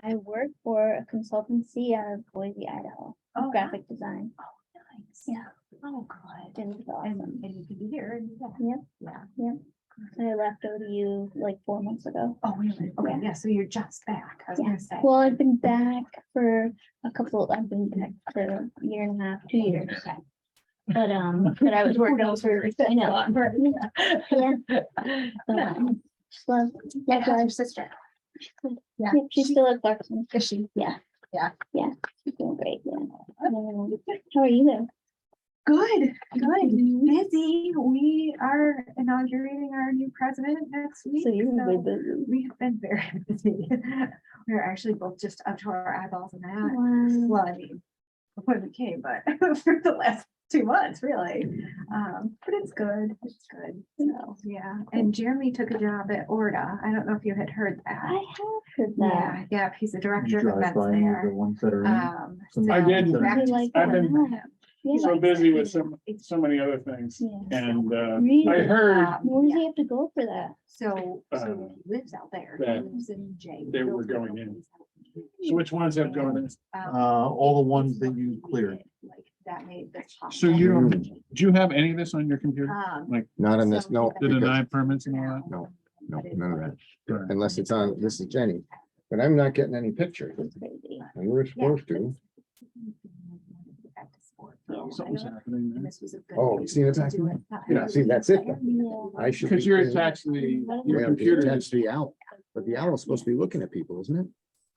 I work for a consultancy out of Boise, Idaho, Oh, graphic design. Oh, nice. Yeah. Oh, good. And it's awesome. And you can be here and do that. Yep. Yeah. I left ODU like 4 months ago. Oh, really? Okay, Yeah. yeah, so you're just back. I was Yeah. gonna say. Well, I've been back for I've been back for a year and a half, 2 years. Okay. But I was working for, I know. Yeah. Just love Your sister. Yeah. Yep, she's still at Clarkson. Is she? Yeah. Yeah. Yeah, she's doing great, yeah. How are you though? Good, good. Busy. We are inaugurating our new president next week. So you're really so busy. we have been very busy. We're actually both just up to our eyeballs in that. Wow. Well, I mean, before we came, but for the last 2 months, really. But it's good. It's good. So, yeah. And Jeremy took a job at Orda. I don't know if you had heard that. I have heard that. Yeah, he's a You director of drive events by any of the there. ones that are in? So I did. back to Like I've been- school. that. He Yeah. So likes busy it. with so many other things. Yeah. And Really? I heard Where does Yeah. he have to go for that? So Uh, he lives out there. He that lives in Jay. they were going in. So which ones have gone in? All the ones that you cleared. Like that made this. So you don't, do you have any of this on your computer? Like Not on this, no, the because, denied permits and all that? no, no, none of that, Right. unless it's on, this is Jenny, but I'm not getting any pictures, It's crazy. and we're supposed to. Back to sport. Something's happening there. This was a good Oh, way you seen it to back do there? it. Yeah, see, that's it. Yeah. I should. Because be you're clearing- attached to your Yeah, it's computer. attached to the owl, but the owl is supposed to be looking at people, isn't it?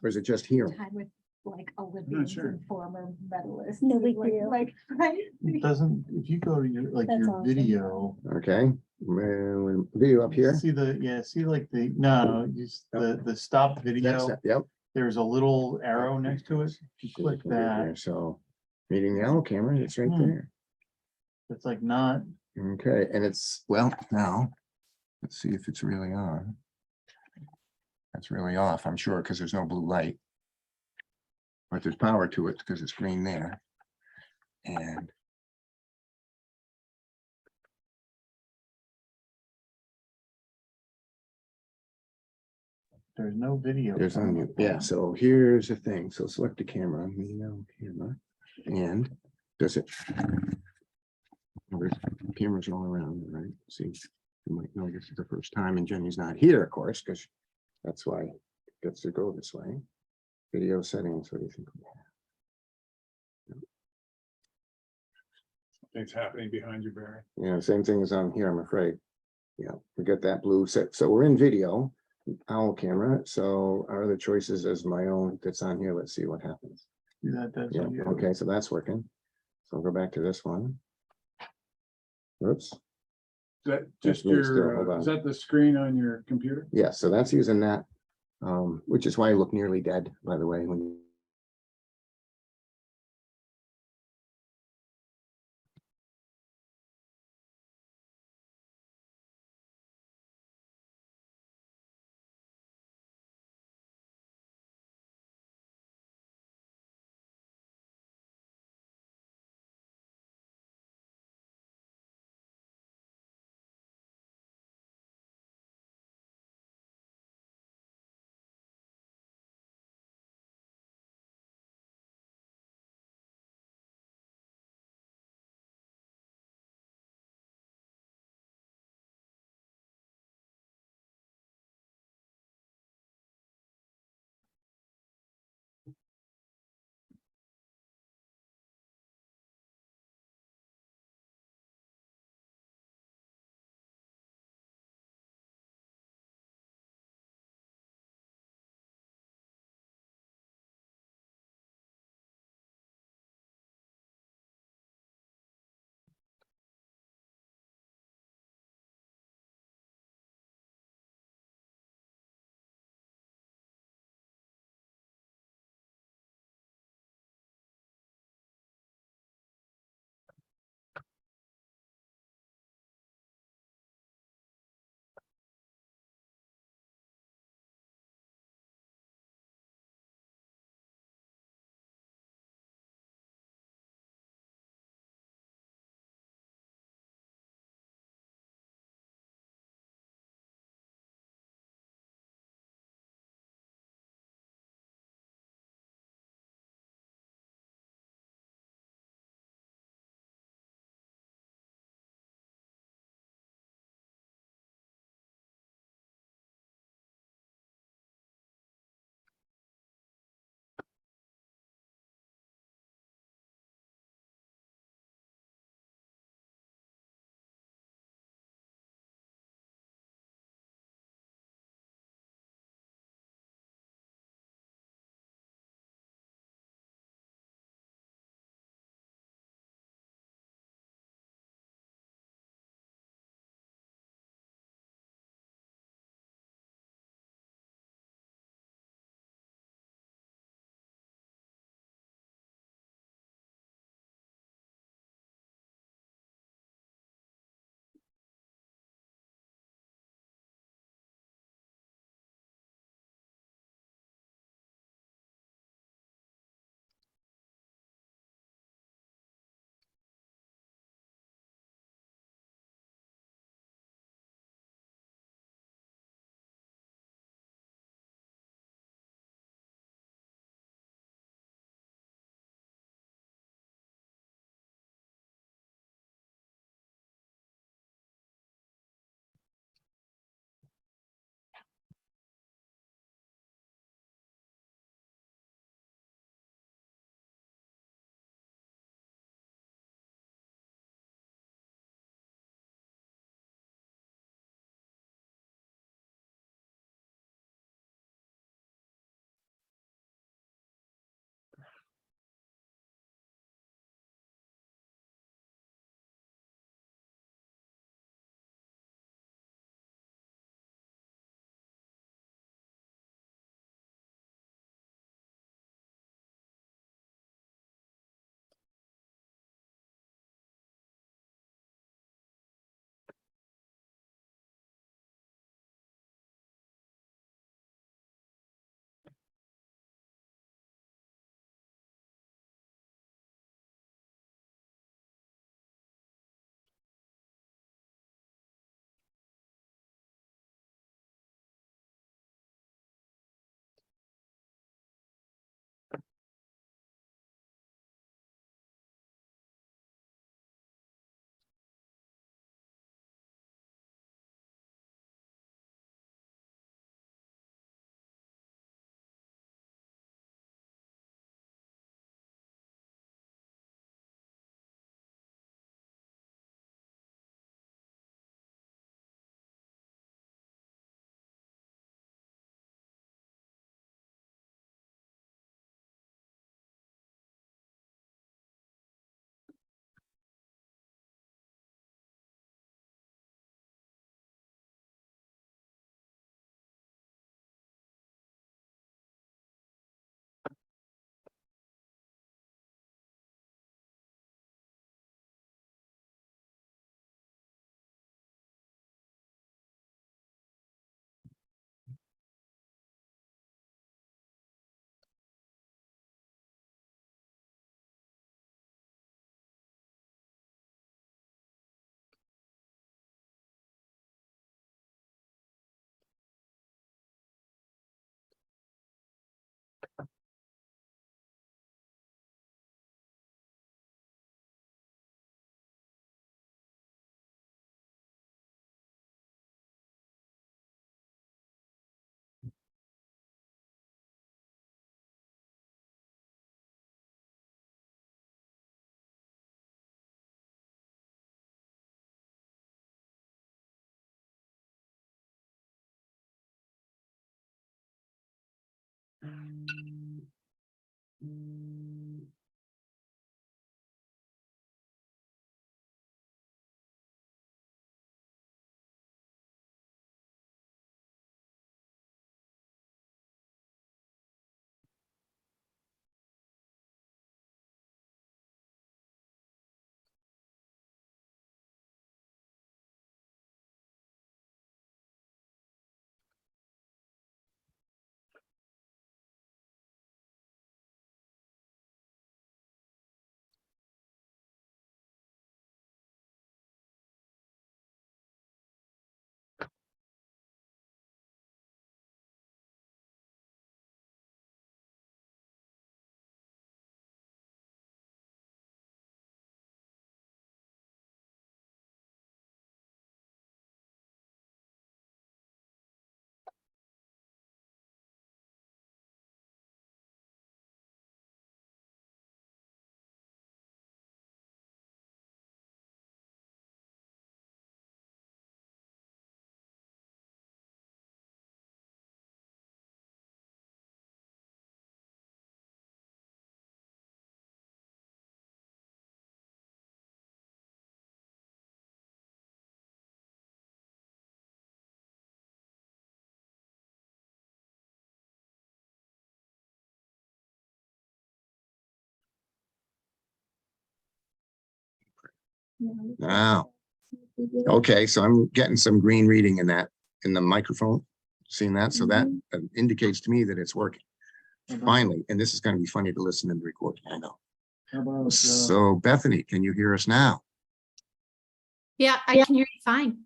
Or is it just hearing? Time with like Olympians sure. and former medalists. No big like- deal. Like, right? It doesn't, if you go to your, like That's your awesome. video. Okay, man, video up here. See see like no, just the stop That's video, it, yep. there's a little arrow next to it. If you click that, So, meeting the owl camera, it's right Hmm. there. it's like not, Okay, and it's, well, now, let's see if it's really on. That's really off, I'm sure, because there's no blue light. But there's power to it because it's green there. And there's no video. there's, yeah, so here's the thing, so select the camera, me now, camera, and does it? There's cameras all around, right? See, you might know this is the first time, and Jenny's not here, of course, because that's why it gets to go this way. Video settings, what do you think? Things happening behind you, Barry. Yeah, same thing as on here, I'm afraid. Yeah, we got that blue set, so we're in video, owl camera, so our other choices is my own that's on here, let's see what happens. See that, that's Yeah, on your- okay, so that's working. So I'll go back to this one. Oops, Is that That's just me still, hold your, on. is that the screen on your computer? yeah, so that's using that, which is why I look nearly dead, by the way, when Now, okay, so I'm getting some green reading in that, in the microphone. Seeing that, so that indicates to me that it's working. Finally, and this is going to be funny to listen in the recording, I know. How about, So Bethany, can you hear us now? Yeah, I can hear you fine.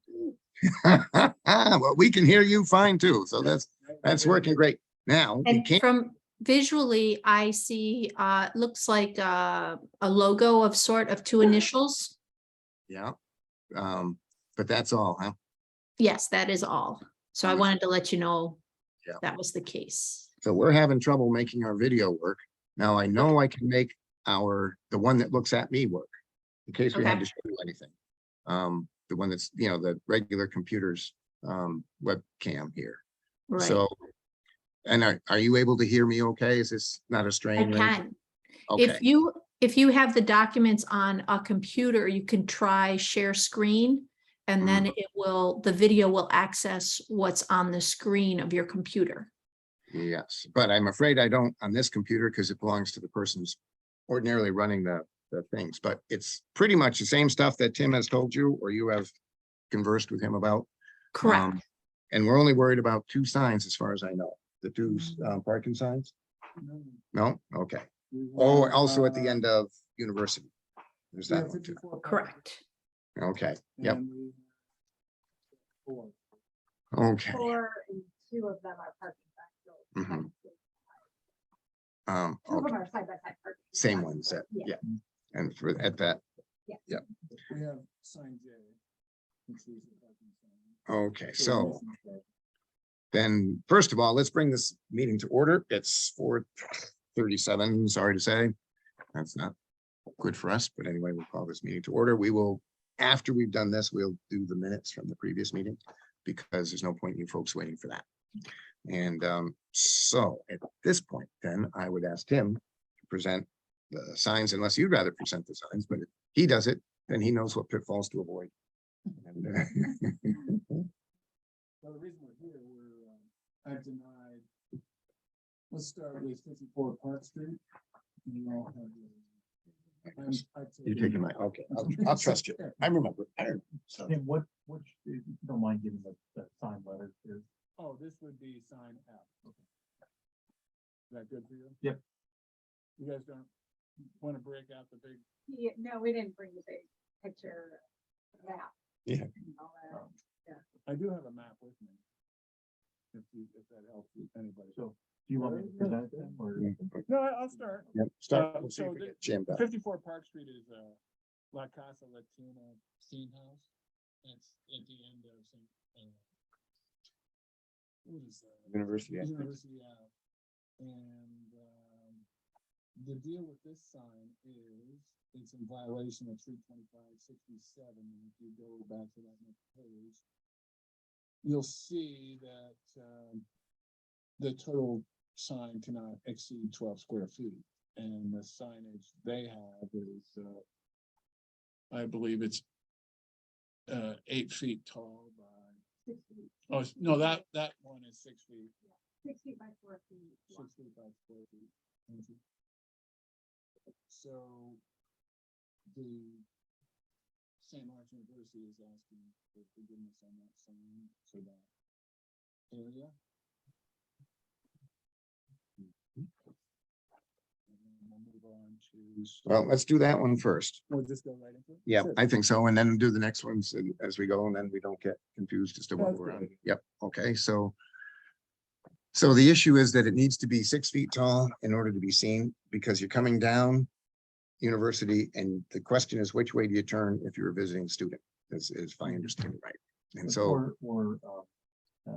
Well, we can hear you fine too, so that's working great. Now, you And can't, from visually, I see, looks like a logo of sort of two initials. yeah. But that's all, huh? Yes, that is all. So I wanted to let you know Yeah. that was the case. So we're having trouble making our video work. Now I know I can make the one that looks at me work, in case we had to show you anything. The one that's, the regular computer's webcam here. Right. So, and are you able to hear me okay? Is this not a I strain? or anything? can. Okay, If you have the documents on a computer, you can try share screen, and then the video will access what's on the screen of your computer. yes, but I'm afraid I don't on this computer because it belongs to the person's ordinarily running the things, but it's pretty much the same stuff that Tim has told you or you have conversed with him about. Correct. And we're only worried about 2 signs as far as I know, the 2 parking signs. No, okay. Oh, also at the end of University. There's that one too. Correct. Okay, yep, okay. 4 and 2 of them are parking. Mhm. Two of Okay. them are side by side parking. Same ones that, Yeah. yeah. And for at that, we have sign J. which is the parking sign. okay, so then, first of all, let's bring this meeting to order. It's 4:37, sorry to say. That's not good for us, but anyway, we'll call this meeting to order. We will, after we've done this, we'll do the minutes from the previous meeting because there's no point in you folks waiting for that. And so at this point, then I would ask Tim to present the signs, unless you'd rather present the signs, but if he does it, then he knows what pitfalls to avoid. And, So the reason we're here, I've denied, let's start with 54 Park Street. You all have You're taking my, okay, I'll trust you. I remember. So, Tim, what, if you don't mind giving the sign letter to. Oh, this would be sign F. Okay. Is that good for you? Yep. You guys don't want to break out the big, Yeah, no, we didn't bring the big picture map. Yeah. I do have a map with me. If that helps with anybody. So do you want me to present them or? No, I'll start. yep, start. We'll see So if we the- get jammed up. 54 Park Street is La Casa Latina Scene House. That's at the end of what is that? University. Yeah. University Ave. And the deal with this sign is it's in violation of 325/67. And if you go back to that next page, you'll see that the total sign cannot exceed 12 square feet. And the signage they have is, I believe it's 8 feet tall by, 6 feet. oh, no, that one is 6 feet. 6 feet by 4 feet. 6 feet by 4 feet. Thank you. So the St. Mark's University is asking for forgiveness on that sign for that area. And then we'll move on to. Well, let's do that one first. We'll just go right into it. Yeah, Sure. I think so. And then do the next ones as we go, and then we don't get confused as to what Sounds we're on. good. Yep, okay, so the issue is that it needs to be 6 feet tall in order to be seen, because you're coming down University, and the question is, which way do you turn if you're a visiting student, if I understand it right? And so, Or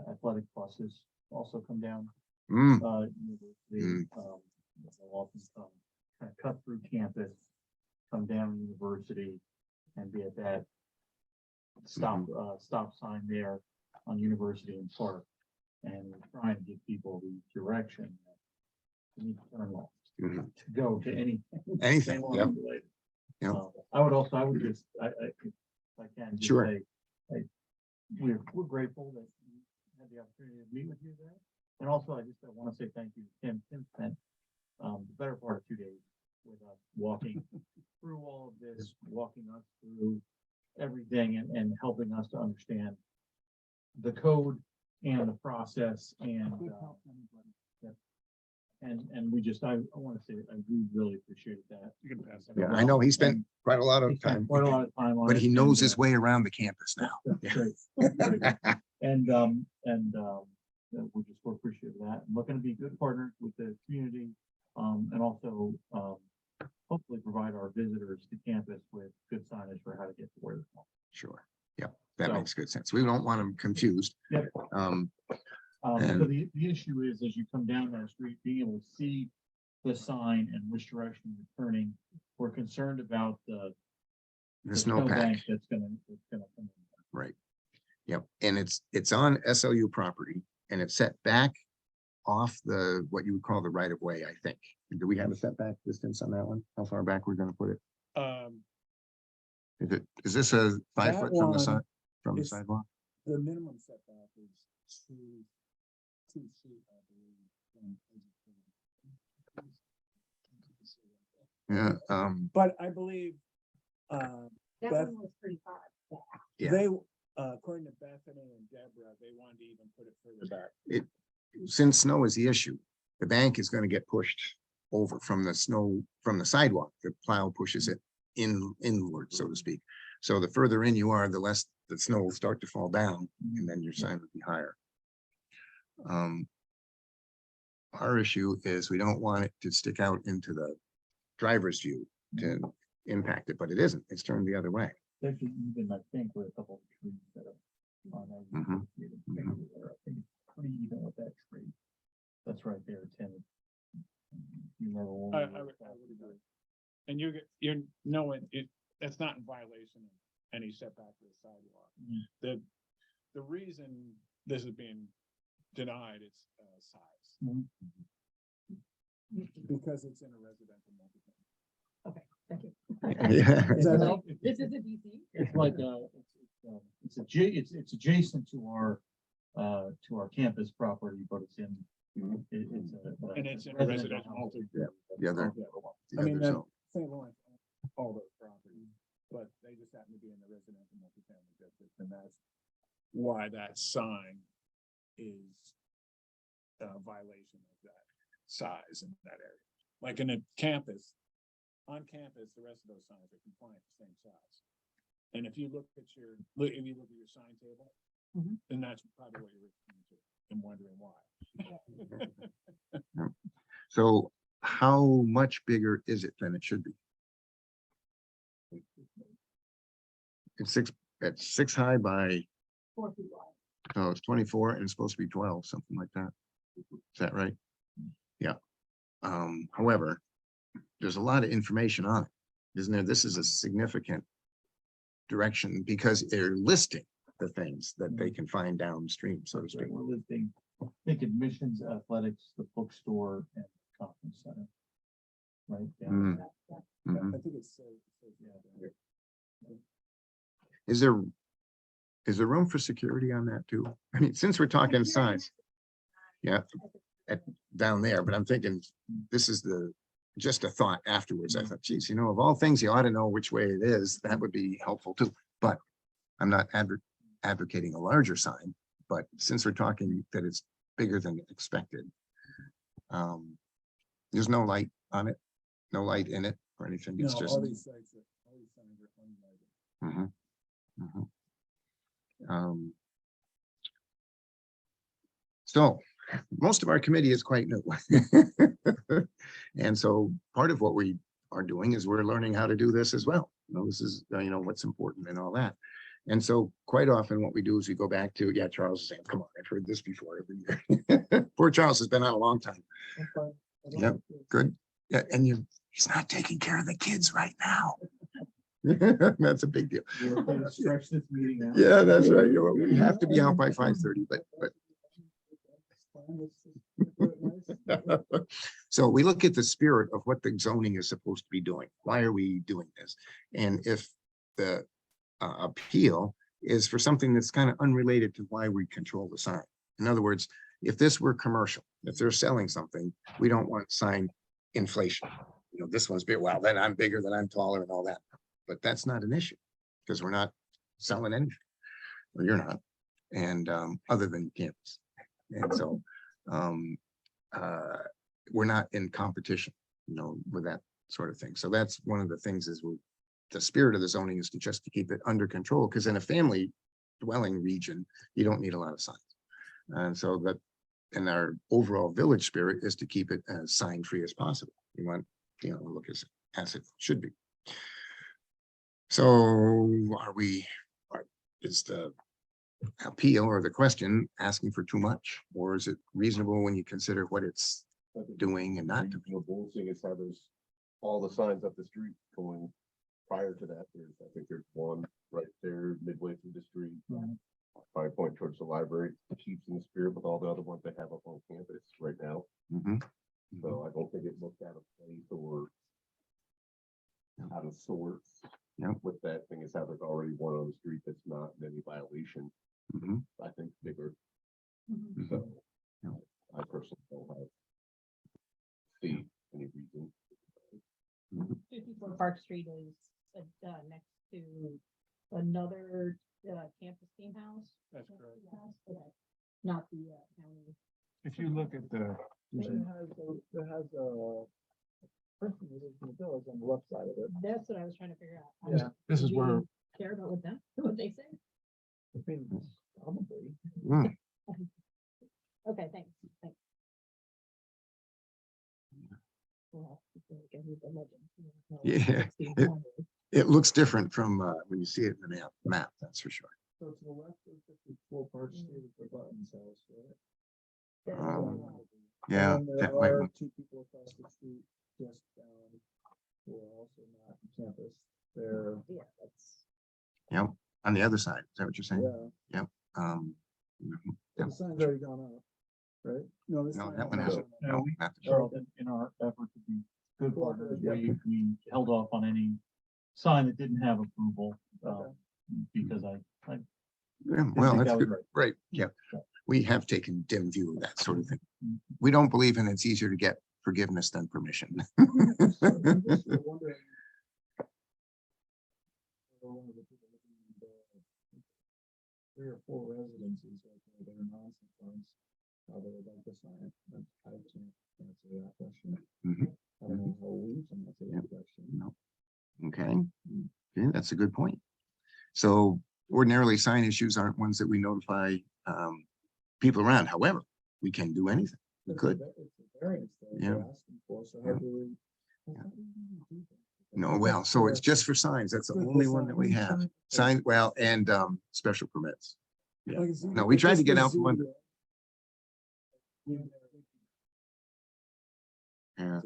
athletic buses also come down. mm, University, they'll often come, kind of cut through campus, come down University and be at that stop sign there on University and Park. And try and give people the direction that you need to turn left mhm, to go to anything. anything, yep, related. Yep. I would just, if I can just Sure. say, we're grateful that you had the opportunity to meet with you there. And also, I want to say thank you to Tim. Tim spent the better part of 2 days with us, walking through all of this, walking us through everything and helping us to understand the code and the process and, and we just, I want to say, we really appreciated that. You can pass Yeah, I know he spent quite a lot He of spent time, quite a lot of time on but it, he knows and, his way around the campus now. that's great. And, we're appreciative of that, and looking to be good partners with the community, and also, hopefully provide our visitors to campus with good signage for how to get to where they're going. Sure. Yep, that So- makes good sense. We don't want them confused. Yep. So And- the issue is, as you come down that street, being able to see the sign and which direction you're turning, we're concerned about the Snowpack, snowbank that's gonna come in. right? Yep, and it's on SLU property and it's set back off what you would call the right of way, I think. Do we have a setback distance on that one? How far back we're gonna put it? Is this a 5 That foot from the one side, from the is- sidewalk? The minimum setback is 2 feet, I believe. Yeah, But I believe, That Beth- one was pretty far back. Yeah. they, according to Bethany and Deborah, they wanted to even put it further back. since snow is the issue, the bank is gonna get pushed over from the snow, from the sidewalk. The plow pushes it inward, so to speak. So the further in you are, the less the snow will start to fall down, and then your sign would be higher. Our issue is we don't want it to stick out into the driver's view to impact it, but it isn't. It's turned the other way. Actually, even I think with a couple of trees that are on that. Mhm. I think it's pretty even with that tree. That's right there, Tim. You remember when we I were- would agree. And that's not in violation of any setback to the sidewalk. Mm. The reason this is being denied is size. Mhm. Because it's in a residential multifamily. Thank you. Yeah. Does that help? This is a DC. It's like, it's adjacent to our campus property, but it's in. It's a. And it's in a residential multi. The other, I mean, the other zone. St. Lawrence, owns all those properties, but they just happen to be in the residential multifamily district, and that's why that sign is a violation of that size in that area. Like in a campus, on campus, the rest of those signs are compliant, the same size. And if you look at your sign table, then that's probably what you're referring to and wondering why. So how much bigger is it than it should be? It's six high by, 4 feet wide. oh, it's 24 and it's supposed to be 12, something like that. Is that right? Yeah. However, there's a lot of information on it, isn't there? This is a significant direction because they're listing the things that they can find downstream, so to speak. We're listing, I think admissions, athletics, the bookstore and conference center. Right? Yeah. Mm. Yeah. Mhm. I think it's Yeah. Is there room for security on that too? I mean, since we're talking size, yeah, down there, but I'm thinking this is just a thought afterwards. I thought, geez, of all things, you ought to know which way it is. That would be helpful too. But I'm not advocating a larger sign, but since we're talking that it's bigger than expected, there's no light on it, no light in it or anything. It's no, just. all these signs are unlighted. Mhm, mhm. So most of our committee is quite new. And so part of what we are doing is we're learning how to do this as well. This is, what's important and all that. And so quite often what we do is we go back to, yeah, Charles is saying, come on, I've heard this before every year. Poor Charles has been on a long time. Yep, good. Yeah, and he's not taking care of the kids right now. That's a big deal. We're going to stretch this meeting out. Yeah, that's right. We have to be out by 5:30, but. So we look at the spirit of what the zoning is supposed to be doing. Why are we doing this? And if the appeal is for something that's kind of unrelated to why we control the sign. In other words, if this were commercial, if they're selling something, we don't want sign inflation. you know, this one's big, well, then I'm bigger, then I'm taller and all that. But that's not an issue, because we're not selling anything. Or you're not, and other than campus. And so we're not in competition, you know, with that sort of thing. So that's one of the things is the spirit of the zoning is to just to keep it under control, because in a family dwelling region, you don't need a lot of signs. And so that, and our overall village spirit is to keep it as sign free as possible. You want, you know, look as it should be. So is the appeal or the question asking for too much, or is it reasonable when you consider what it's doing and not doing? The whole thing is how there's all the signs up the street going prior to that. I think there's one right there midway through the street. Probably point towards the library, keeps in the spirit with all the other ones they have up on campus right now. So I don't think it looked out of place or out of sorts. With that thing is how there's already one on the street that's not in any violation. I think bigger. So I personally don't see any reason. 54 Park Street is next to another campus team house. That's correct. Okay. Not the county. If you look at the, It has a person who lives in the village on the left side of it. That's what I was trying to figure out. yeah, this is Do where, you care about what they say? I mean, probably. Okay, thanks. Well, I can read the legend. Yeah, it looks different from when you see it in the map, that's for sure. So to the left of 54 Park Street is the Buttons house, right? Yeah, And there that might, are two people across the street just down who are also not on campus. They're, yeah, on the other side, is that what you're saying? yeah, Um, the sign's already gone up, right? No, this no, sign that one hasn't hasn't. gone up. no, No, we not the- felt in our effort to be good partners, we held off on any sign that didn't have approval. Because I Yeah, didn't well, think that's that was good, right. right, yeah. We have taken dim view of that sort of thing. We don't believe in it's easier to get forgiveness than permission. So I'm just wondering, one of the people looking at the 3 or 4 residences right there that are non-conforms, how they would like to sign it. I can't answer that question. Mhm. I don't know how we can answer that question. No. Okay, okay, that's a good point. So ordinarily sign issues aren't ones that we notify people around. However, we can do anything. We could. It's a variance that Yeah. they're asking for, so how Yeah. do we? Yeah. how do we do that? No, well, so it's just for signs. That's the only one that we have. Sign, well, and special permits. Yeah. Like, see, No, we tried to just get the out one. zoo, Yeah,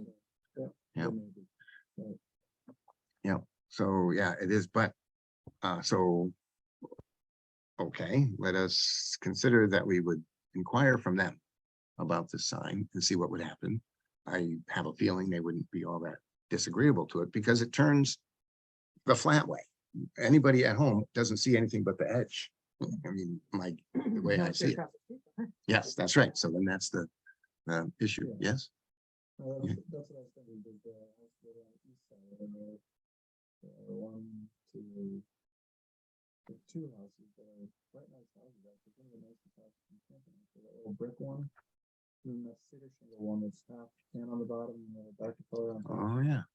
Yeah. maybe. so yeah, it is, but so okay, let us consider that we would inquire from them about the sign and see what would happen. I have a feeling they wouldn't be all that disagreeable to it because it turns the flat way. Anybody at home doesn't see anything but the edge. I mean, the way I see it. Yes, that's right. So then that's the issue. Yeah. Yes. Yeah. That's what I was thinking, because the house that on the east side, and there are 1, 2, the 2 houses that are quite nice houses, actually, one of the nicest houses in Canton, actually, that little brick one. And the cedar shingle one that's half tan on the bottom and the dark color on top. Oh, yeah.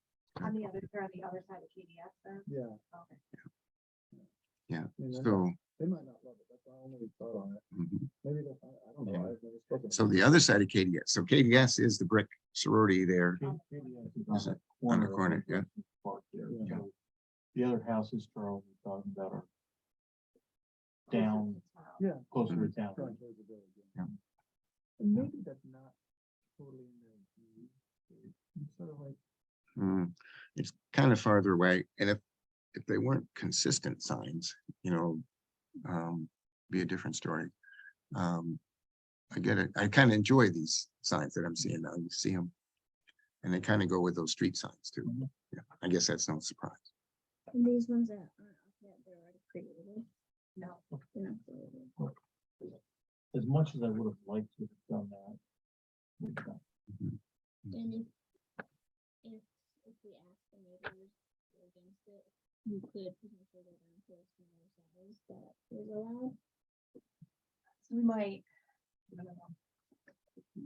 On the other side of KDS then? Yeah. Okay. Yeah. I mean, So, they might not love it, that's my only thought on it, mhm. maybe they'll, I don't know, Yeah. I've never spoken. So the other side of KDS. So KDS is the brick sorority there. Is it on the corner? Yeah. Yeah. The other houses, Charles, we're talking about are down, Yeah. closer to town. Going towards the village, Yeah. And maybe that's not totally in their view, it's sort of like, It's kind of farther away. And if they weren't consistent signs, you know, be a different story. I get it. I kind of enjoy these signs that I'm seeing now. You see them. And they kind of go with those street signs too. Mhm. Yeah, I guess that's no surprise. And these ones that aren't up yet, they're already created. No. They're not created. As much as I would have liked to have done that. we've done. And if We might. I don't know.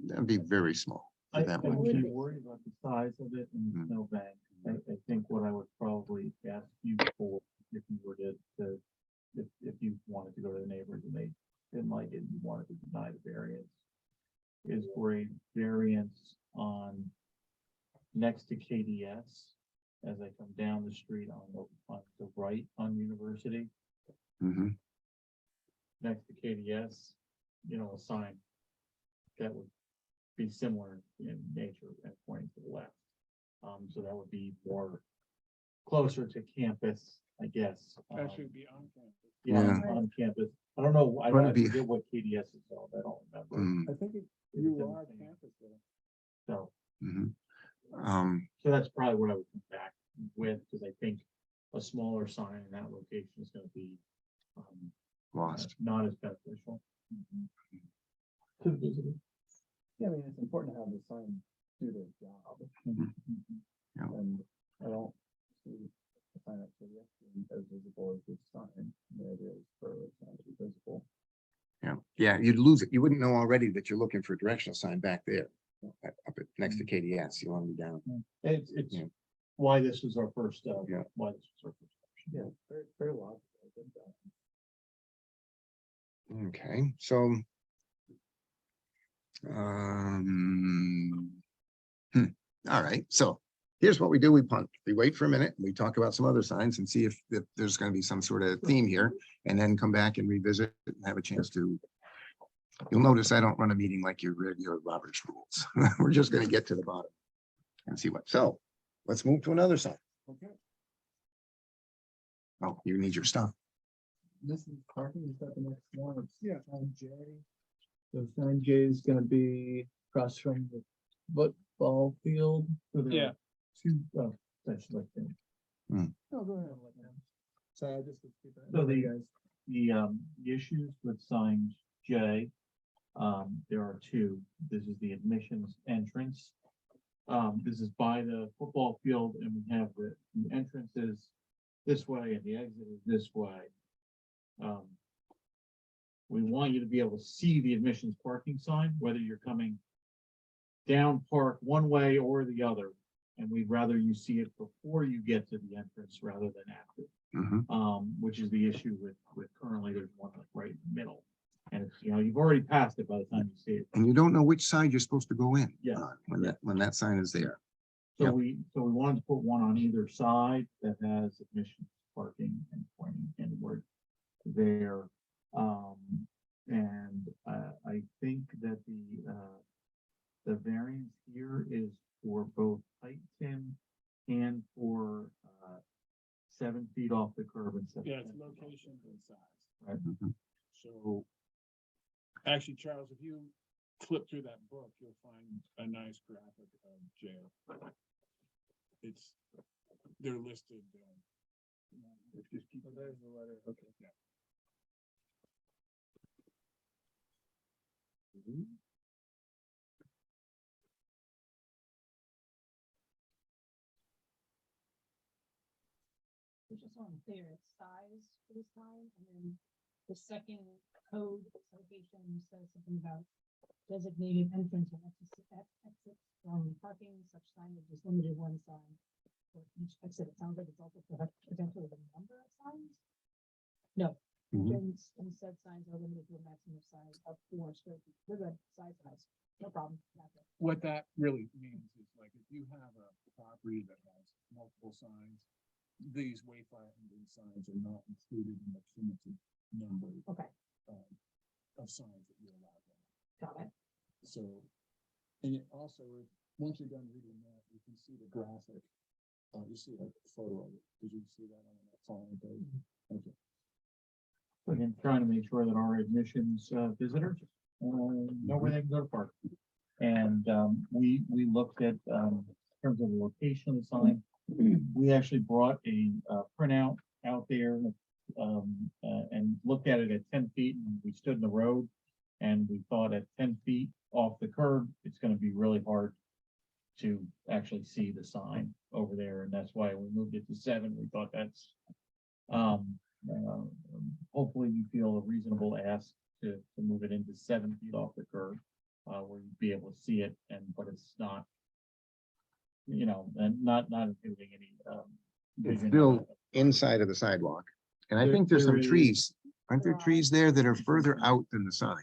That'd be very small. for I that wouldn't one. be worried about the size of it and Mhm. snowbank. I think what I would probably ask you for, if you were if you wanted to go to the neighbors and they didn't like it, and you wanted to deny the variance, is for a variance on next to KDS, as I come down the street on the right on University, Mhm. next to KDS, a sign that would be similar in nature and pointing to the left. So that would be more closer to campus, I guess. Actually, be on campus. Yeah, Yeah. on campus. I don't know, I Wouldn't it be- forget what KDS is called, I don't remember. Mm, I think It's you in are the same- campus there. So, mhm. so that's probably what I would come back with, because I think a smaller sign in that location is gonna be Lost. not as beneficial. To the visitor. Yeah, I mean, it's important to have the sign do their job. Yeah. And I don't see the sign actually as visible as this sign. It is for a sign to be visible. Yeah, you'd lose it. You wouldn't know already that you're looking for a directional sign back there. Up at, next to KDS, you want to be down. It's Yeah. why this was our first, Yeah. why this was our first option. Yeah, very logical. I think that. Okay, so. All right, so here's what we do. We punt, we wait for a minute, we talk about some other signs and see if there's gonna be some sort of theme here. And then come back and revisit it and have a chance to. You'll notice I don't run a meeting like your regular Robert's rules. We're just gonna get to the bottom. And see what, so let's move to another sign. Okay. Oh, you need your stuff. This is parking, is that the next one? It's Yeah. sign J. So sign J is gonna be across from the football field. So there are Yeah. Two, essentially, things. No, go ahead. Sorry, I just. So the issues with sign J, there are two. This is the admissions entrance. This is by the football field, and we have the entrance is this way and the exit is this way. We want you to be able to see the admissions parking sign, whether you're coming down Park one way or the other. And we'd rather you see it before you get to the entrance rather than after. Which is the issue with currently, there's one like right in the middle. And it's, you've already passed it by the time you see it. And you don't know which side you're supposed to go in. Yeah. When that sign is there. So Yeah. we wanted to put one on either side that has admission parking and pointing inward there. I think that the variance here is for both height, Tim, and for 7 feet off the curb and 7 Yeah, it's feet. location and size. Right. Mhm. So, actually, Charles, if you flip through that book, you'll find a nice graphic of jail. They're listed. Just keep. There's the letter, okay. Yeah. Which is on there, it's size for this time, and then the second code citation says something about designated entrance and exits from parking, such signage is limited one sign for each exit. It sounds like it's also potentially the number of signs. No, Mhm. entrance and said signs are limited to a maximum size of 4 square feet. We're good, size, no problem. Got it. What that really means is like if you have a property that has multiple signs, these wayfinding signs are not included in the cumulative number Okay, of signs that you're allowed to have. got it. So, and it also, once you're done reading that, you can see the graphic. You see like a photo of it. Did you see that on that following page? Okay. Again, trying to make sure that our admissions visitors know where they can go to park. And we looked at in terms of the location of the sign. We actually brought a printout out there and looked at it at 10 feet, and we stood in the road. And we thought at 10 feet off the curb, it's going to be really hard to actually see the sign over there. And that's why we moved it to 7. We thought that's Hopefully you feel a reasonable ask to move it into 7 feet off the curb, where you'd be able to see it but it's not, and not including any, It's vision. still inside of the sidewalk. And I There- think there's there some is- trees. Aren't there trees there that are further out than the sign?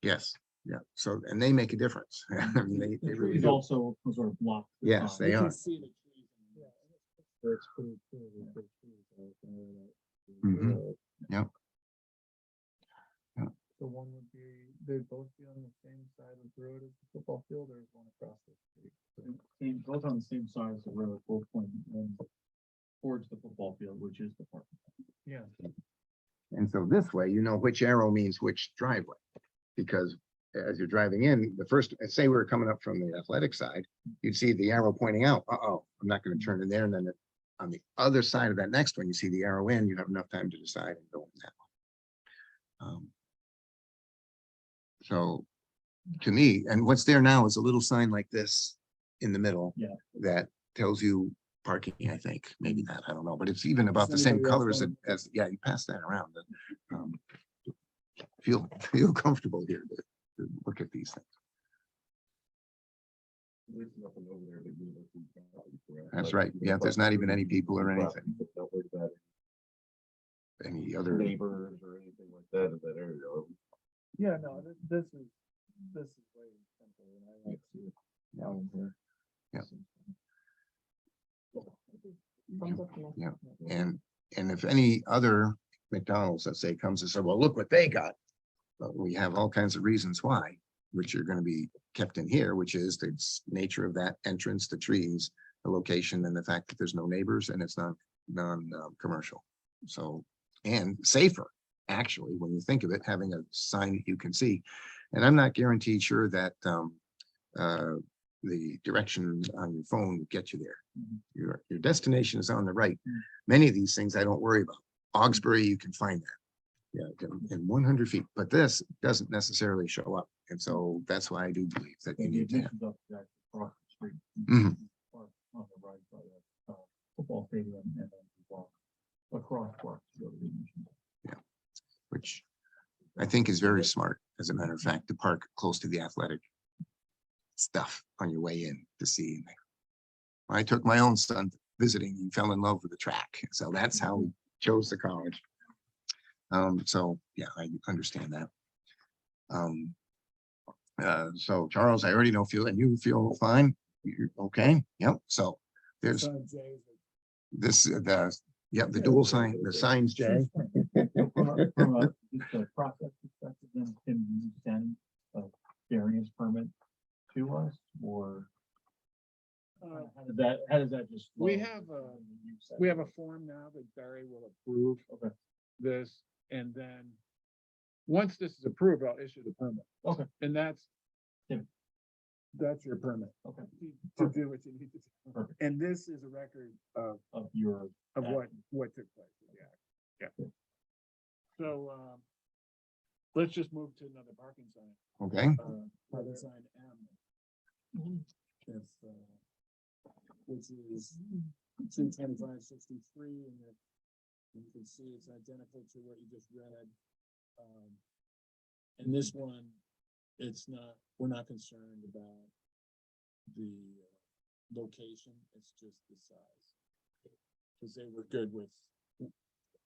Yes, yeah. So, and they make a difference. I mean, they The really trees do. also sort of block. the Yes, sign. they You can are. see the trees. Where it's pretty clear with the trees out there. Mhm. Yep. So one would be, they'd both be on the same side of the road as the football field, or is one across the street? Both on the same side as the road, both pointing towards the football field, which is the parking. Yeah. And so this way, you know which arrow means which driveway. Because as you're driving in, the first, say we were coming up from the athletic side, you'd see the arrow pointing out, uh-oh, I'm not gonna turn in there. And then on the other side of that next one, you see the arrow in, you have enough time to decide and go in that one. So to me, and what's there now is a little sign like this in the middle. Yeah. That tells you parking, I think, maybe not, I don't know, but it's even about the Does same anybody else colors wanna- as, yeah, you pass that around. Feel comfortable here to look at these things. There's nothing over there that you look at. That's right. Yeah, there's not even any people or anything. Don't worry about Any other, neighbors or anything like that in that area. Yeah, no, this is way simple, and I like to see it down here. and if any other McDonald's, let's say, comes and says, well, look what they got. But we have all kinds of reasons why, which are gonna be kept in here, which is the nature of that entrance, the trees, the location, and the fact that there's no neighbors and it's not commercial. So, and safer, actually, when you think of it, having a sign that you can see. And I'm not guaranteed sure that the direction on your phone will get you there. Your destination is on the right. Many of these things I don't worry about. Augsbury, you can find that. Yeah, in 100 feet, but this doesn't necessarily show up. And so that's why I do believe that you And the need to have. admissions up to that across the street. Mhm. Park on the right by the football stadium and then walk across Park to go to the admissions. Which I think is very smart, as a matter of fact, to park close to the athletic stuff on your way in to see. I took my own son visiting, he fell in love with the track, so that's how we chose the college. So, yeah, I understand that. So Charles, I already know and you feel fine, you're okay, yep, so there's Sign J is this, the dual sign, the signs, Jay. Just a process perspective, then can you send a variance permit to us or? How does that just? We flow? have we have a form now that Barry will approve Okay. this, and then once this is approved, I'll issue the permit. Okay. And that's Yeah. that's your permit Okay. to do what you need to do. Perfect. And this is a record of Of your. what took place. Yeah. So, let's just move to another parking sign. Okay, Parking sign M. That's, which is 22563, and you can see it's identical to what you just read. And this one, we're not concerned about the location, it's just the size. Because they were good with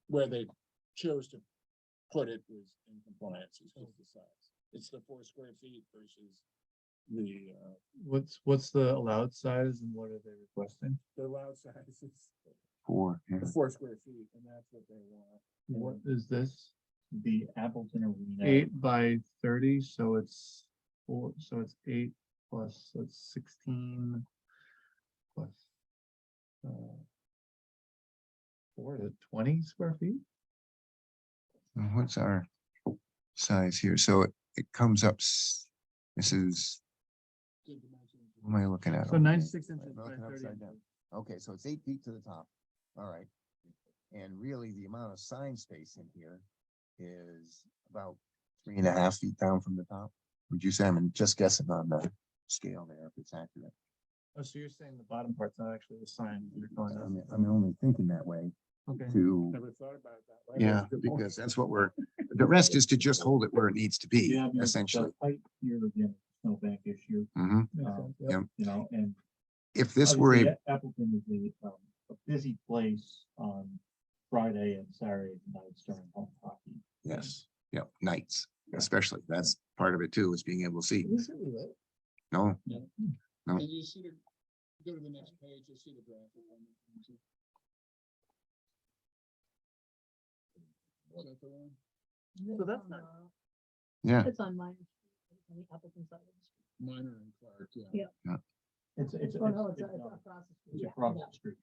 where they chose to put it was in compliance, it's just the size. It's the 4 square feet versus the What's the allowed size and what are they requesting? allowed size is 4. 4 square feet, and that's what they want. What is this? The Appleton Arena. 8 by 30, so it's 4, so it's 8 plus, so it's 16 plus 4 to 20 square feet. What's our size here? So it comes up, this is, Good dimensions. what am I looking at? So 96 inches I'm by looking 30 upside inches. down. Okay, so it's 8 feet to the top. All right. And really, the amount of sign space in here is about 3.5 feet down from the top. Would you say? I'm just guessing on the scale there, if it's accurate. Oh, so you're saying the bottom part's not actually the sign you're going on? I'm only thinking that way. Okay. to, Never thought about it that way. yeah, Good point. because that's what the rest is to just hold it where it needs to be, Yeah, I mean, essentially. the height here again, snowbank issue, Mhm. you know, and If this were obviously, a, Appleton is a busy place on Friday and Saturday nights during home hockey. yes, yeah, nights, especially, that's part of it too, is being able to see. Is it really? No, And you see the, go to the next page, you'll see the graphic. on it. Is that the one? So that's not. yeah, It's on mine. On the Appleton side of the street. Minor and Clark, yeah. Yeah. It's Oh, no, it's it's across the street. it's Yeah, across yeah. the street.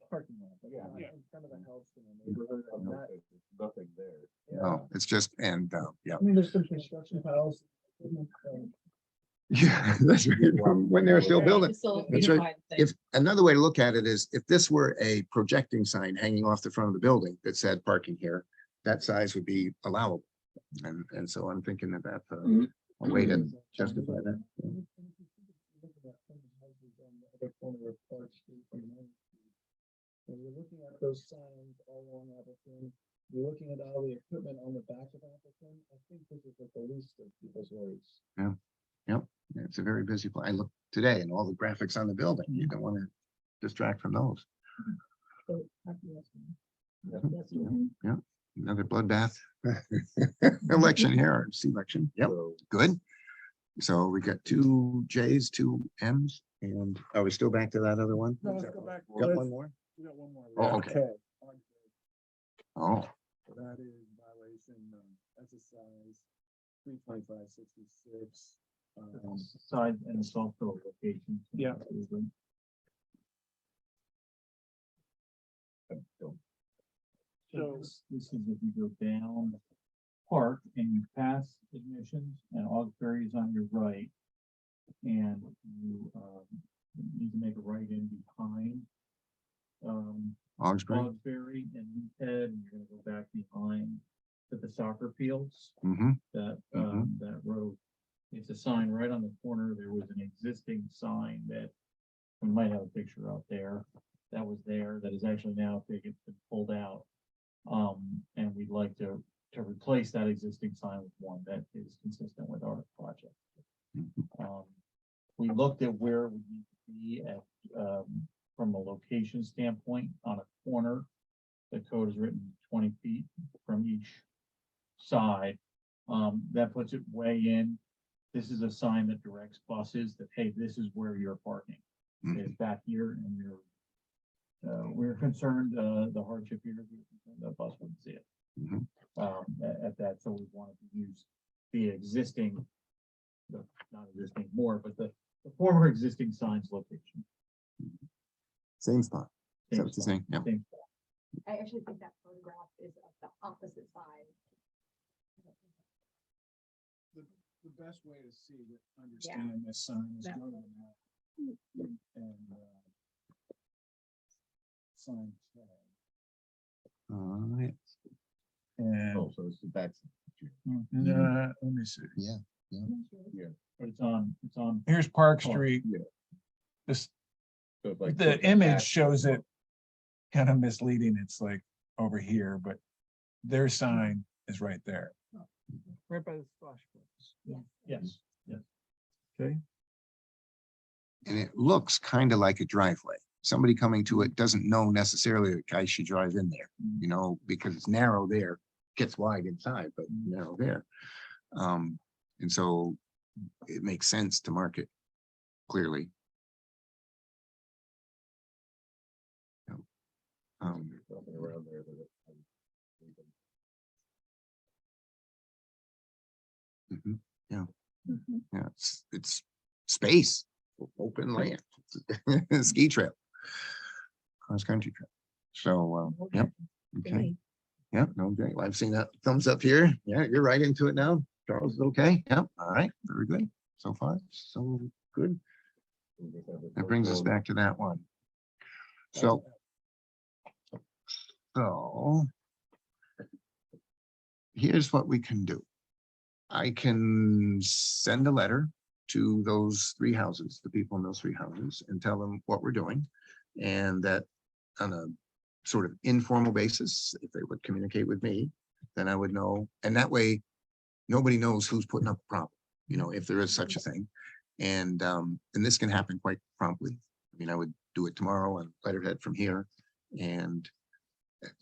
Parking lot. Yeah. Kind of a house in a neighborhood. and that- Nothing there. no, it's just, and, yeah. I mean, there's some construction piles. Yeah, that's right, from when they're still building. That's right. If, another way to look at it is, if this were a projecting sign hanging off the front of the building that said parking here, that size would be allowable. And so I'm thinking that that's a way to justify that. When you're looking at those signs all along Appleton, you're looking at all the equipment on the back of Appleton, I think this is like the least of people's worries. Yep, it's a very busy place. I looked today and all the graphics on the building, you don't want to distract from those. Another bloodbath election here, or election. Yep, good. So we got 2 J's, 2 M's, and are we still back to that other one? No, let's go back. Got one more? We got one more. Oh, okay. Oh, So that is violation, exercise, 32566. Side and soft door locations. Yeah. So this is if you go down Park and you pass admissions and Augsbury is on your right. And you need to make a right in behind Augsbury. Augsbury and Newhead, and you're gonna go back behind to the soccer fields. Mm-hmm. That road. It's a sign right on the corner. There was an existing sign that we might have a picture out there that was there that is actually now taken and pulled out. And we'd like to replace that existing sign with one that is consistent with our project. We looked at where we need to be at, from a location standpoint on a corner. The code is written 20 feet from each side. That puts it way in. This is a sign that directs buses that, hey, this is where you're parking. It's back here and we're concerned, the hardship here, the bus wouldn't see it. At that, so we wanted to use the existing, not existing more, but the former existing signs location. Same spot. Is that Same what you're spot, saying? Yeah. same spot. I actually think that photograph is of the opposite side. The best way to see, understand this sign is go to the map. And sign tag. Alright. And, Oh, so it's the back. let me see. Yeah. But it's on, Here's Park Oh, Street. yeah. This, So it's like the towards image back. shows it kind of misleading. It's like over here, but their sign is right there. Right by the splash yes, yes. Okay. And it looks kind of like a driveway. Somebody coming to it doesn't know necessarily that I should drive in there, you know, because it's narrow there, gets wide inside, but narrow there. And so it makes sense to mark it clearly. Nothing around there that Mhm, yeah. Yeah, it's space, open land, ski trail, cross country trail. So, yep, okay. Yep, no, great. Well, I've seen that thumbs up here. Yeah, you're right into it now. Charles is okay. Yep, all right, very good. So far, so good. That brings us back to that one. So here's what we can do. I can send a letter to those 3 houses, the people in those 3 houses, and tell them what we're doing. And that on a sort of informal basis, if they would communicate with me, then I would know. And that way, nobody knows who's putting up a problem, you know, if there is such a thing. And this can happen quite promptly. I mean, I would do it tomorrow on letterhead from here, and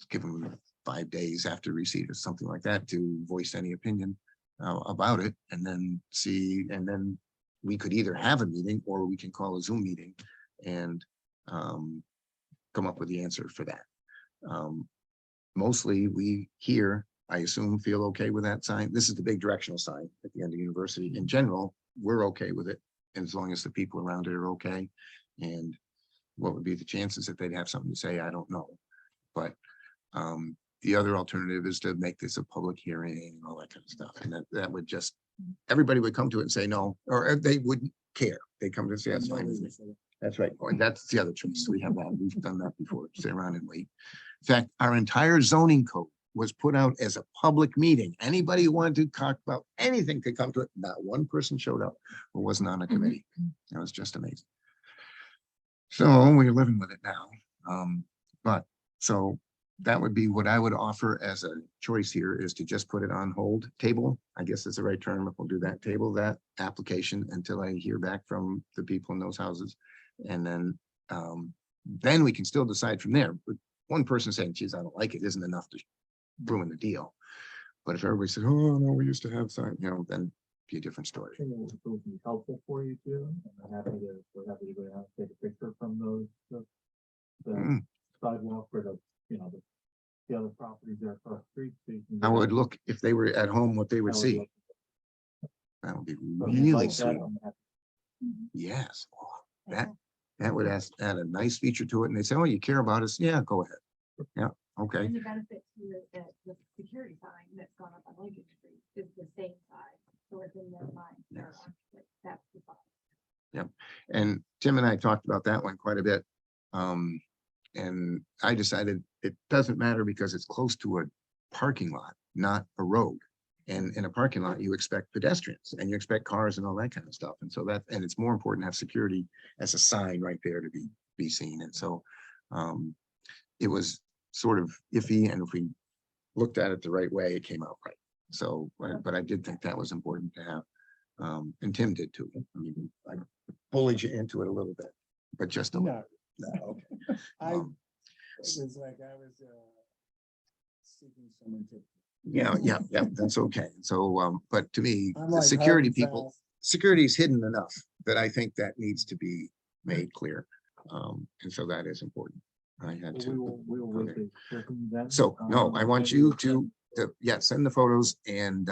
give them 5 days after receipt or something like that to voice any opinion about it, and then see, and then we could either have a meeting or we can call a Zoom meeting and come up with the answer for that. Mostly we here, I assume, feel okay with that sign. This is the big directional sign at the end of university. In general, we're okay with it, as long as the people around it are okay. And what would be the chances that they'd have something to say? I don't know. But the other alternative is to make this a public hearing and all that kind of stuff. And that would just, everybody would come to it and say no, or they wouldn't care. They come to say, that's fine with me. That's right. Or that's the other choice. We have that. We've done that before. Sit around and wait. In fact, our entire zoning code was put out as a public meeting. Anybody who wanted to talk about anything could come to it. Not one person showed up or wasn't on a committee. It was just amazing. So we're living with it now. But so that would be what I would offer as a choice here, is to just put it on hold, table, I guess is the right term. If we'll do that, table that application until I hear back from the people in those houses. And then we can still decide from there. But one person saying, geez, I don't like it, isn't enough to ruin the deal. But if everybody said, oh, no, we used to have sign, you know, then be a different story. I think it would be helpful for you too. And we're happy to go down and take a picture from those, the sidewalk or the other properties there across the street. So you can I go would down. look, if they were at home, what they would I would see. look. That would be So if you'd really like that, sweet. I'm happy. Yes. Oh, that would add a nice feature to it. And they say, oh, you care about us? Yeah, go ahead. Yeah, okay. And the benefit to it, that the security sign that's gone up on Lincoln Street is the same size, so it's in their mind. Yes. That's the thought. And Tim and I talked about that one quite a bit. And I decided it doesn't matter because it's close to a parking lot, not a road. And in a parking lot, you expect pedestrians and you expect cars and all that kind of stuff. And so and it's more important to have security as a sign right there to be seen. And so it was sort of iffy, and if we looked at it the right way, it came out right. So, but I did think that was important to have. And Tim did too. I mean, I bullied you into it a little bit, but just a little. No, okay. I, Um, it was like I was seeking some input. Yeah, that's okay. So, but to me, I'm the like security hard and people, fast. security is hidden enough that I think that needs to be made clear. And so that is important. I had We to. will go wait there. to hear from you then. So, no, I want you maybe- yeah, send the photos and,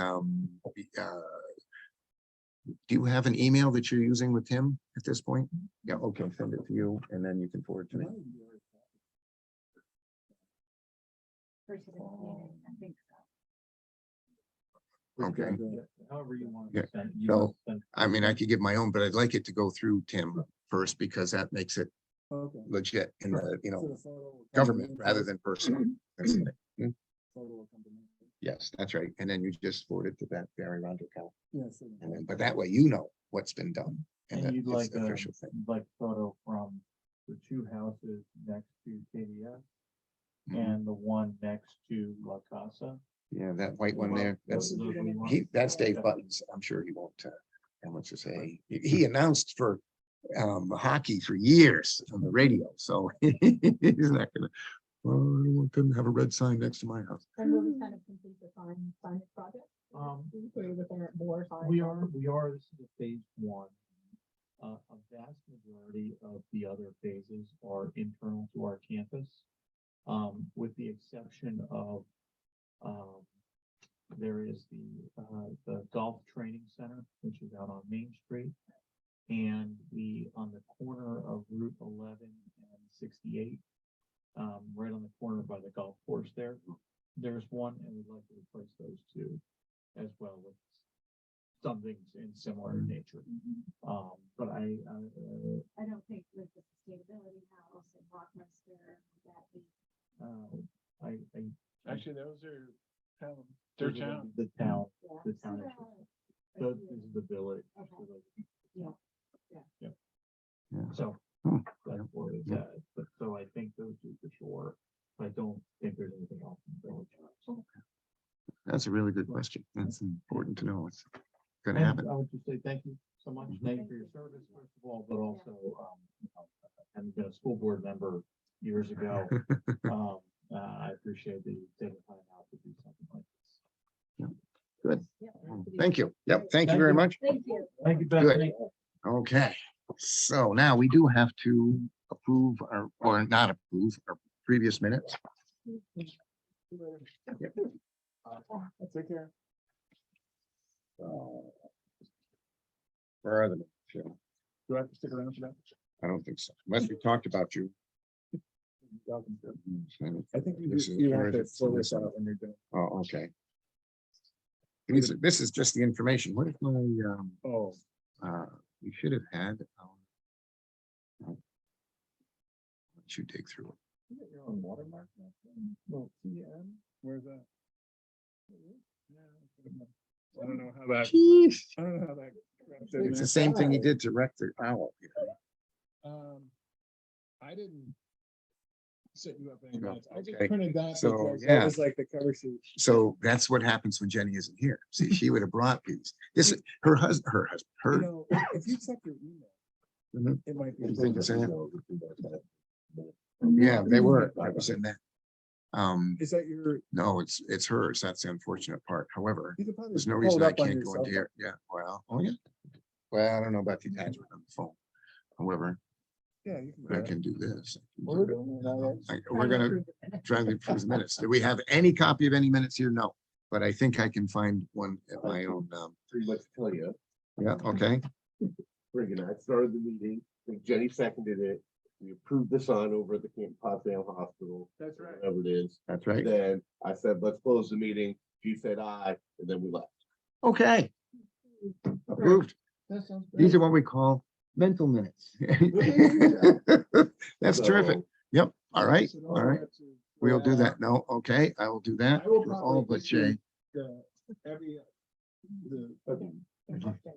do you have an email that you're using with Tim at this point? Yeah, okay, send it to you and then you can forward to me. First of all, I think so. Okay. Yeah, however you want Yeah, to send. so, I mean, I could give my own, but I'd like it to go through Tim first because that makes it Okay. legit in the, So the photo will come government in rather first, than personal. That's it. photo will come to me. Yes, that's right. And then you just forward it to that Barry Rondo account. Yes. And then, but that way you know what's been done. And And that you'd it's like the a, official thing. you'd like a photo from the two houses next to KDS Mhm. and the one next to La Casa. Yeah, that white one there, that's, Those we want. that's Dave Buttons. I'm sure he won't, how much to say. He announced for hockey for years on the radio, so he's not gonna, well, I don't want them to have a red sign next to my house. And will we kind of complete the signage project? Um, Or are you looking at more signs? We are, this is a phase one. A vast majority of the other phases are internal to our campus. With the exception of, there is the golf training center, which is out on Main Street. And on the corner of Route 11 and 68, right on the corner by the golf course there's one, and we'd like to replace those two as well with something in similar nature. But I don't think with the sustainability house and Rockminster, that we Actually, those are town, those are the town, yeah. the town Yeah. issues. So this is the village. Okay. Yeah. Yeah. So Hmm. that's where it's at. But so I think those two for sure. That's a really good question. That's important to know what's gonna And happen. I would just say thank you so much. Thank you for your service, first of all, but also, having been a school board member years ago, I appreciate that you taking time out to do something like this. Good. Yeah. Thank you. Yep, thank you Thank very you. much. Thank you. Thank you, Good. Bethany. Okay, so now we do have to approve or not approve our previous minutes. Take care. Where are the minutes? Yeah, Do I have to stick around for that? I don't think so, unless we talked about you. I think This is- you where have is to it? fill this out when you're done. Oh, okay. This is just the information. What if my, Oh, we should have had. Let you dig through it. your own watermark? Well, TM, where's that? I don't know how that, Jeez. I don't know how that. crept in It's there. the same thing he did to wreck the owl. I didn't set you up any No, minutes. I just okay. printed that So, because yeah. that was like the cover sheet. So that's what happens when Jenny isn't here. See, she would have brought these. This, her husband, You her. know, if you check your email, Mhm. it might be. You think it's in? Yeah, they were. I was in that. Is that your? No, it's hers. That's the unfortunate part. However, You could probably there's no pull reason it I up on can't your go cell into here. Yeah, well, oh yeah. Well, I don't know about the attachment on the phone. However, phone. Yeah. You can do I that. can do this. Well, we're doing it all right. We're gonna try to approve the minutes. Do we have any copy of any minutes here? No, but I think I can find one at my own. Pretty much tell you. Yeah, okay. Friggin', I started the meeting, I think Jenny seconded it. We approved the sign over at the Camp Potsdam Hospital, That's right. whatever it is. That's right. Then I said, let's close the meeting. She said aye, and then we left. Okay. Approved. That sounds great. These are what we call mental minutes. That's terrific. So, Yep. All right. So All right. don't have to We'll do fill that. out No, okay, I will do that. I will for probably all but issue Jay. Every, the, okay.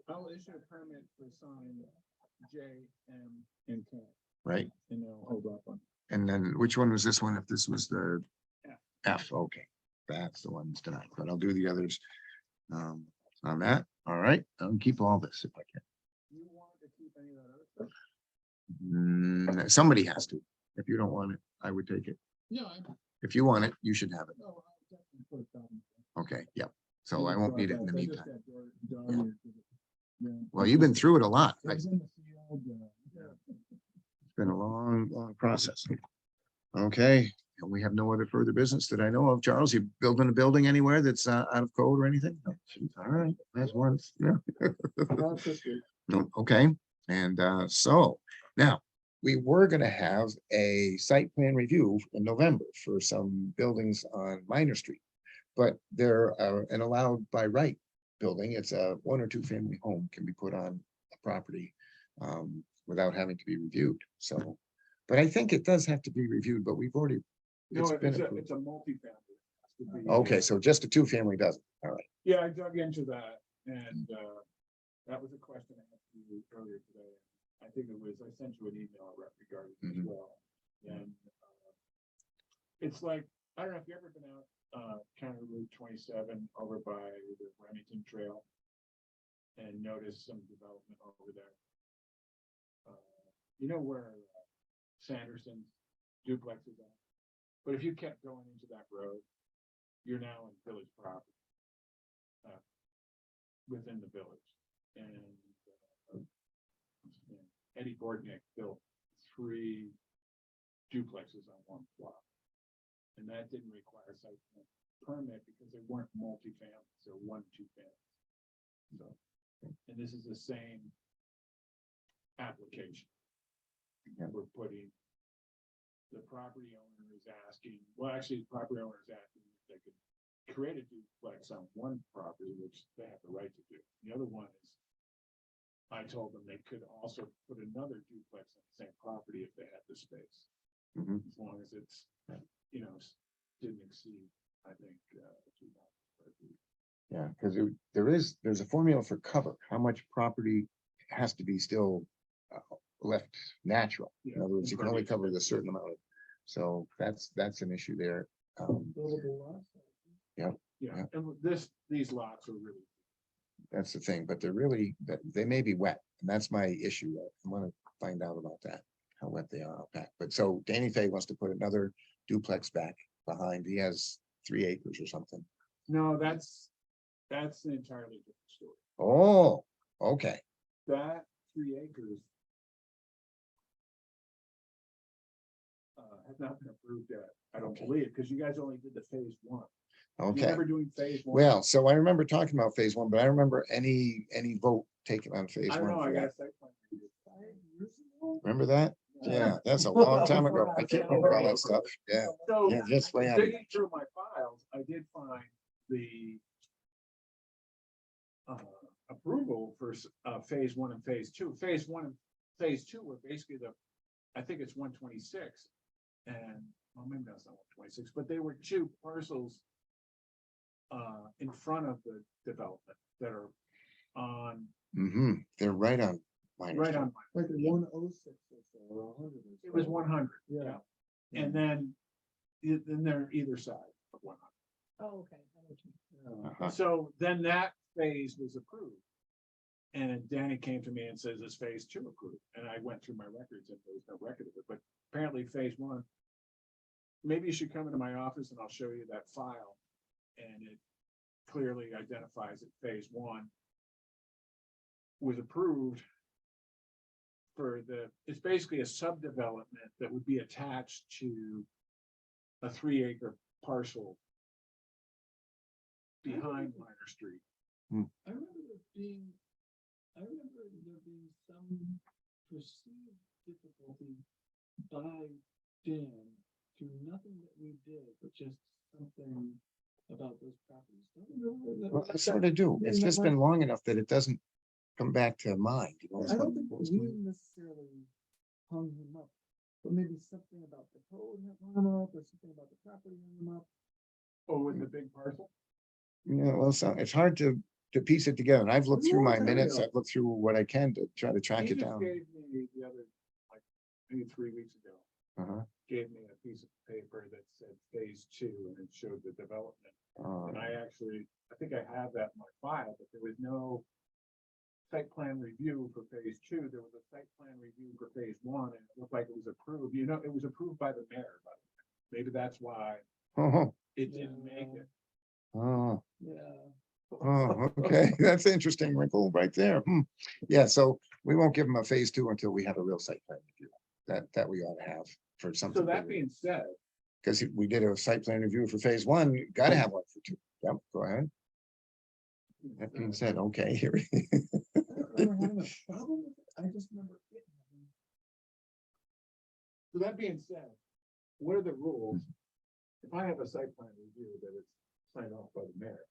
I'll issue a permit for sign J, M, and K, Right. and they'll hold up on. And then which one was this one? If this was the F. F, okay. That's the ones tonight, but I'll do the others on that. All right. I'll keep all this if I can. You want to keep any of that other stuff? Somebody has to. If you don't want it, I would take it. Yeah, I know. If you want it, you should have it. No, I'll definitely put it down. Okay, yep. So I won't need it in the I just meantime. got Dory to do it. Yeah. Well, you've been through it a lot. It It's was in the field, yeah. been a long, long process. Okay, and we have no other further business that I know of. Charles, you building a building anywhere that's out of code or anything? No. All right, that's once, yeah. Not this week. No, okay, and so now we were gonna have a site plan review in November for some buildings on Minor Street. But they're an allowed by right building. It's a 1 or 2 family home can be put on a property without having to be reviewed. So, but I think it does have to be reviewed, but we've already. No, It's been it's a approved. multifamily. It has to be- Okay, so just a 2-family doesn't. All right. Yeah, I dug into that and that was a question I asked you earlier today. I think it was, I sent you an email regarding it as Mhm. well. And it's like, I don't know if you've ever been out County Route 27 over by the Remington Trail and noticed some development over there. You know where Sanderson's duplex is at? But if you kept going into that road, you're now in village property. Within the village. And Eddie Bordnick built 3 duplexes on 1 plot. And that didn't require site plan permit because they weren't multi-families, they're 1, 2 families. So, and this is the same application. And we're putting, the property owner is asking, well, actually, the property owner is asking if they could create a duplex on 1 property, which they have the right to do. The other one is, I told them they could also put another duplex on the same property if they had the space. Mhm. As long as it's, you know, didn't exceed, I think, 2,000 square feet. Yeah, because there's a formula for cover, how much property has to be still left natural. In Yeah, other words, you can only impervious cover a certain amount. So that's an issue there. Buildable lots. Yeah. Yeah, Yeah. and these lots are really, That's the thing, but they're really, that they may be wet, and that's my issue. I want to find out about that, how wet they are out back. But so Danny Fay wants to put another duplex back behind. He has 3 acres or something. no, that's an entirely different story. Oh, okay. That 3 acres has not been approved yet, I don't Okay. believe, because you guys only did the phase 1. You Okay. remember doing phase 1? Well, so I remember talking about phase 1, but I don't remember any vote taken on phase I don't 1. know, I for got that. a site plan review 5 years ago. Remember that? Yeah, that's a long time ago. I can't remember all that stuff. Yeah, So yeah, just way out of it. digging through my files, I did find the approval for phase 1 and phase 2. Phase 1 and phase 2 were basically I think it's 126. And, well, maybe that's not 126, but they were 2 parcels in front of the development that are on, They're right on. Minor right Street. on. Like 106 or 100. It was 100. Yeah. And then they're either side of 100. Oh, okay. I know what you mean. Uh-huh. So then that phase was approved. And Danny came to me and says, is phase 2 approved? And I went through my records and there was no record of it, but apparently phase 1. Maybe you should come into my office and I'll show you that file. And it clearly identifies that phase 1 was approved for it's basically a subdevelopment that would be attached to a 3-acre parcel behind Minor Street. I remember there being some perceived difficulty by Dan through nothing that we did, but just something about those properties. Don't you remember that? Well, I sort of do. It's just been long enough that it doesn't come back to mind. You know, I don't think what was we going- necessarily hung him up, but maybe something about the code hung him up, or something about the property hung him up. Oh, with the big parcel? Yeah, well, so it's hard to piece it together. And I've looked through my Yeah, there we minutes. go. I've looked through what I can to try to track He it just down. gave me the other, like, maybe 3 weeks ago, Uh-huh. gave me a piece of paper that said phase 2 and it showed the development. Uh, And I think I have that in my file, but there was no site plan review for phase 2. There was a site plan review for phase 1 and it looked like it was approved. You know, it was approved by the mayor, but maybe that's why Oh, it didn't make it. oh, Yeah. oh, okay. That's an interesting wrinkle right there. Yeah, so we won't give them a phase 2 until we have a real site plan review. That we ought to have for So something. that being said, Because we did a site plan review for phase 1, you gotta have one for 2. Yep, go ahead. That being said, okay, here. I don't remember having a problem with it. I just remember it happening. so that being said, what are the rules? If I have a site plan review that it's signed off by the mayor,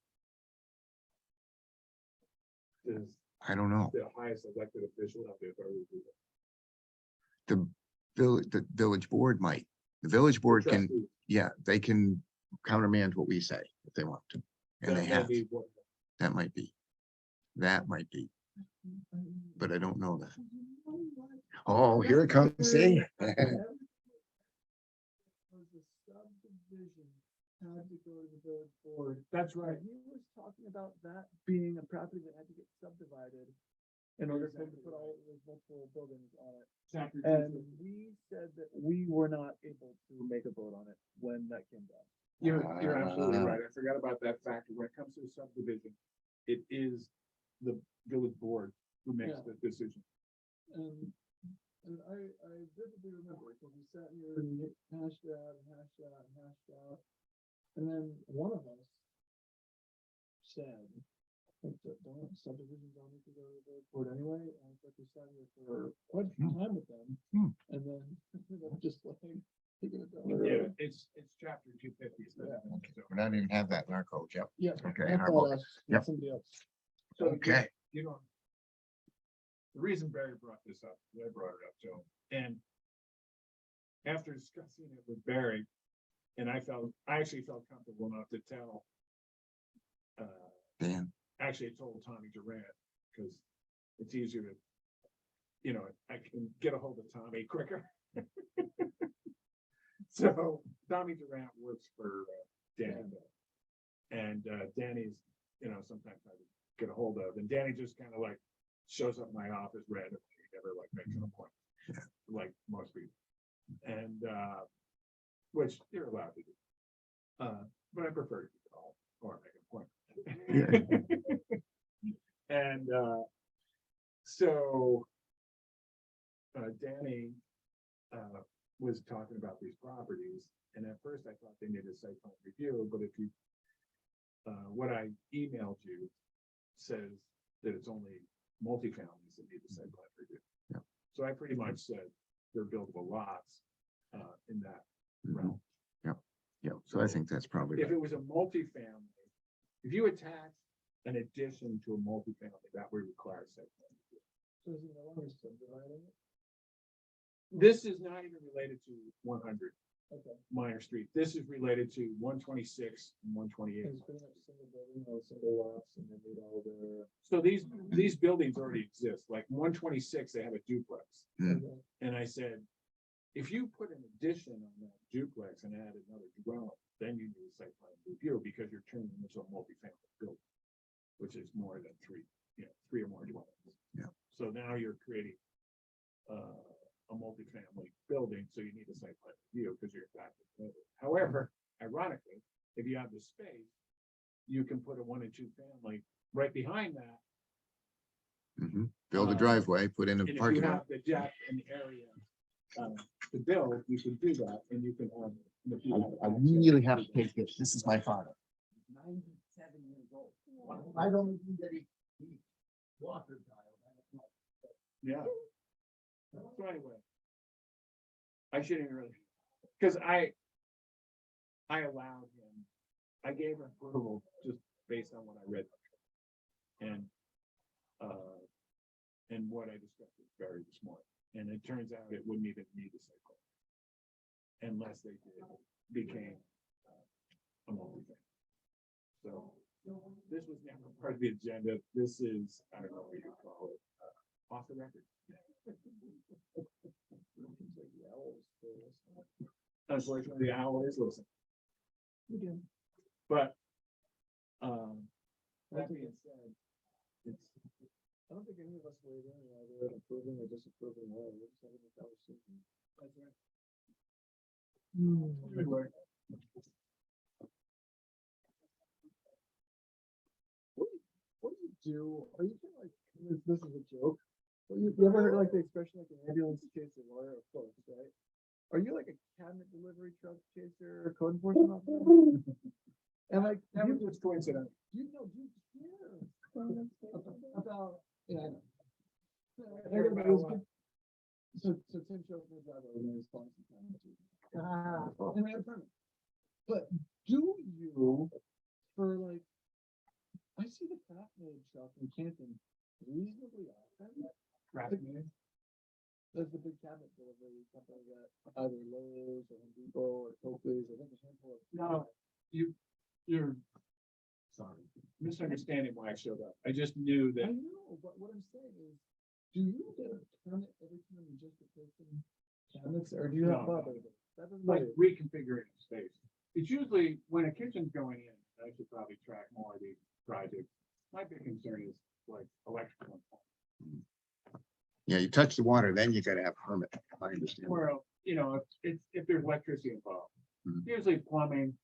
is I don't know. the highest elected official have the authority to do that? The village board might. The village board can, Trustees, yeah, they can countermand what we say if they want to. And that they may have, be what- that might be. That might be, but I don't know that. Oh, here it comes, see? Was a subdivision had to go to the village board. That's right. He was talking about that being a property that had to get subdivided in order for him to put all of those multiple buildings on it. Chapter And 250. we said that we were not able to make a vote on it when that came down. You're absolutely right. I forgot about that factor. When it comes to subdivision, it is the village board who makes Yeah. the decision. And I vividly remember because we sat here and we hashed it out and hashed it out and hashed it out. And then one of us said, don't subdivisions all need to go to the board anyway? And it's like we sat here for quite some time with them. And then I'm just like, taking it down the road. It's chapter 250. We don't even have that in our code, yep. Yeah. Okay, That's our not book. us, Yep. that's somebody else. So, Okay. you know, the reason Barry brought this up, I brought it up to him, and after discussing it with Barry, and I actually felt comfortable enough to tell, Dan, actually I told Tommy Durant, because it's easier to, you know, I can get a hold of Tommy quicker. So Tommy Durant works for Dan. And Danny's, sometimes I get a hold of, and Danny just kind of like shows up in my office randomly, he never like makes an appointment, like most people. And which you're allowed to do. But I prefer to call or make an appointment. And so Danny was talking about these properties, and at first I thought they needed a site plan review, but if you what I emailed you says that it's only multifamilies that need the site plan review. Yeah. So I pretty much said they're buildable lots in that realm. Yeah, so I think that's probably, If it was a multifamily, if you attach an addition to a multifamily, that would require a site plan review. So is it no longer subdividing it? This is not even related to 100 Okay. Minor Street. This is related to 126 and 128. It's pretty much single building, all single lots, and they meet all the. So these buildings already exist, like 126, they have a duplex. Hmm. And I said, if you put an addition on that duplex and add another dwelling, then you need a site plan review because you're turning it into a multifamily building, which is more than three or more dwellings. Yeah. So now you're creating a multifamily building, so you need a site plan review because you're back. However, ironically, if you have the space, you can put a 1 and 2 family right behind that. build a driveway, put in a And if you parking lot. have the depth and area to build, you can do that, and you can have. and if you have I access really have to take this. This is my father. 97 years old. I don't need any water dial. Yeah. So anyway. I shouldn't really, because I allowed him, I gave him approval just based on what I read. And what I discussed with Barry this morning, and it turns out it wouldn't even need a site plan. Unless they became a multi-family. So this was never part of the agenda. This is, I don't know what you call it, off the record. Unfortunately, the owl is listening. But that being said, it's, I don't think any of us weighed in either approving or disapproving. We're just having a conversation. that's right. Anyway. What do you do? Are you kind of like, this is a joke? But you ever heard like the expression like an ambulance chaser, lawyer, of course, right? Are you like a cabinet delivery truck chaser or code enforcement officer? And like, That was just coincidental. do you care about, yeah, I know. Everybody was good. So Tim shows me the driver when he was calling some time. And we have a permit. But do you, for like, I see the fat made truck in Canton reasonably often. There's the big cabinet delivery company that either Lowe's or Home Depot or Copley's, I think a handful of. No, you're sorry, misunderstanding why I showed up. I just knew I that, know, but what I'm saying is, do you get a permit every time you just replacing cabinets, or do you not No. bother with it? That doesn't like bother you. reconfiguring space. It's usually when a kitchen's going in, I should probably track more of these projects. My big concern is like electrical. Yeah, you touch the water, then you gotta have a permit. I understand. Well, if there's electricity involved, Mhm. usually plumbing.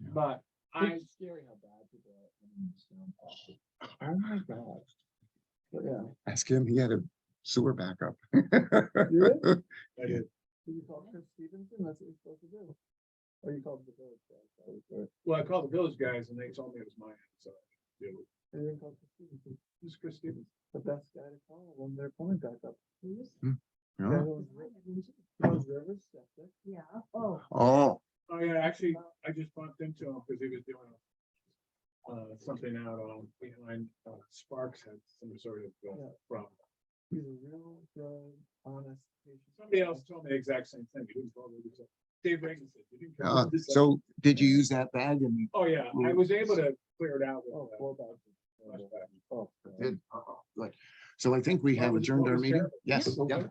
Yeah. But It's scary how bad people are. Oh my God. But yeah. Ask him, he had a sewer backup. I did. Did you call Chris Stevenson? That's what you're supposed to do. Or you called the village guy. Well, I called the village guys and they told me it was mine, so. It was And you didn't call Chris Stevenson. just Chris Stevens. The best guy to call when they're pulling back up. Yeah. Rivers septic. Yeah, oh. Oh, Oh, yeah, actually, I just bumped into him because he was doing something out on behind, Sparks had some sort of problem. He's a real good, honest patient. Somebody else told me the exact same thing. He didn't follow this. Dave Reagan said. "You didn't come uh, to this so did you use that bag and? Oh, yeah, I was able to clear it out. Oh, with, four bags. flashback. Oh. Did? Good. So I think we have adjourned our meeting. Yes, yeah.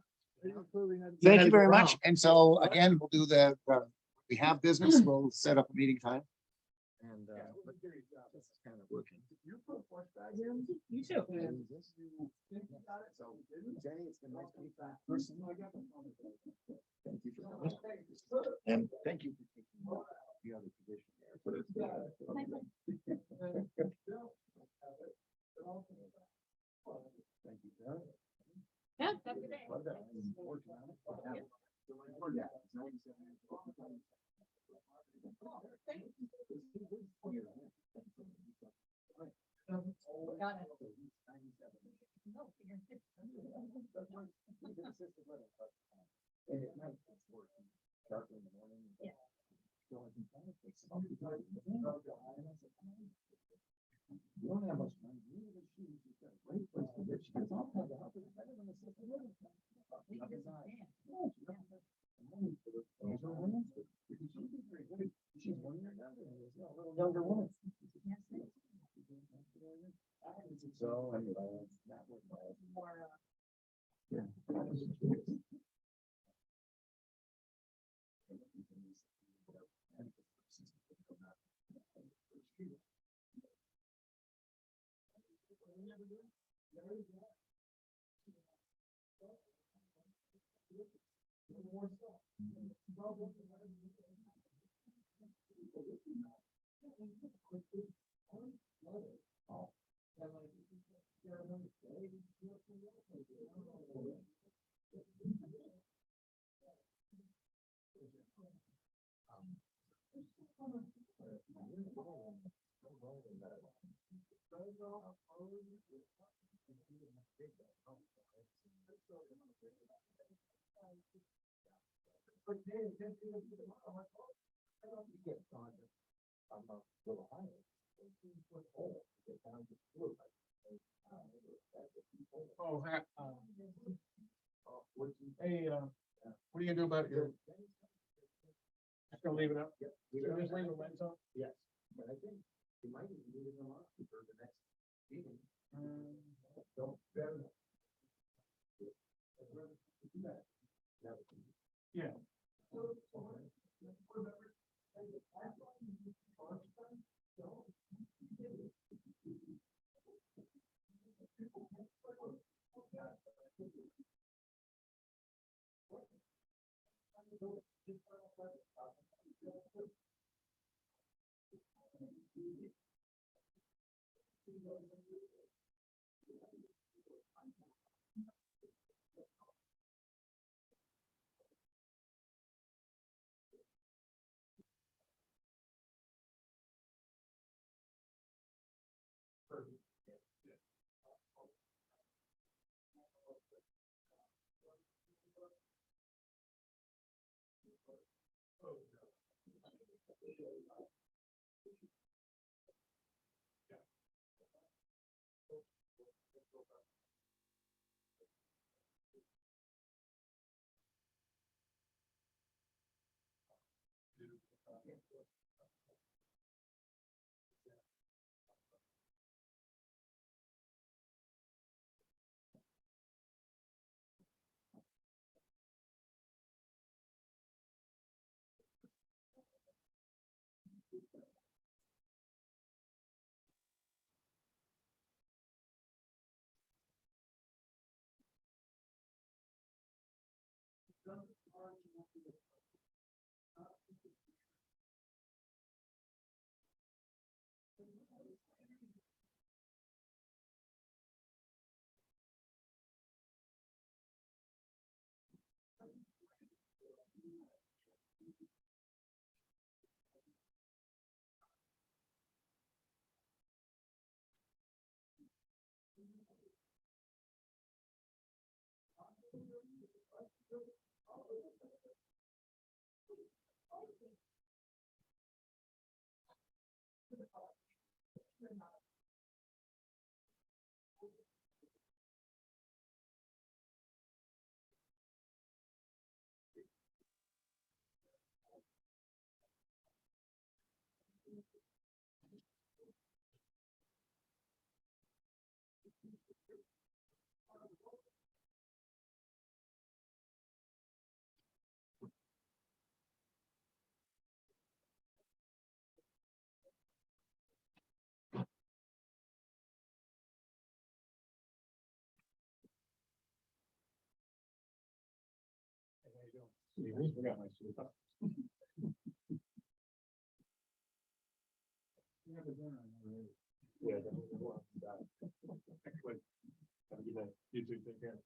Thank you very much. And so again, we'll do we have business, we'll set up a meeting time. And, this is kind of working. You put a flush bag in? You too. And this you think about it, so Jenny, it's been nice to meet you. Personally, thank you for coming. And thank you for taking the other position there. But it's Thank you, Sarah. Yeah, have a good day. Love that. I'm working on it. Got it. Yeah. You don't have much money. You need a shoes. You've got a great place to live. She goes, I'll have the house. It's better than assisted living. She's 1 year younger, a little younger woman. So anyway, that was More, yeah. Oh, hey, what are you gonna do about your? Just gonna leave it up? Yep. So just leave the lens on? Yes, but I think you might even need them on for the next meeting. Don't. Yeah. See, we forgot my super. Yeah. Excellent. Have a good night. You too, take care.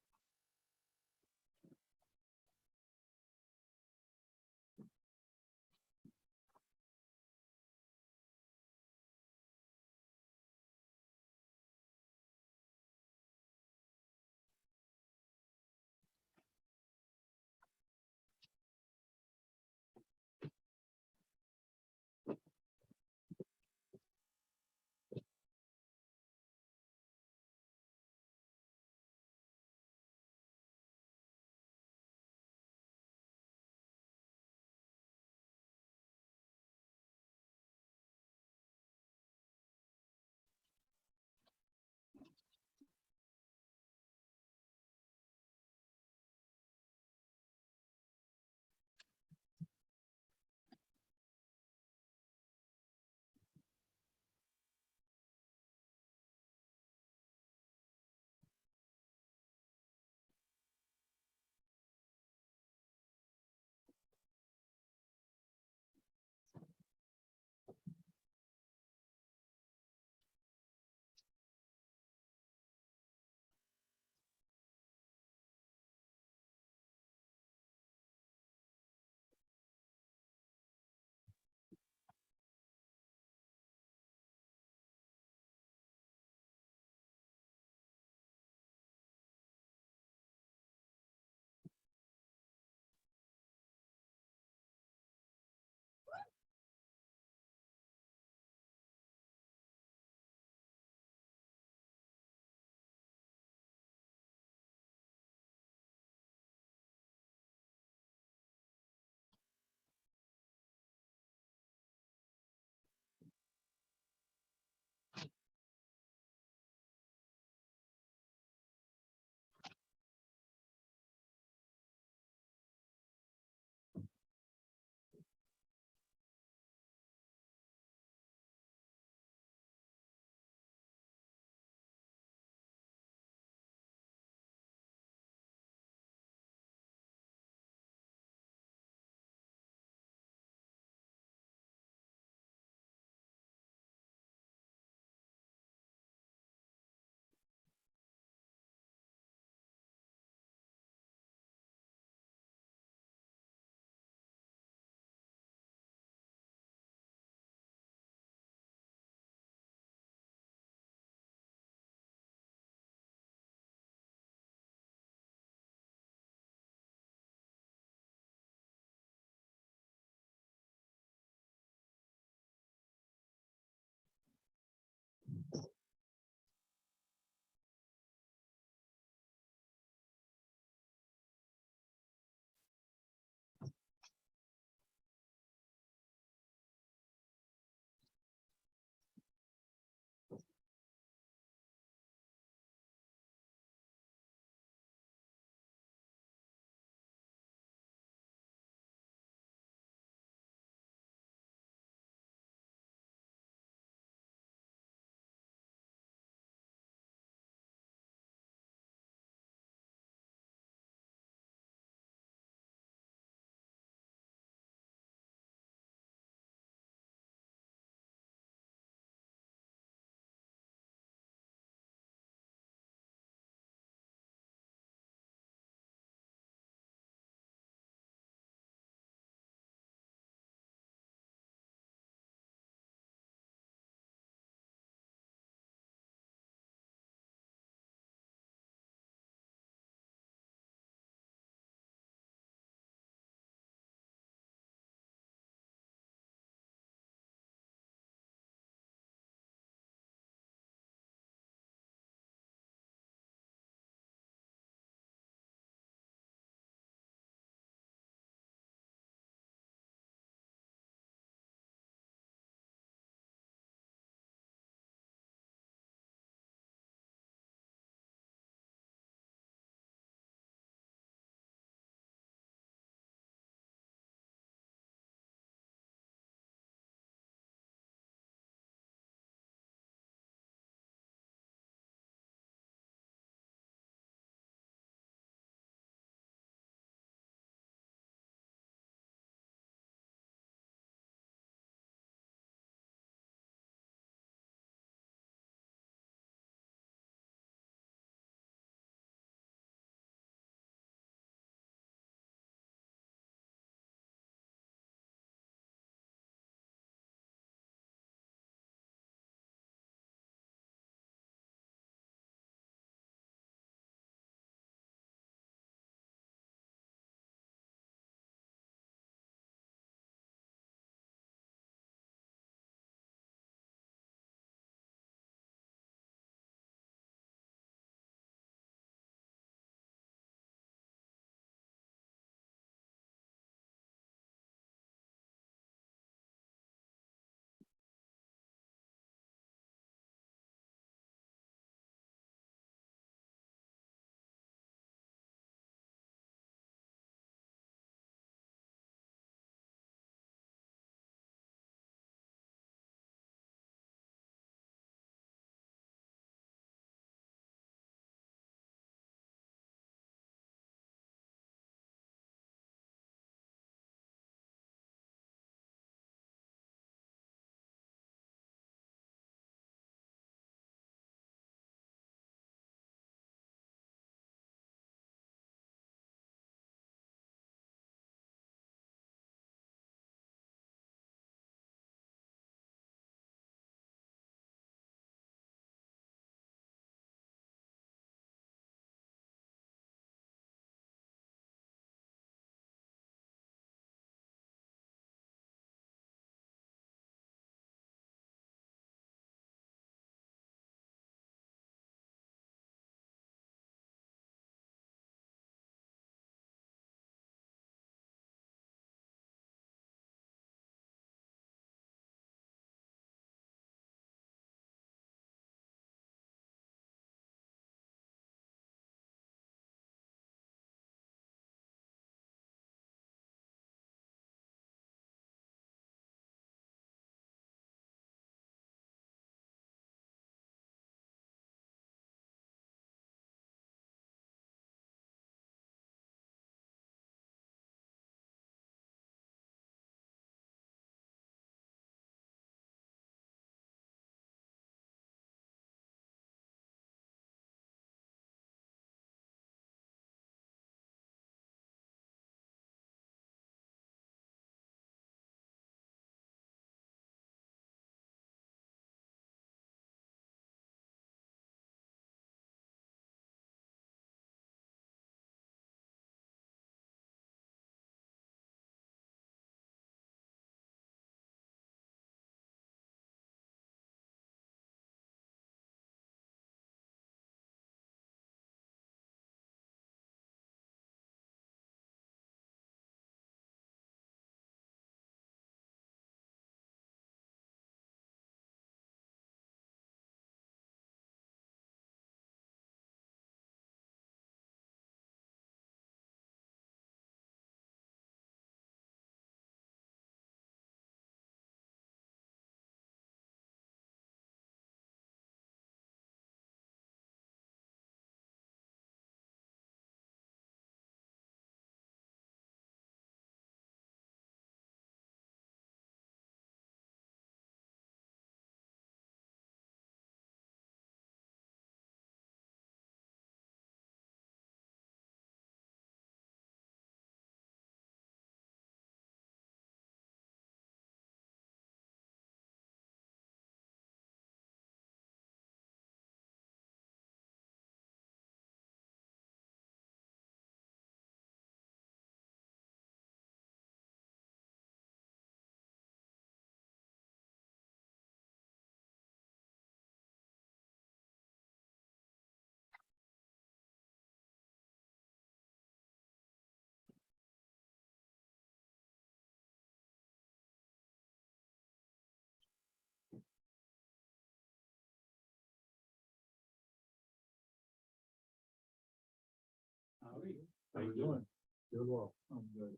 How you doing? Doing well. I'm good.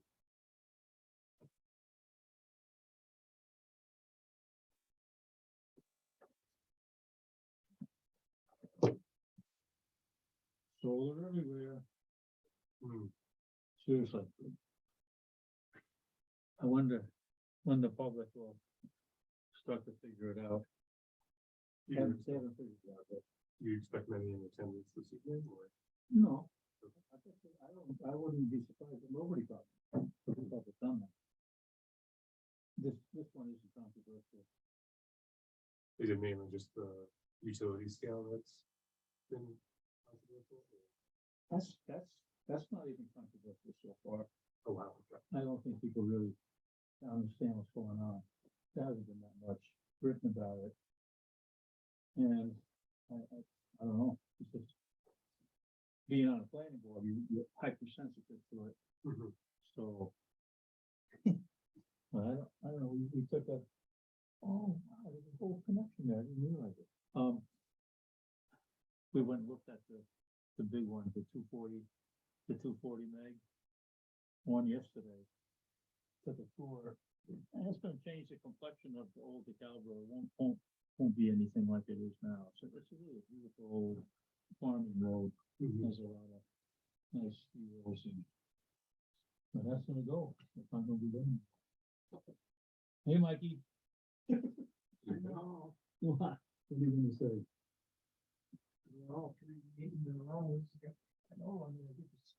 Solar everywhere. Seriously. I wonder when the public will start to figure it out. You Haven't figured it out yet. you expect many in attendance this evening or? No. I wouldn't be surprised if nobody got done that. This one isn't controversial. Is it mainly just the utility scale that's been controversial? That's not even controversial so far. Oh, wow. Okay. I don't think people really understand what's going on. There hasn't been that much written about it. And I don't know, it's just being on a planning board, you're hypersensitive to it, Mhm. so. Well, I don't know, we took oh, wow, there's a whole connection there, I didn't realize it. We went and looked at the big one, the 240 meg one yesterday. Took a tour, and it's gonna change the complexion of the old DeKalb Road. Won't be anything like it is now. So it's a really beautiful old farming road. There's a lot of nice views and. But that's gonna go. If I'm gonna be done. Hey, Mikey. No. What? What are you gonna say? All 3 meetings in a row. I know, I'm gonna get this.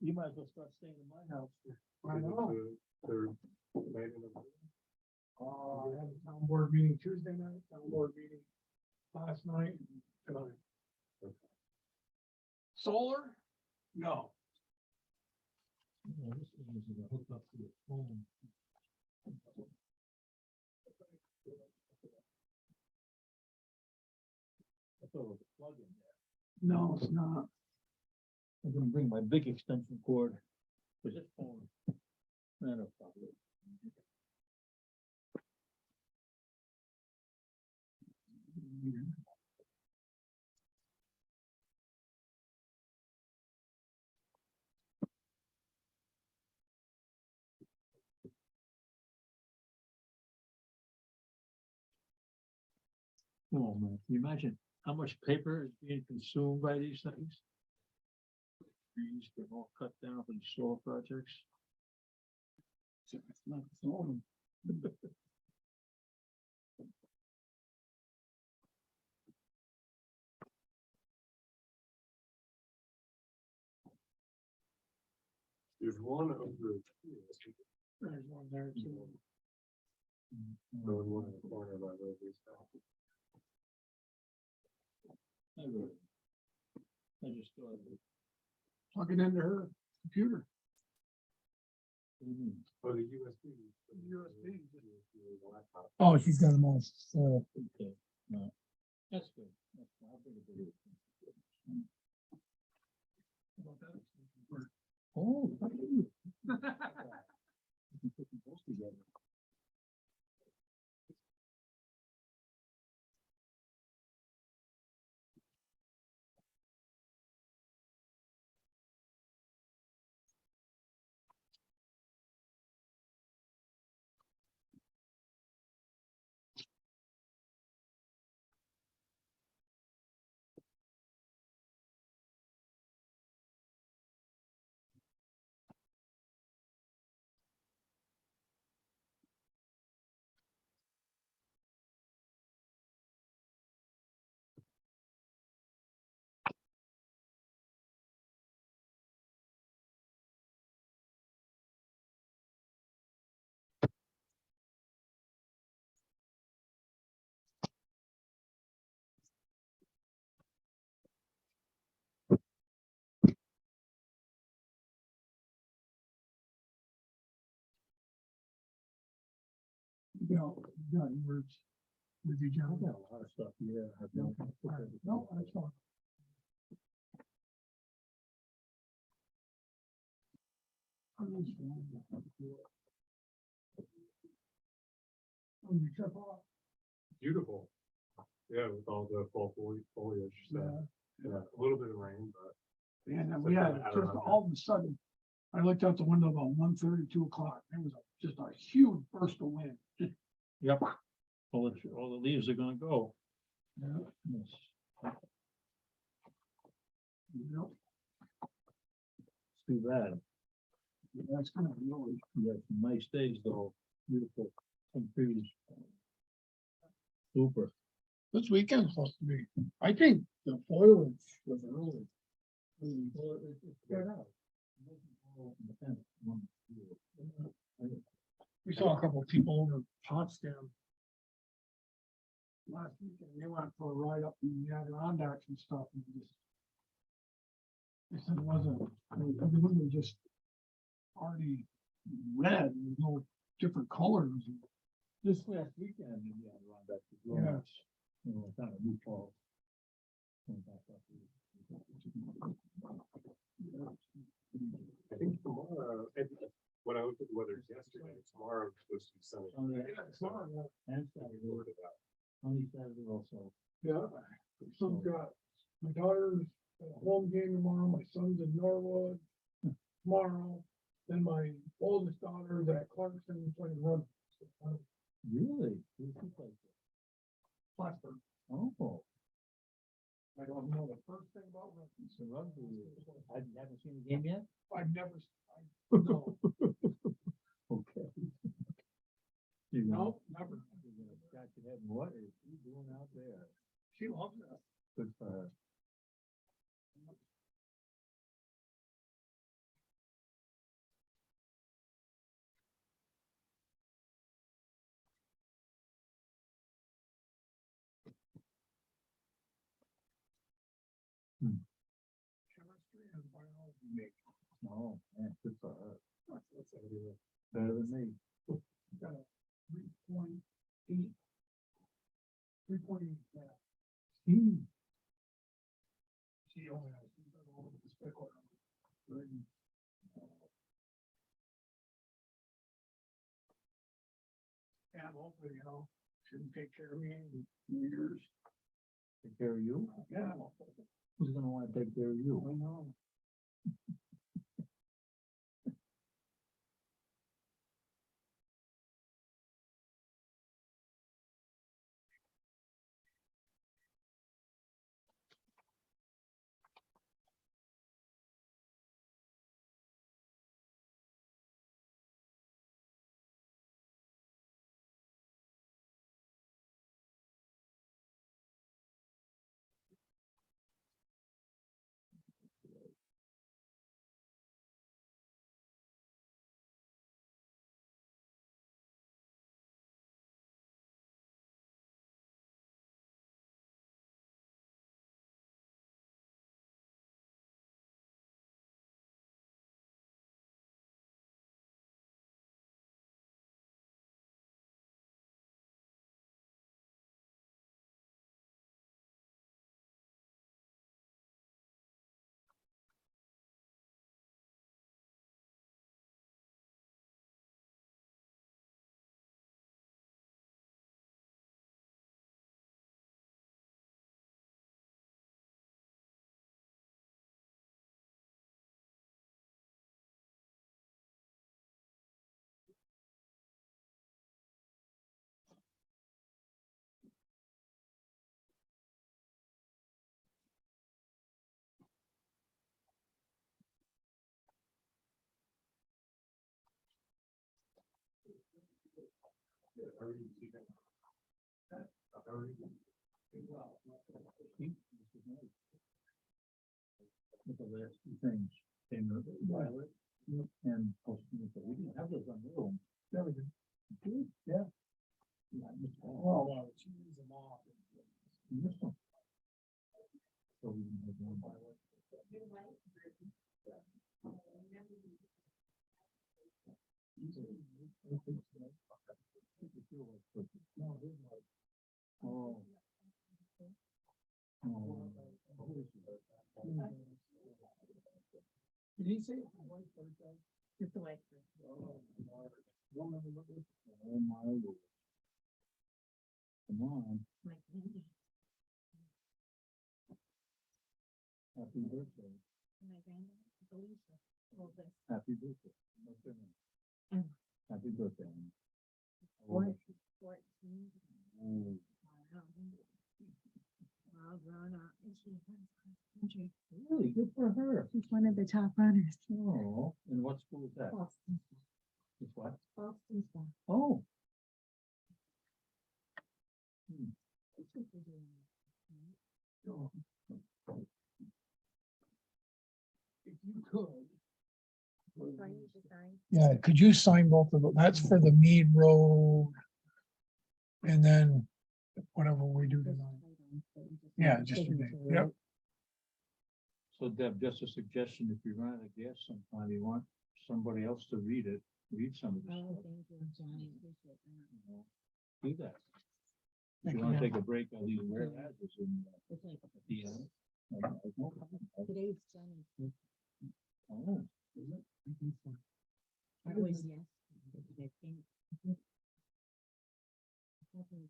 You might as well start staying in my house. I know. Third night in a row. I had a town board meeting Tuesday night, town board meeting last night, and tonight. Solar? No. Yeah, this one is gonna hook up to the phone. I thought it was a plug in there. No, it's not. I'm gonna bring my big extension cord. Was this phone? No problem. Oh, man, can you imagine how much paper is being consumed by these things? Trees get all cut down for the solar projects. So it's not phone. There's one over. There's one there too. Going one in the corner of my road. I just thought of it. Plug it into her computer. Oh, the USB. USB. The laptop. Oh, she's got them all. Okay, no, that's good. That's how big a deal. Oh. Look at you. You can put them both together. You got yours with you, I John? got a lot of stuff, yeah. I've No, done- no, that's fine. Oh, you trip off? Beautiful. Yeah, with all the fall foliage stuff. Yeah. Yeah, a little bit of rain, but And then we had, just all of a sudden, I looked out the window about 1:30, 2 o'clock. There was just a huge burst of wind. Just, Yep. All the leaves are gonna go. yeah, Yes. you know, It's too bad. that's kind of really. You got some nice days though. Beautiful. Some trees. Super. This weekend's supposed to be, I think the foliage was early. We saw a couple of people over Potsdam last weekend. They went for a ride up in the Adirondacks and stuff. And just, they said it wasn't, everything was just already red, with no different colors. This last weekend, yeah, around that. Yes. You know, kind of new fall. I think tomorrow, when I looked at the weather yesterday, tomorrow it's supposed to be sunny. And Saturday. Only Saturday also. Yeah, son's got, my daughter's at a home game tomorrow, my son's in Norwood tomorrow. Then my oldest daughter is at Clarkson playing rugby. Really? Who's he play for? Plattsburgh. Oh, I don't know the first thing about rugby. so rugby. I haven't seen the game yet? I've never, no, Okay. You know, no, never. got your head, what is he doing out there? She loves it. Good for her. Chemistry and biology major. Oh, man, good for her. Better than me. Got a 3.8. 3.8. Hmm. She only has, she's got all of the speckle. And hopefully, you know, shouldn't take care of me in years. Take care of you? Yeah. Who's gonna wanna take care of you? I know. With the last two things, came the violet and post-natal. We didn't have those on the room. Never did. Good, yeah. Oh, wow, she needs them off. So we didn't have one violet. Oh. Did he say it's a white birthday? It's the way. Oh, my Lord. Come on, happy birthday. Alicia. Well, this. Happy birthday. What's her name? Happy birthday. What? Oh, 14. Well, grown up. And she runs cross country. really good for her. She's one of the top runners. Oh, and what school is that? Boston. It's what? Boston stuff. Oh. That's what they're doing. If you could. So I need to sign. Yeah, could you sign both of them? That's for the Mead Road. And then whatever we do tonight. Yeah, just your name. Yep. So Deb, just a suggestion, if you run out of gas sometime, you want somebody else to read it, read some of this. Oh, stuff, thank you, Johnny. Appreciate that. you know. Do that. If Thank you you, wanna ma'am. take a break, I'll leave where that is in It's like, the end. No problem. today's Johnny. Oh, That was yes. I think.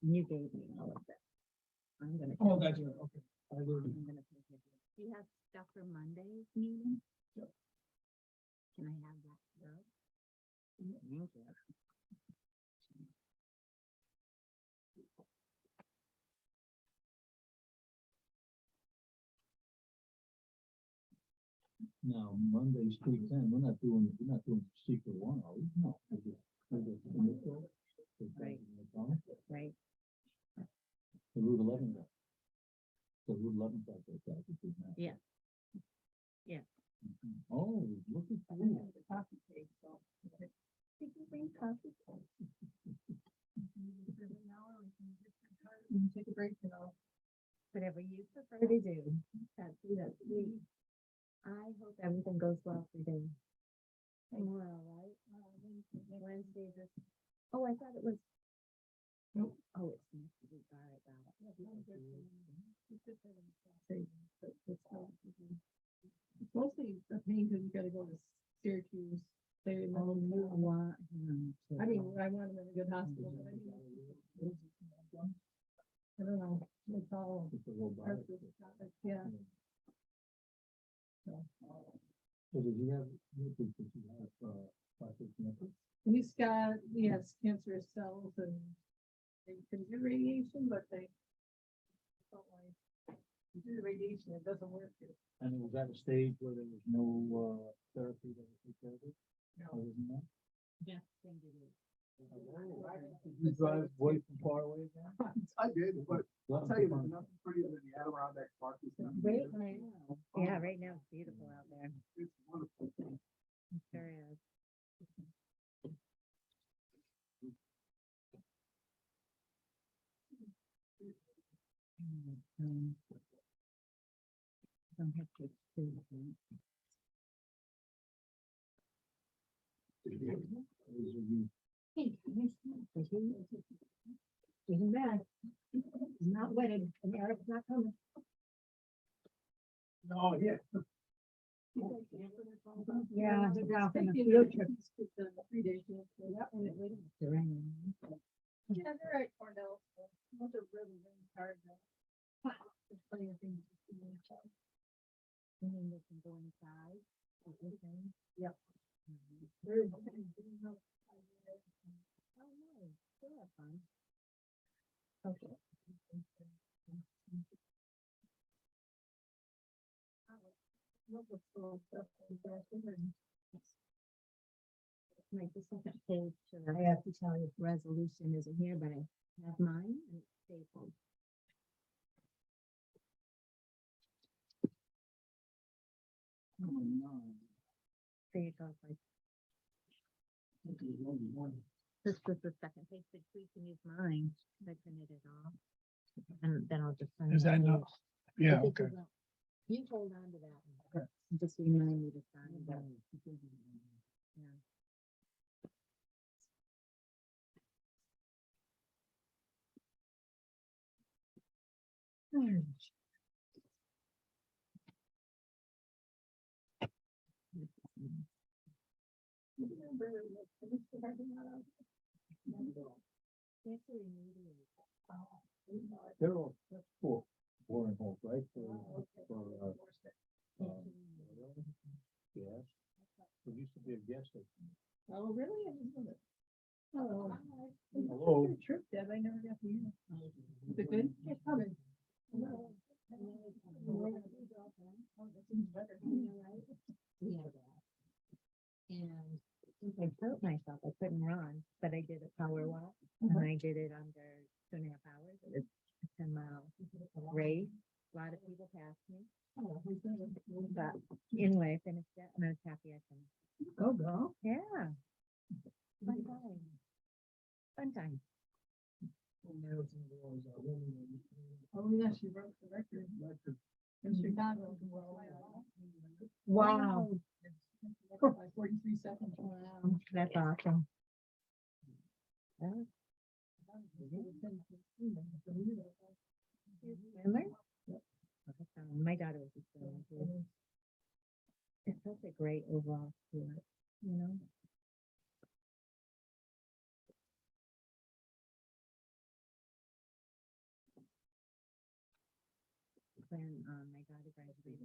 You gave me all of that. I'm gonna. Oh, that's it, okay. I will. I'm gonna take it. Do you have stuff for Monday's meeting? Yep. Can I have that? Bill? Thank you. now Monday's 3:10, we're not doing secret one, are we? No. Right. Right. The Route 11 guy. The Route 11 guy. Yeah. Yeah. Oh, look at that. Coffee cake, so. Did you bring coffee? Take a break, you know. Whatever you prefer to do. That's sweet. I hope everything goes well for you. Tomorrow, right? Wednesday, this. Oh, I thought it was. Nope. Oh, it's next week. All right, got it. It's mostly a pain because you gotta go to Syracuse. Stay in Oh, you want him to. I mean, I want them in a good hospital, but I mean, I don't know, it's all. parts of the topic, Yeah. So did you have, plastic nipples? He's got, he has cancerous cells and they can do radiation, but they don't like, you do the radiation, it doesn't work. And it was at a stage where there was no, therapy that would take care of it? No. Other than that? Yeah. thing to do. Did you drive way from far away again? I did, but Well, I'll tell you, there's nothing prettier than the Adirondack Park. Right now. Yeah, right now it's beautiful out there. It's wonderful. It sure is. Don't have to choose, right? Hey, he's back. He's not wedded, and Eric's not coming. No, yeah. Yeah, he's out on a field trip. 3 days. That one, it waited. It's raining. Yeah, they're at Cornell. So those are really, really hard. There's plenty of things to do. And then they can go inside. Everything. Yep. Oh, no, still have fun. Okay. Like the second page, I have to tell you, resolution isn't here, but I have mine and it's stapled. There you go. Like, this was the second page, but we can use mine. I printed it off. And then I'll just. sign Is that it. enough? Yeah, This okay. is not- You hold on to that one. Just remind me to sign that. Yeah. They're all, that's cool. Boring holes, right? Yes. There used to be a gas station. Oh, really? I didn't know that. Oh. Hello? Good trip, Deb. I never got to hear. Is it good? Yeah, probably. Oh, that seems better. And since I hurt myself, I couldn't run, but I did a power walk and I did it under 2.5 hours. It was a 10-mile race. A lot of people passed me. But anyway, I finished it and I was happy I finished. Go, girl. Yeah. Fun time. Fun time. Oh, yeah, she broke the record. In Chicago. Wow. By 43 seconds. Wow. That's awesome. Swimmer? My daughter was a swimmer too. It's such a great overall sport, you know? When my daughter graduated.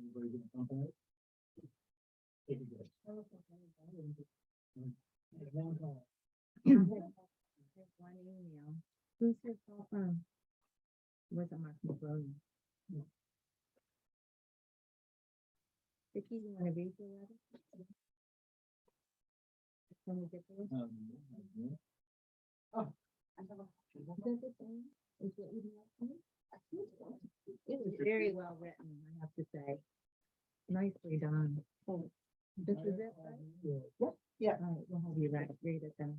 One email. Who's your call from? Wasn't Mark McBroom. Vicky, you want to read your letter? Can we get this? Does it say? Is what you want? It was very well written, I have to say. Nicely done. This is it, right? Yep. Yeah. All right, we'll have you read it then.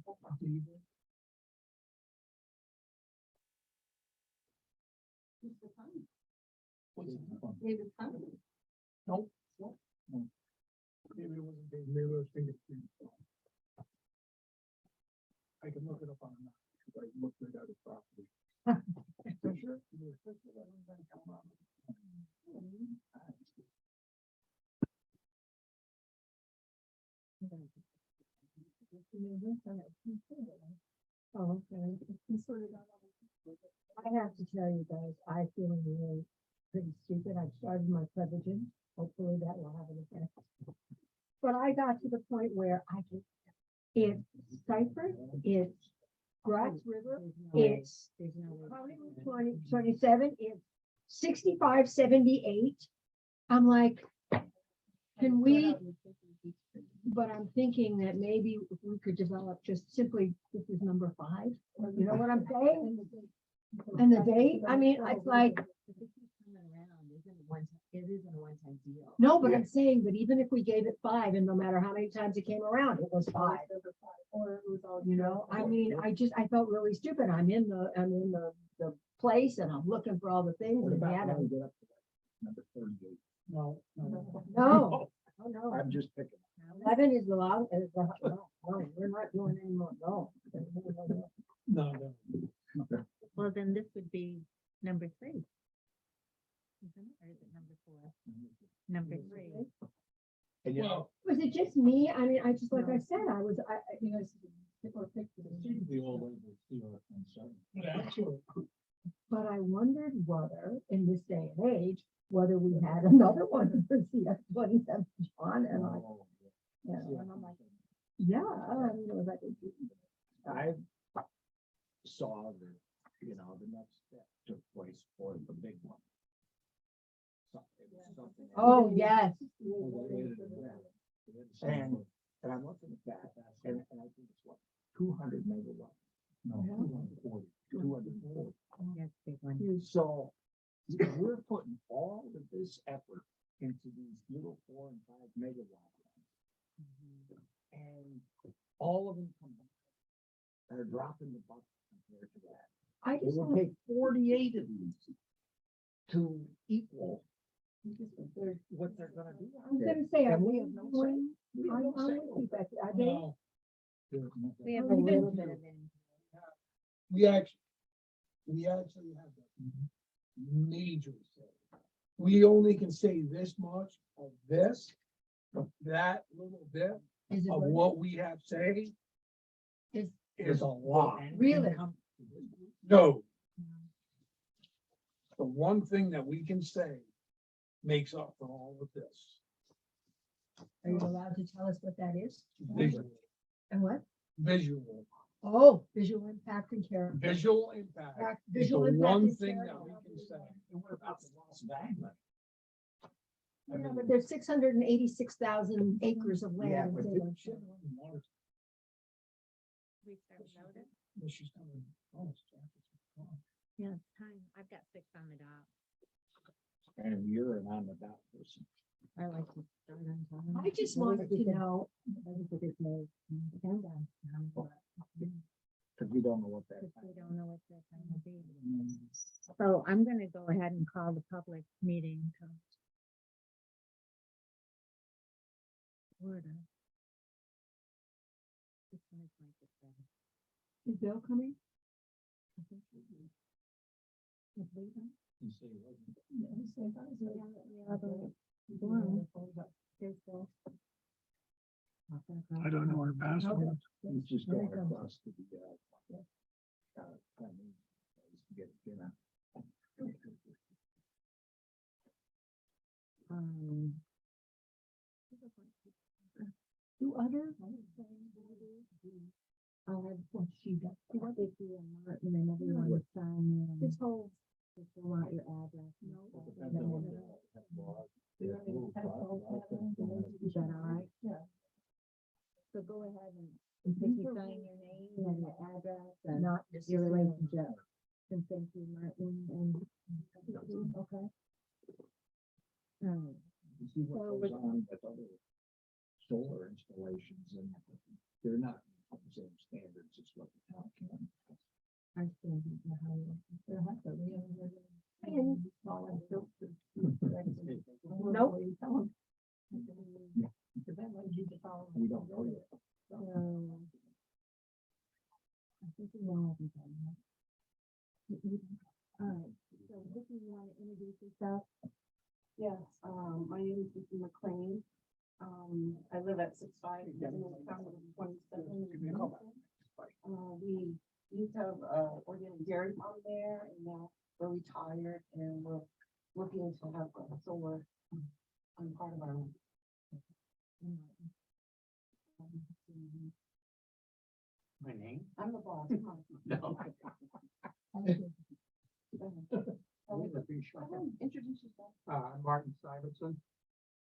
David Cummings. Nope. Maybe it wasn't, maybe it was fingerprint. I can look it up on a map, because I looked it at the property. For sure. Oh, okay. I have to tell you guys, I feel really pretty stupid. I started my privileging. Hopefully that will have an effect. But I got to the point where I can, it's Cypress, it's Grass River, it's County Route 27, it's 6578. I'm like, can we, but I'm thinking that maybe if we could develop just simply, this is number 5. You know what I'm saying? And the date, I mean, it's like, It isn't a one-time deal. no, but I'm saying, but even if we gave it 5 and no matter how many times it came around, it was 5. You know, I mean, I felt really stupid. I'm in the place and I'm looking for all the things and they had a, Number 38. No. no, oh, no. I'm just picking. 11 is the loud, no, we're not doing any more, no. No. Well, then this would be number 3. Isn't it? Or is it number 4? Number 3. And you know, Well, Was it just me? I mean, I just, like I said, you know, people picked the decision. the old label, CR-27. but actually, But I wondered whether, in this day and age, whether we had another one for CS-27 John, and I, Oh, you know, and I'm like, yeah, I mean, it was like, I saw that, you know, the next step took place for the big one. Something oh, yes. And I'm looking at that, and I think it's what, 200 megawatts? No, 240. 240. That's a big one. So we're putting all of this effort into these little 4 and 5 megawatt ones. And all of them combined are dropping the bucket compared to that. I It just, will take 48 of these to equal what they're gonna do. I was gonna say, are And we we have no doing, We have no I'm say with you, over it. Becky. Are they, well, We have a Well, little even- bit of in. we actually have a major say. We only can say this much of this, but that little bit is it of what- what we have say Is- is a lot. And Really? come to this No. The one thing that we can say makes up for all of this, Are you allowed to tell us what that is? visual, And what? visual, Oh, visual impact and character. visual impact. is the Visual impact one and thing that character. we can say. And what about the loss of ag land? I Yeah, mean, but there's 686,000 acres of yeah, land. but in it Salem. shouldn't really matter. Restart notice. Well, she's coming. Oh, it's after 6 o'clock. Yeah, it's time. I've got 6 on the dot. And you're an on the dot person. I like to start on time. I just wanted to know, Because we don't know what that. Because we don't know what the time will be. So I'm gonna go ahead and call the public meeting to order. This one is like this, is Bill coming? I think we do. Is Lee coming? You say it wasn't. No, he said that was Yeah, Lee. yeah, the- one. There's the- I don't know her password. He's just There going it comes. across to the, I mean, get dinner. Um, Two other? I'll have Well, she got, Vicky and Martin and everyone to sign in. this whole. If you want your address. and stuff. Is that all right? Yeah. So go ahead and Vicky, sign your name and your address and Not your relationship. And thank you, Martin, and. Okay. You see So what with- goes on with other solar installations and they're not the same standards as what the town can. I still don't know how you- And. Nope. Tell him. We don't know yet. So. I think we all have done that. All right, so Vicky, you want to introduce yourself? Yes, my name is Vicky McLean. I live at 6-5, we used to have, organic dairy farm there, and now we're retired, and we're looking to have solar on part of our own. My name? I'm the boss. No. Introduce yourself. Martin Sivertson.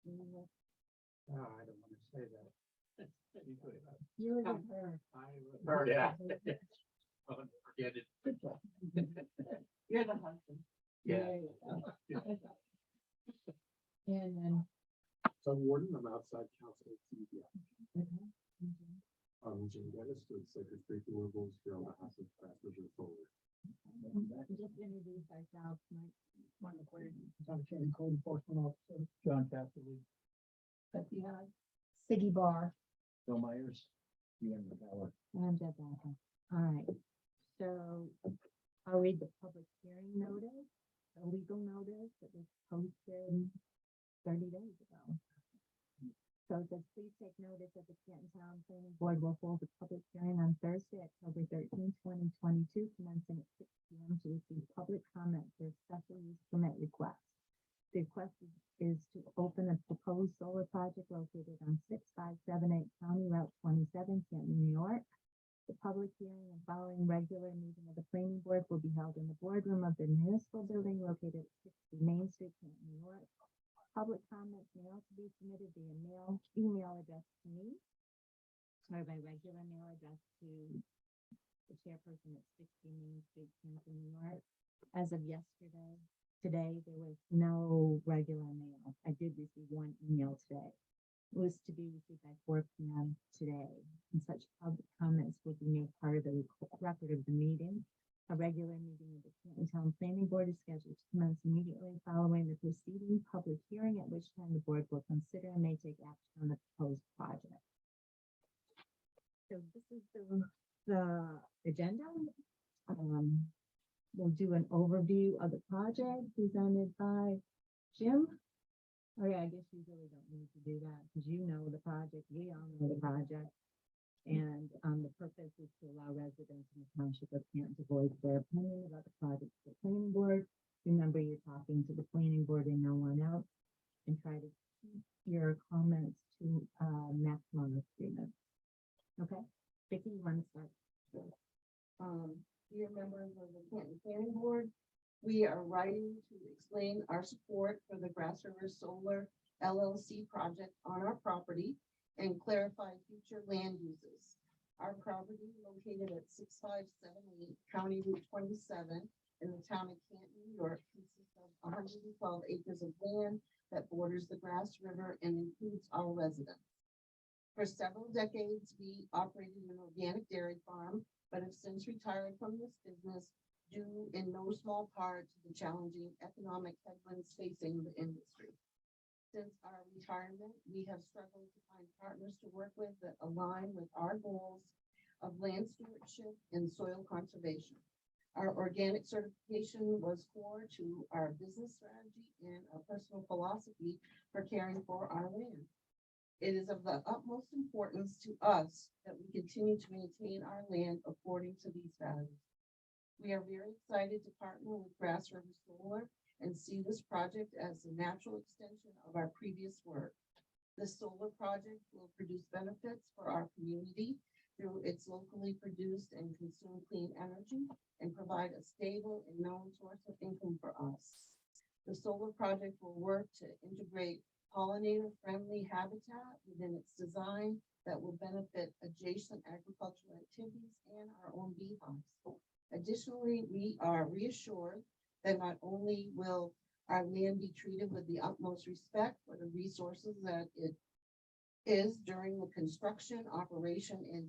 I don't want to say that. You live with her. Yeah. Forget it. You're the husband. Yeah. And then. So Warden, I'm outside council. Jim Geddes with Sacred Street Renewables here on behalf of Passenger Solar. Just introduce ourselves, Mike. Martin McLean, County County Code Enforcement Officer. John Casterly, Siggy Bar. Bill Myers, Ian McGowan. And Deb Walker. All right, so I'll read the public hearing notice, the legal notice that was posted 30 days ago. So it says, please take notice that the Canton Town Planning Board will hold a public hearing on Thursday, October 13th, 2022, commencing at 6 p.m. to receive public comment for a special use permit request. The request is to open a proposed solar project located on 6578 County Route 27, Canton, New York. The public hearing and following regular meeting of the planning board will be held in the boardroom of the municipal building located at 60 Main Street, Canton, New York. Public comments may also be submitted via email address to me, or by regular mail address to the chairperson at 60 Main Street, Canton, New York. As of today, there was no regular mail. I did receive one email today. It was to be received by 4 p.m. today, and such public comments will be made part of the record of the meeting. A regular meeting of the Canton Town Planning Board is scheduled to commence immediately following the preceding public hearing, at which time the board will consider and may take action on the proposed project. So this is the agenda. We'll do an overview of the project presented by Jim. Oh yeah, I guess you really don't need to do that because you know the project. We all know the project. And, the purpose is to allow residents in the township of Canton to voice their opinion about the project to the planning board. Remember, you're talking to the planning board and no one else, and try to keep your comments to, maximum of 3 minutes. Okay, Vicky, you want to start? Dear members of the Canton Planning Board, we are writing to explain our support for the Grass River Solar LLC project on our property and clarify future land uses. Our property located at 6578 County Route 27 in the town of Canton, New York, consists of 112 acres of land that borders the Grass River and includes our residents. For several decades, we operated an organic dairy farm, but have since retired from this business due in no small part to the challenging economic headwinds facing the industry. Since our retirement, we have struggled to find partners to work with that align with our goals of land stewardship and soil conservation. Our organic certification was core to our business strategy and our personal philosophy for caring for our land. It is of the utmost importance to us that we continue to maintain our land according to these values. We are very excited to partner with Grass River Solar and see this project as a natural extension of our previous work. This solar project will produce benefits for our community through its locally produced and consumed clean energy and provide a stable and known source of income for us. The solar project will work to integrate pollinator-friendly habitat within its design that will benefit adjacent agricultural activities and our own beehives. Additionally, we are reassured that not only will our land be treated with the utmost respect for the resources that it is during the construction, operation, and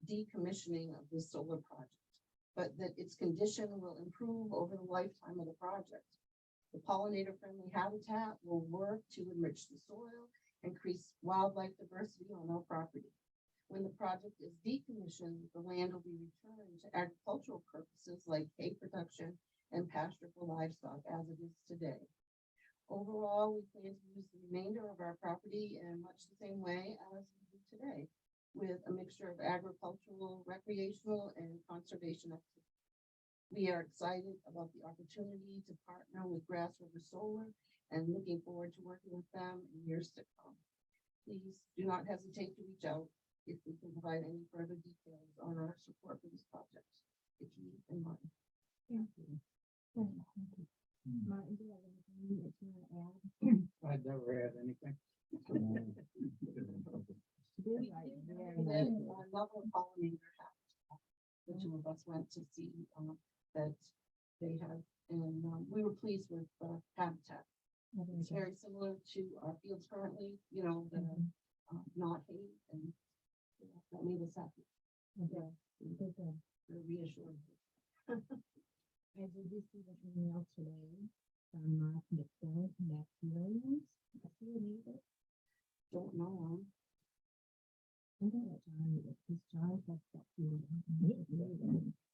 decommissioning of this solar project, but that its condition will improve over the lifetime of the project. The pollinator-friendly habitat will work to enrich the soil, increase wildlife diversity on our property. When the project is decommissioned, the land will be returned to agricultural purposes like hay production and pasture for livestock as it is today. Overall, we plan to use the remainder of our property in much the same way as we do today, with a mixture of agricultural, recreational, and conservation activities. We are excited about the opportunity to partner with Grass River Solar and looking forward to working with them in years to come. Please do not hesitate to reach out if we can provide any further details on our support for this project. Vicky and Martin. Thank you. Martin, do you have anything that you want to add? I'd never had anything. Very nice, very And nice. then another pollinator habitat, the two of us went to see, that they have, and, we were pleased with the habitat. It's very similar to our fields currently, you know, that are, not hay, and you know, that made us happy. Okay. Okay. We're reassured. I did receive an email today from Mark McDonald from that Variance. I see a neighbor. Don't know. I don't know, John, because John has that.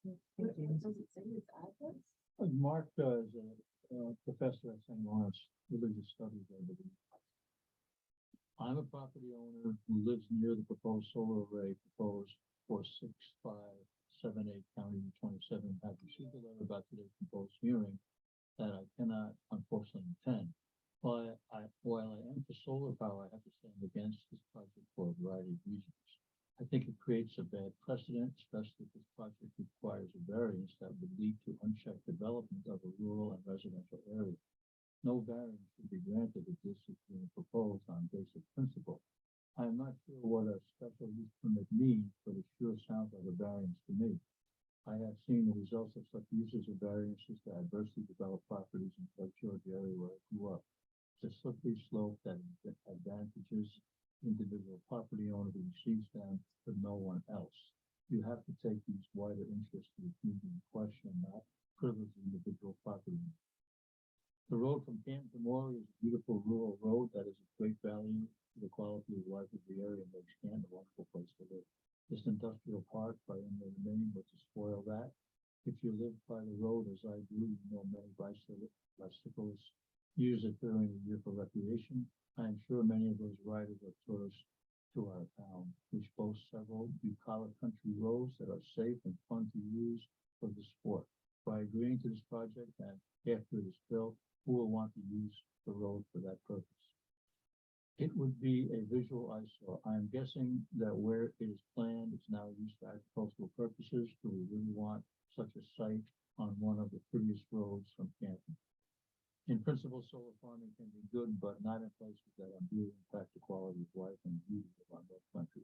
Does it say his address? Mark is a professor at St. Lawrence Religious Studies, I believe. I'm a property owner who lives near the proposed solar array proposed for 6578 County 27. I've received a letter about today's proposed hearing that I cannot unfortunately attend. But while I am for solar power, I have to stand against this project for a variety of reasons. I think it creates a bad precedent, especially if this project requires a variance that would lead to unchecked development of a rural and residential area. No variance should be granted if this is being proposed on basic principle. I am not sure what a special use permit means, but it sure sounds like a variance to me. I have seen the results of such uses of variances to adversely develop properties in the Lake George area where I grew up. It's a slippery slope that advantages individual property owner who receives them, but no one else. You have to take these wider interests to the community in question, not privilege individual property. The road from Canton to Morley is a beautiful rural road that is of great value to the quality of life of the area and makes Canton a wonderful place to live. This industrial park by Emerald Maine was to spoil that. If you live by the road as I do, you know many bicyclists use it during the year for recreation. I am sure many of those riders are tourists to our town, which boasts several bucolic country roads that are safe and fun to use for the sport. By agreeing to this project and after it is built, who will want to use the road for that purpose? It would be a visual eyesore. I am guessing that where it is planned, it's now used for agricultural purposes. Do we really want such a site on one of the prettiest roads from Canton? In principle, solar farming can be good, but not in places that unduly impact the quality of life and beauty of our North Country.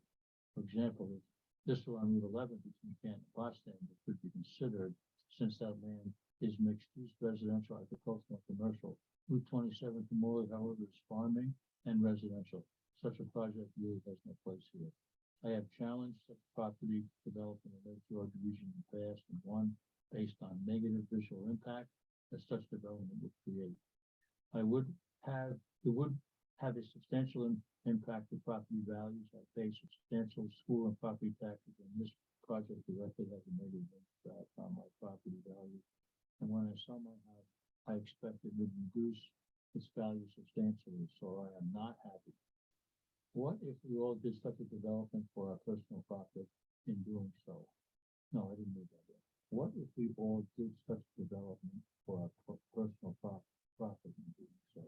For example, if this were on Route 11 between Canton and Potsdam, it could be considered, since that land is mixed use residential, agricultural, and commercial. Route 27 to Morley, however, is farming and residential. Such a project really has no place here. I have challenged such property developed in the Lake George region in the past, and one based on negative visual impact that such development would create. It would have a substantial impact to property values. I pay substantial school and property taxes, and this project directly has a negative impact on my property value. And when I sell my house, I expect it would reduce its value substantially, so I am not happy. What if we all did such a development for our personal profit in doing so? No, I didn't read that yet. What if we all did such development for our personal profit in doing so?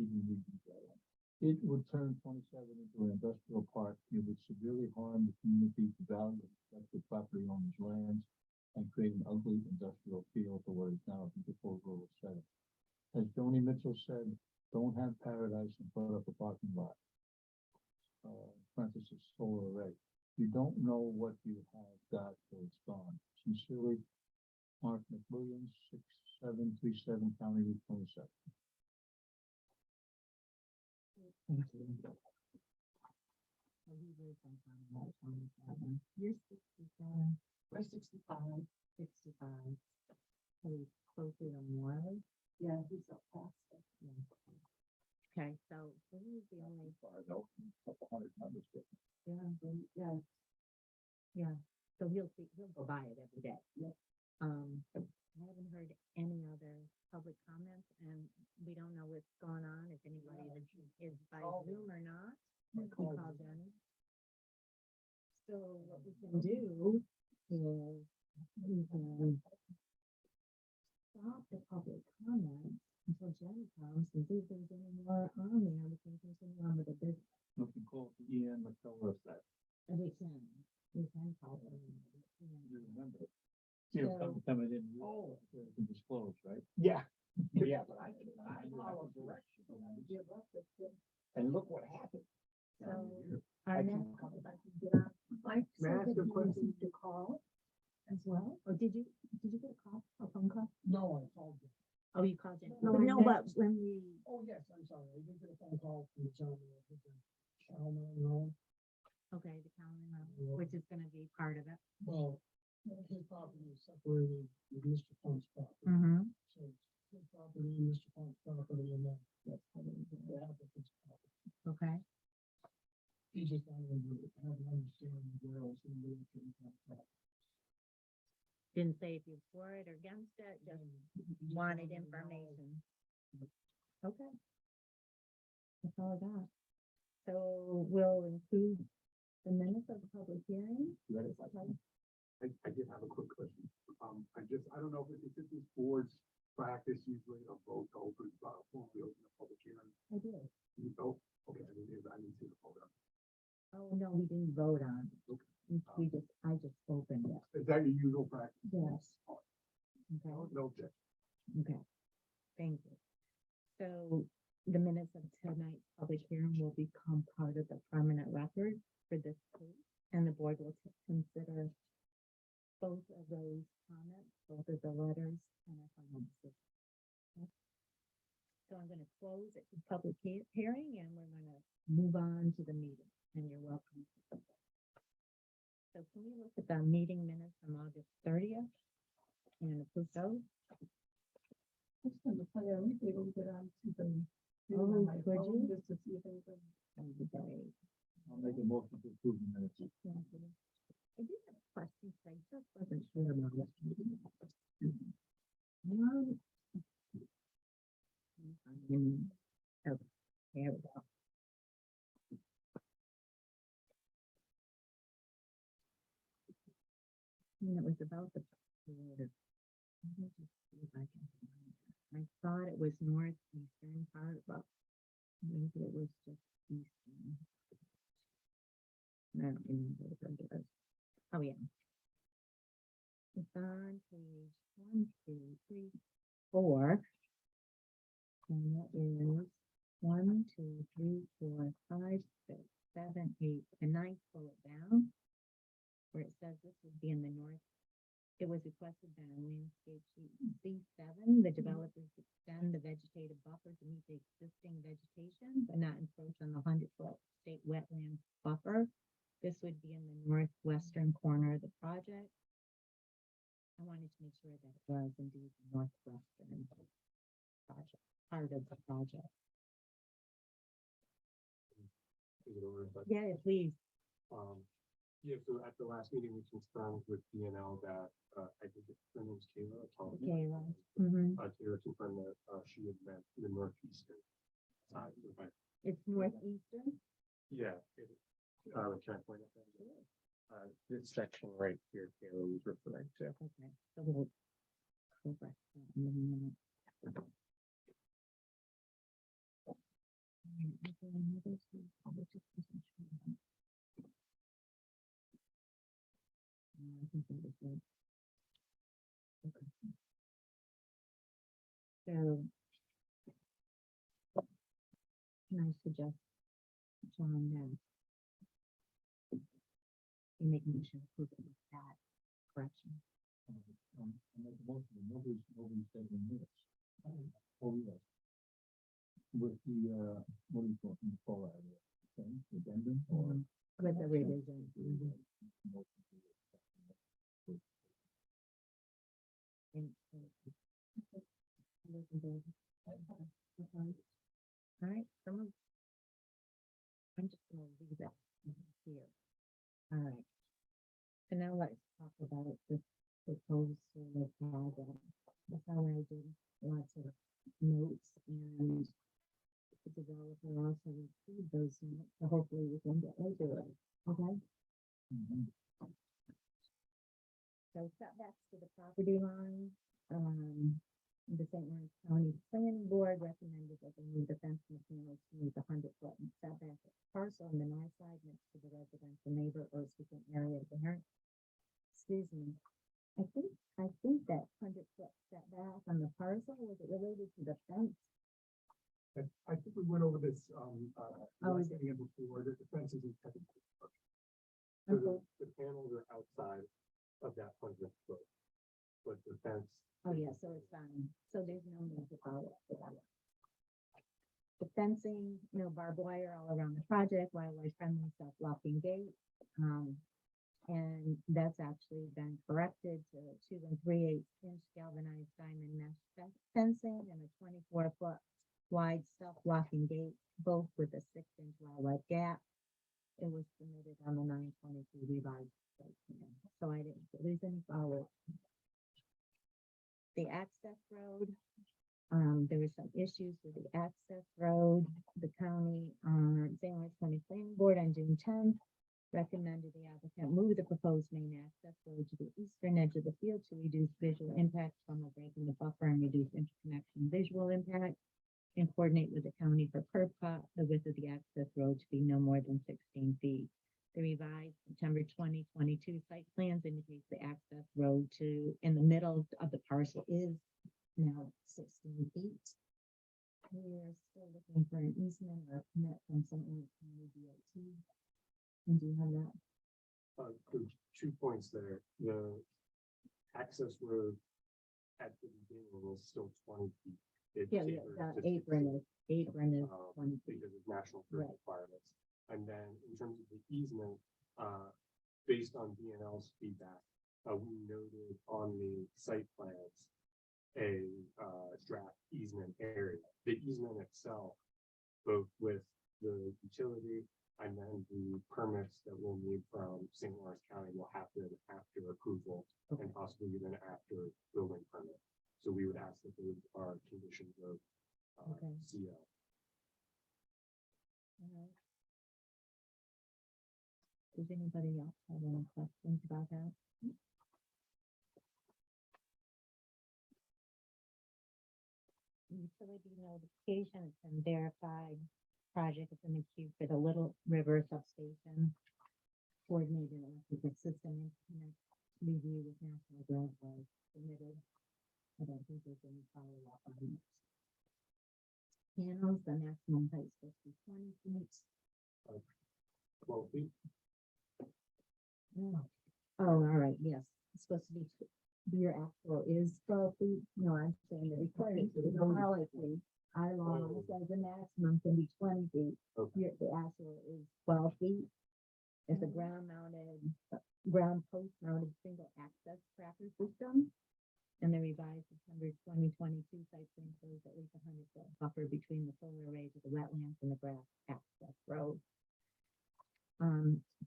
Even reading that one. It would turn 27 into an industrial park. It would severely harm the community's value of respective property owners' lands and create an ugly industrial feel for what is now a beautiful rural setting. As Joni Mitchell said, don't have paradise and put up a parking lot. Parenthesis, solar array. You don't know what you have got till it's gone. Sincerely, Mark McWilliams, 6737 County Route 27. Thank you. You're 67, We're 65. 65. So he's closer to Morley. Yeah, he's up past it. Okay, so he's the only, Couple hundred numbers different. Yeah. yeah, so he'll go by it every day. Yep. I haven't heard any other public comments, and we don't know what's going on, if anybody is by Zoom or not. We call Jenny. So what we can do is we can stop the public comment until Jenny comes and see if there's any more on there. We can continue on with the business. You can call Ian McCullough that. And we can call them. You remember. You know, coming in. Oh. To disclose, right? Yeah, yeah, but I follow direction. And look what happened. So, I our can next, come back. Mike May I said ask that a you question? received a call as well, or did you get a call, a phone call? No, I told you. oh, you called Jenny. No, But I no, meant- but when we, Oh, yes, I'm sorry. I did get a phone call from the gentleman. Road. okay, the calendar, which is gonna be part of it. Well, his property is separated with Mr. Punk's property. Mm-hmm. So it's his property, Mr. Punk's property, and then the applicant's property. Okay, He just wanted to have an understanding of where else he lived in that property. didn't say if you're for it or against it, just wanted information. Okay. That's all I got. So we'll include the minutes of the public hearing. I did have a quick question. I don't know if it's this board's practice usually a vote to open, formally open a public hearing. I did. Oh, okay, I didn't see the photo. Oh, no, we didn't vote on it. I just opened it. Is that your usual practice? Yes. Okay. No objection. Okay, thank you. So the minutes of tonight's public hearing will become part of the permanent record for this case, and the board will consider both of those comments, both of the letters, and a final decision. Okay. So I'm gonna close the public hearing, and we're gonna move on to the meeting, and you're welcome. So can we look at the meeting minutes from August 30th and approve those? Just on the player, we could go get on to the. Oh, on my could phone you? Just to see if anything. That'd be great. I'll make a motion to approve the minutes. Thank you. I did have a question, so I just wasn't sure about it. Okay, here we go. thought the border. Let me just see if I can find it. I thought it was northeastern part, but maybe it was just eastern. I don't remember what it was. Oh, yeah. It's on page 1, 2, 3, 4. And that is 1, 2, 3, 4, 5, 6, 7, 8, and 9 bullet down. Where it says this would be in the north. It was requested by landscape sheet C7, the developers extend the vegetative buffer to meet the existing vegetation, but not encroach on the 100-foot state wetland buffer. This would be in the northwestern corner of the project. I wanted to make sure that it was indeed the northwestern project, part of the project. Is it over, but, Yeah, please. Yeah, so at the last meeting, we confirmed with DNL that, I think her name's Kayla. Okay, mm-hmm. Kayla confirmed that, she had meant the northeastern side. It's northeastern. Yeah. Can I point out that? This section right here, Kayla was referring to. Okay, so we'll go back to that in a minute. I think that was it. Okay. So can I suggest, John, that you make a motion to approve it with that correction? Nobody's taking this. Oh, yes. With the, what do you call that? Thing, addendum or? With the revision. All right, I'm just gonna leave that here. All right. So now let's talk about this proposed solar project. That's how I did lots of notes, and the developer also received those notes, so hopefully we can get into it, okay? So setbacks to the property line, the St. Lawrence County Planning Board recommended that they move the fence and the panels to meet the 100-foot setback parcel on the north side next to the residential neighbor or second area of the variance. Excuse me. I think that 100-foot setback on the parcel, was it related to the fence? I think we went over this, is it? meeting before, that the fence is in technical construction. So Okay. the panels are outside of that 100 foot, but the fence. Oh, yeah, so it's, so there's no need to follow up with that. The fencing, barbed wire all around the project, wildlife friendly, self-locking gate. And that's actually been corrected to 2 3/8 inch galvanized diamond mesh fencing and a 24-foot wide self-locking gate, both with a 6-inch wildlife gap. It was submitted on the 9/22 revised site plan, so I didn't lose any follow-up. The access road, there were some issues with the access road. The county, St. Lawrence County Planning Board on June 10th recommended the applicant move the proposed main access road to the eastern edge of the field to reduce visual impact from a break in the buffer and reduce interconnection visual impact, and coordinate with the county for curb cut, the width of the access road to be no more than 16 feet. The revised September 2022 site plans indicates the access road in the middle of the parcel is now 16 feet. We're still looking for an easement or permit from St. Louis County DOT. And do you have that? There's 2 points there. The access road at the beginning was still 20 feet. It Yeah, tapered the to apron is 20 feet. because of national grid Right. requirements. And then in terms of the easement, based on DNL's feedback, we noted on the site plans a draft easement area. The easement itself, both with the utility and then the permits that we'll need from St. Lawrence County will happen after approval and possibly even after building permit. So we would ask that those are conditions of Okay. CO. All right. Does anybody else have any questions about that? utility notification, it's been verified. Project is in the queue for the Little River substation. Coordinated electrical system interconnect review with National Grid was submitted. I don't think there's any follow up on this. Panels, the maximum height is supposed to be 20 feet. 12 feet. Oh, all right, yes, it's supposed to be, your actual is 12 feet. No, I'm saying the required, policy, our law says the maximum can be 20 feet. Okay. The actual is 12 feet. It's a ground mounted, ground post mounted single access tracker system. And the revised September 2022 site plan shows at least 100-foot buffer between the solar arrays of the wetlands and the grass access road.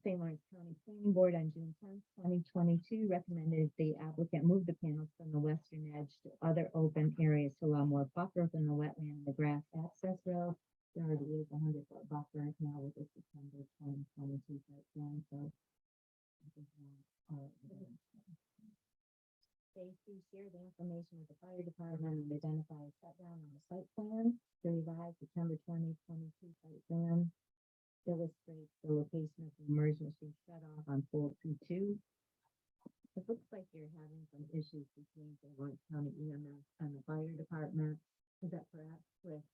St. Lawrence County Planning Board on June 10th, 2022 recommended the applicant move the panels from the western edge to other open areas to allow more buffer than the wetland and the grass access road. There already is 100-foot buffer now with the September 2022 site plan, so. I think, Safety, share the information with the fire department and identify a shutdown on the site plan. The revised September 2022 site plan illustrates the location of the emergency shut off on pole 22. It looks like you're having some issues between the Lawrence County EMS and the fire department. Is that correct with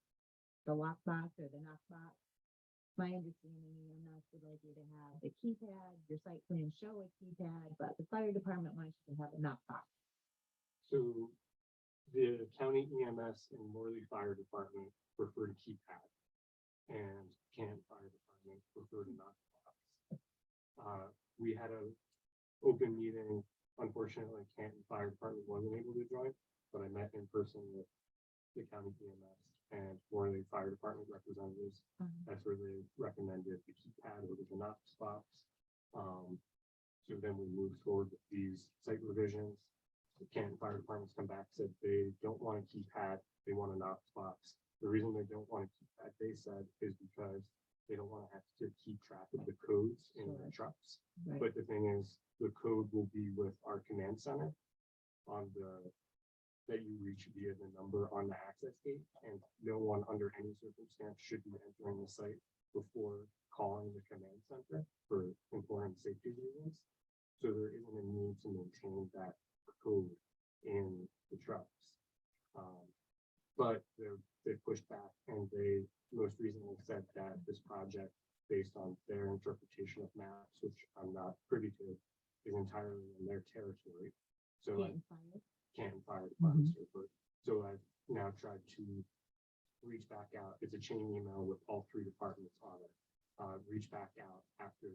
the lockbox or the knockbox? My understanding, EMS would like you to have the keypad, your site plan show a keypad, but the fire department wants you to have a knockbox. So the county EMS and Morley Fire Department prefer to keep that. And Canton Fire Department prefer to not. We had a open meeting. Unfortunately, Canton Fire Department wasn't able to join, but I met in person with the county EMS and Morley Fire Department representatives. That's where they recommended the keypad over the Knox box. So then we moved forward with these site revisions. The Canton Fire Department's come back, said they don't want a keypad, they want a Knox box. The reason they don't want a keypad, they said, is because they don't want to have to keep track of the codes in their trucks. Right. But the thing is, the code will be with our command center on the, that you reach via the number on the access gate, and no one under any circumstance should be entering the site before calling the command center for important safety reasons. So there isn't a need to maintain that code in the trucks. But they pushed back, and they most recently said that this project, based on their interpretation of maps, which I'm not privy to, is entirely in their territory. So I Canton Fire Department. So I've now tried to reach back out. It's a chain email with all three departments on it. Reach back out after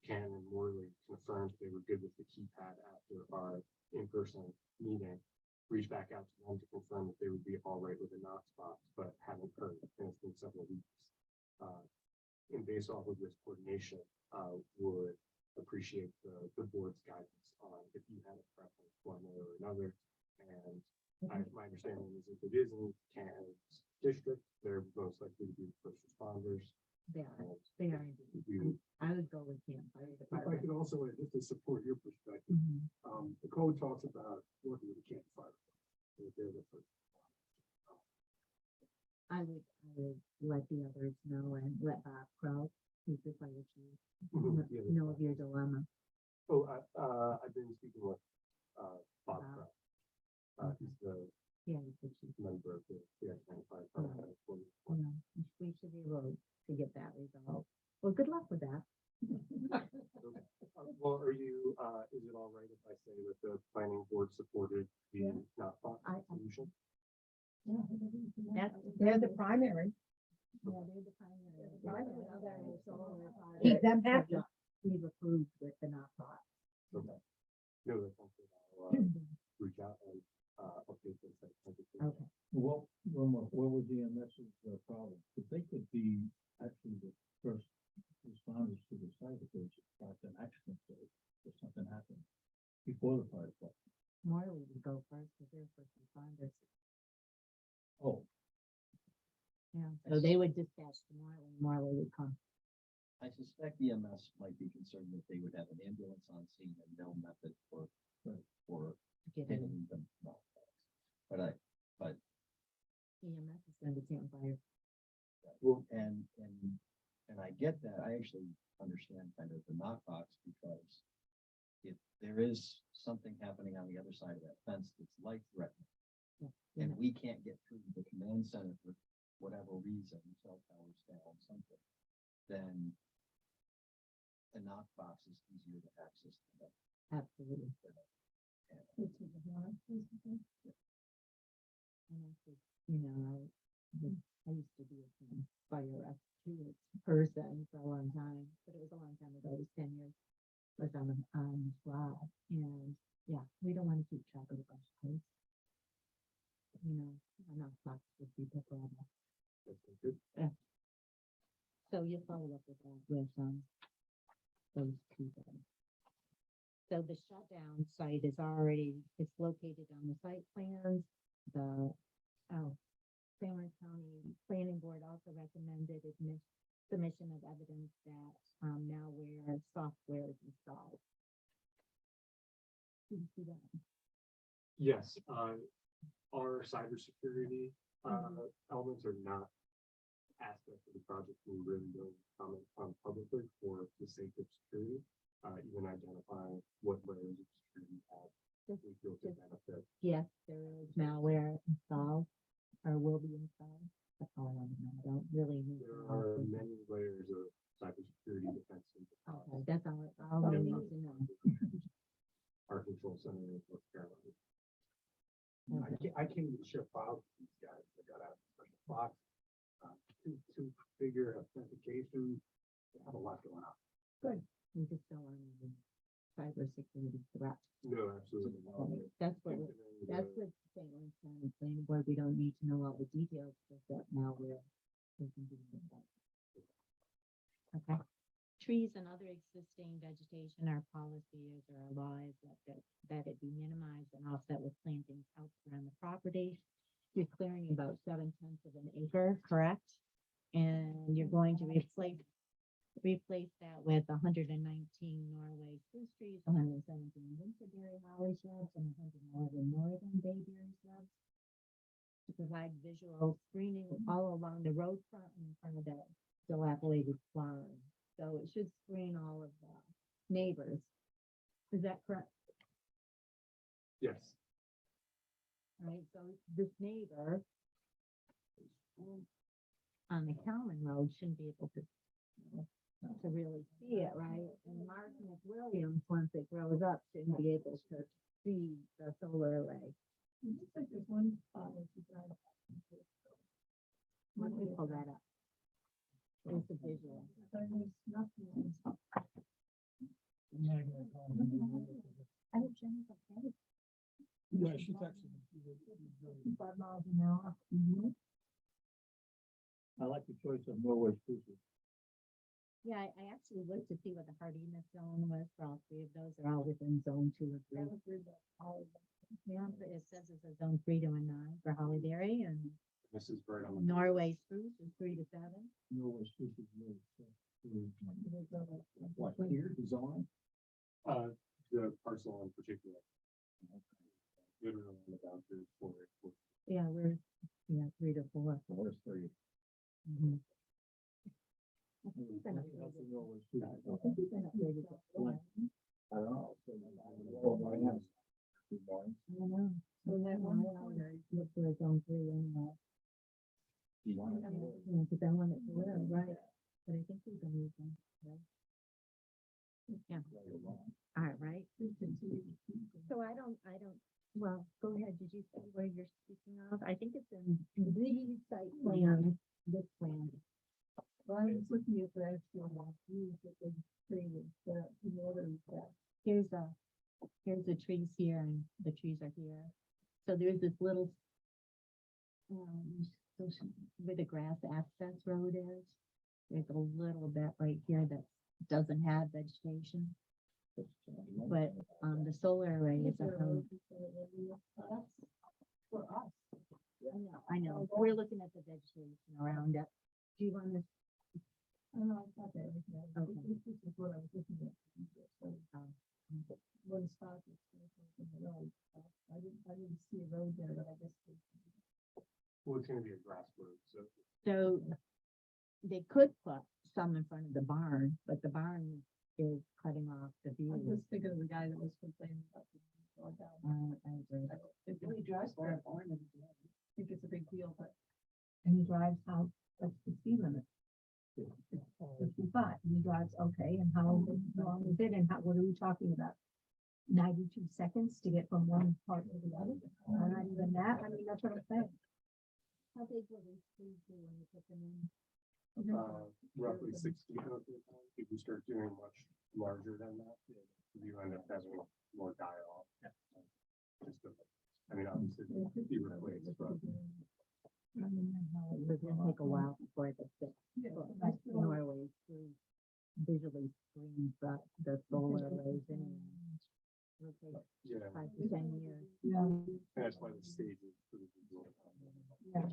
Ken and Morley confirmed they were good with the keypad after our in-person meeting. Reach back out to them to confirm that they would be all right with the Knox box, but haven't heard, and it's been several weeks. And based off of this coordination, would appreciate the board's guidance on if you had a preference one way or another. And my understanding is if it is in Canton's district, they're most likely to be first responders. They are indeed. I would go with Camp Fire If I Department. could also, just to support your perspective, the code talks about working with the Canton Fire. Department. They're the first. I would let the others know and let Bob Crow, who's the fire chief, know of your dilemma. Oh, I've been speaking with Bob Crow. He's the Yeah, you could choose. member of the Canton Fire Yeah. Department. We should be able to get that resolved. Well, good luck with that. Well, are you, is it all right if I say that the planning board supported the not solution? They're the primary. Yeah, they're the primary. Them have to. We've approved with the not thought. Okay. No, that's something I'll reach out and update this. Okay. Well, what was the EMS's problem? If they could be actually the first responders to the site if there's an accident, or if something happened before the fire department. Morley would go first because they're first responders. Oh, Yeah, so they would dispatch to Morley, Morley would come. I suspect EMS might be concerned that they would have an ambulance on scene and no method for to get in. hitting them. But EMS get that. I actually understand kind of the knockbox because if there is something happening on the other side of that fence that's life threatening, and we can't get through the command center for whatever reason, cell towers down, something, then a knockbox is easier to access than that. Absolutely. And I think, you know, I used to be a fire rescue person for a long time, but it was a long time ago, it was 10 years. Was on the squad, and yeah, we don't want to keep track of the brush piles. You know, a knockbox would be preferable. Yeah. So you follow up with that with those two things. So the shutdown site is already, it's located on the site plans. The San Juan County Planning Board also recommended submission of evidence that malware software is installed. Did you see that? Yes, our cybersecurity elements are not aspects of the project we really don't comment on publicly for the sake of security. Even identify what layers of security we have, we feel could benefit. Yes, there is malware installed or will be installed. That's all I want to know. I don't really need. There are many layers of cybersecurity defense. Okay, that's all we need to know. Our control center in North Carolina. I came to ship files with these guys. I got out a special box, two-figure authentication. They have a lot going on. Good. We just don't want to cybersecurity threat. No, absolutely not. That's what St. Louis County Planning Board, we don't need to know all the details, just that malware. We can do that. Okay. Trees and other existing vegetation, our policy is or our law is that it be minimized and offset with plantings elsewhere on the property. You're clearing about 7/10 of an acre, correct? And you're going to replace that with 119 Norway spruce trees, 117 winterberry holly shrubs, and 111 northern bayberry shrubs to provide visual screening all along the road front and in front of that dilapidated farm. So it should screen all of the neighbors. Is that correct? Yes. All right, so this neighbor on the Kalman Road shouldn't be able to really see it, right? And Mark McWilliams, once it grows up, shouldn't be able to see the solar array. It looks like there's one spot where you drive. Let me pull that up. There's the visual. There's nothing. I don't change okay. Yeah, she texted me. 5 miles an hour. I like the choice of Norway spruces. Yeah, I actually looked to see what the hardiness zone was for all three of those. They're all within zone 2 or 3. Yeah, but it says it's a zone 3 to a 9 for hollyberry, and This is right on. Norway spruce is 3 to 7. Norway spruces. What, here, design? The parcel in particular. Literally on the boundary for it. Yeah, we're 3 to 4. Where's 3? Mhm. I don't know. I don't know. So that one, look for a zone 3 anyway. Because I want it to live, right? But I think we can use them. Right? Yeah. All right. So I don't, well, go ahead. Did you see where you're speaking of? I think it's in the site plan, this plan. Well, I was looking at the actual one, that the tree was, in order that. Here's the trees here and the trees are here. So there's this little, where the grass access road is. There's a little bit right here that doesn't have vegetation. But, the solar array is a home. For us. I know. We're looking at the vegetation around it. Do you want to? I don't know, I thought that, Okay. this is what I was looking at. So, one spot that's in the road. I didn't see a road there, but I guess. Well, it's gonna be a grass road, so. So they could put some in front of the barn, but the barn is cutting off the view. I was thinking of the guy that was complaining about. I agree. It really drives by a barn every day. I think it's a big deal, but And he drives how, what's the speed limit? 55, and he drives, okay, and how long is it, and how, what are we talking about? 92 seconds to get from one part to the other, or not even that, I mean, that's what I'm saying. How big will these trees be when you put them in? Roughly 6 feet of it. If you start doing much larger than that, you end up having more die off. I mean, obviously, be replaced, but It's gonna take a while before it gets fixed. Like Norway visually screens the solar arrays in. It'll take yeah, 5 to 10 years. Yeah, and that's why the stage is pretty visual. yeah.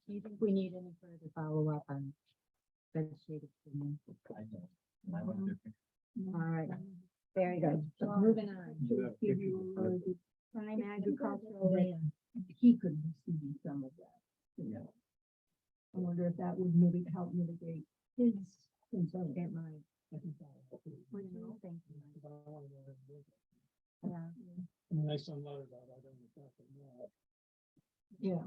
Do you think we need any further follow-up on vegetative screening? All right, very good. So moving on. To give you Prime agricultural land. he could receive some of that. You know. I wonder if that would maybe help mitigate his concern. Get my. Thank you. Yeah. I mean, I saw letters out, I don't know if that's. Yeah.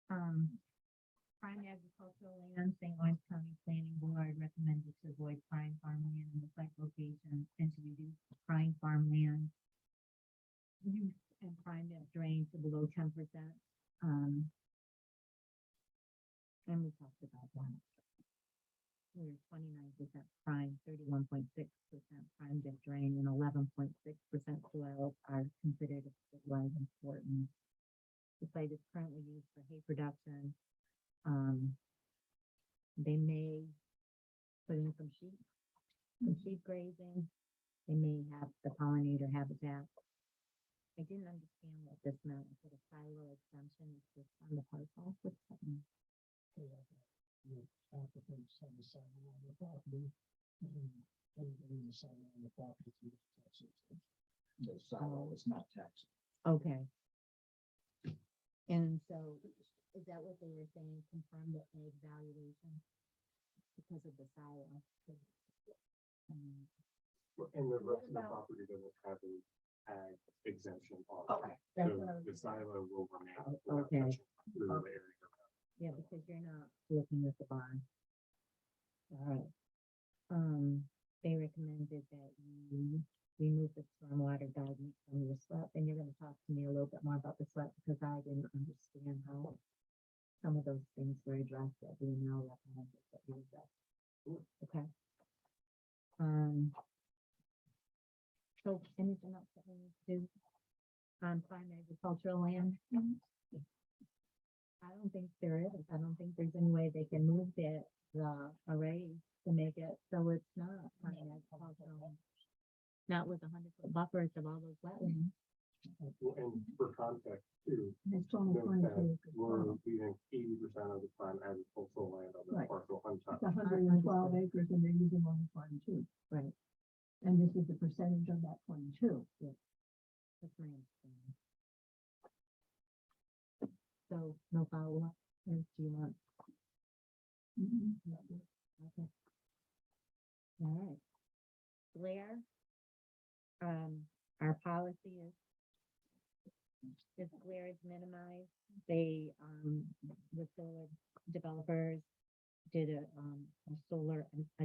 Prime agricultural land, St. Lawrence County Planning Board recommended to avoid prime farmland in the site location and to reduce prime farmland use and prime net drain to below 10%. And we talked about that. We're 29% prime, 31.6% prime net drain, and 11.6% soils are considered of stabilized importance. The site is currently used for hay production. They may put in some sheep grazing. They may have the pollinator habitat. I didn't understand what this meant. I said a silo exemption is just on the parcel. What's that mean? Applicants on the side of the property. And everybody on the side of the property. The silo is not taxed. Okay. And so, is that what they were saying? Confirm that made valuation because of the silo. And the rest of the property doesn't have an ag exemption on it. Okay, that's So what I was. the silo will remain. Oh, without okay. touching the area. Yeah, because you're not looking at the barn. All right. They recommended that you remove the stormwater guidance from your SWEP, and you're gonna talk to me a little bit more about the SWEP because I didn't understand how some of those things were addressed that we now recommended that you address. Okay. So anything else that we need to do on prime agricultural land? I don't think there is. I don't think there's any way they can move the array to make it so it's not prime agricultural. Not with 100-foot buffers of all those wetlands. Well, and for context too, It's only note that 22. we're leaving 80% of the prime agricultural land on Right. that parcel untouched. It's 112 acres and they're using only 22. Right. And this is the percentage of that 22. That's my understanding. So no follow-up, or do you want? Okay. All right. Glare. Our policy is glare is minimized. They, the solar developers did a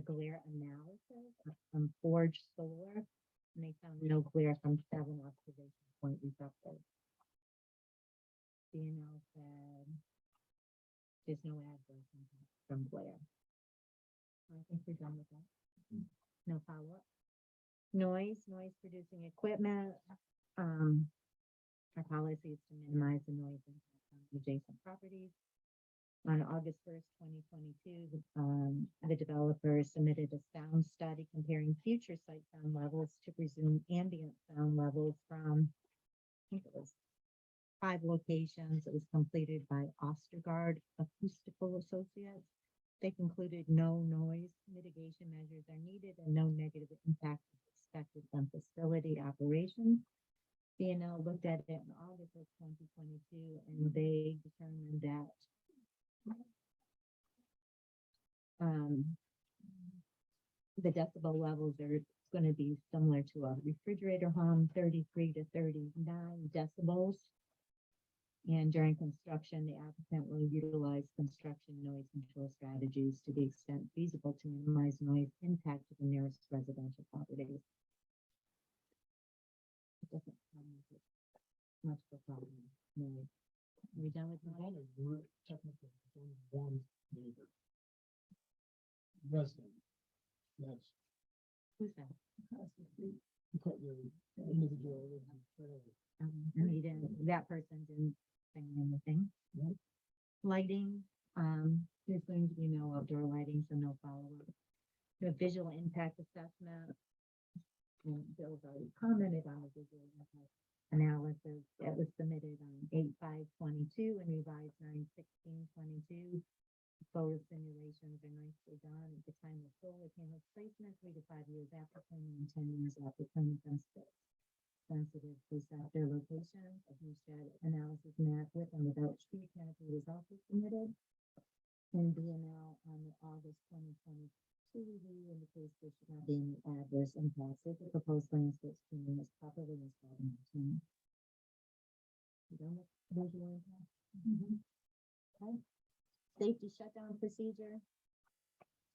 glare analysis on Forge Solar, and they found no glare from 7 observation point receptors. BNL said there's no adverse impact from glare. I think we're done with that. No follow-up. Noise producing equipment. Our policy is to minimize the noise impact on adjacent properties. On August 1st, 2022, the developer submitted a sound study comparing future site sound levels to presumed ambient sound levels from, I think it was 5 locations. It was completed by Ostergaard Acoustical Associates. They concluded no noise mitigation measures are needed and no negative impact is expected on facility operations. BNL looked at it in August of 2022 and they determined that the decibel levels are gonna be similar to a refrigerator home, 33 to 39 decibels. And during construction, the applicant will utilize construction noise control strategies to the extent feasible to minimize noise impact to the nearest residential properties. It doesn't sound like it's much of a problem. No. Are we done with There's noise? only technically, there's only one neighbor. Resident. That's, Who's that? the individual lives in the trailer. And he didn't, that person didn't say anything. Nope. Lighting, there's going to be no outdoor lighting, so no follow-up. The visual impact assessment. And Bill's already commented on the visual impact analysis that was submitted on 8/5/22 and revised 9/16/22. Solar simulations are nicely done at the time of solar panel placement, 3 to 5 years after planning and 10 years after planning sensitive to their location. A view shed analysis map with and without tree canopy was also submitted. And BNL on the August 2022 review indicates there should not be any adverse impacts if the proposed landscape screening is properly installed and maintained. You done with visual impact? Okay. Safety shutdown procedure.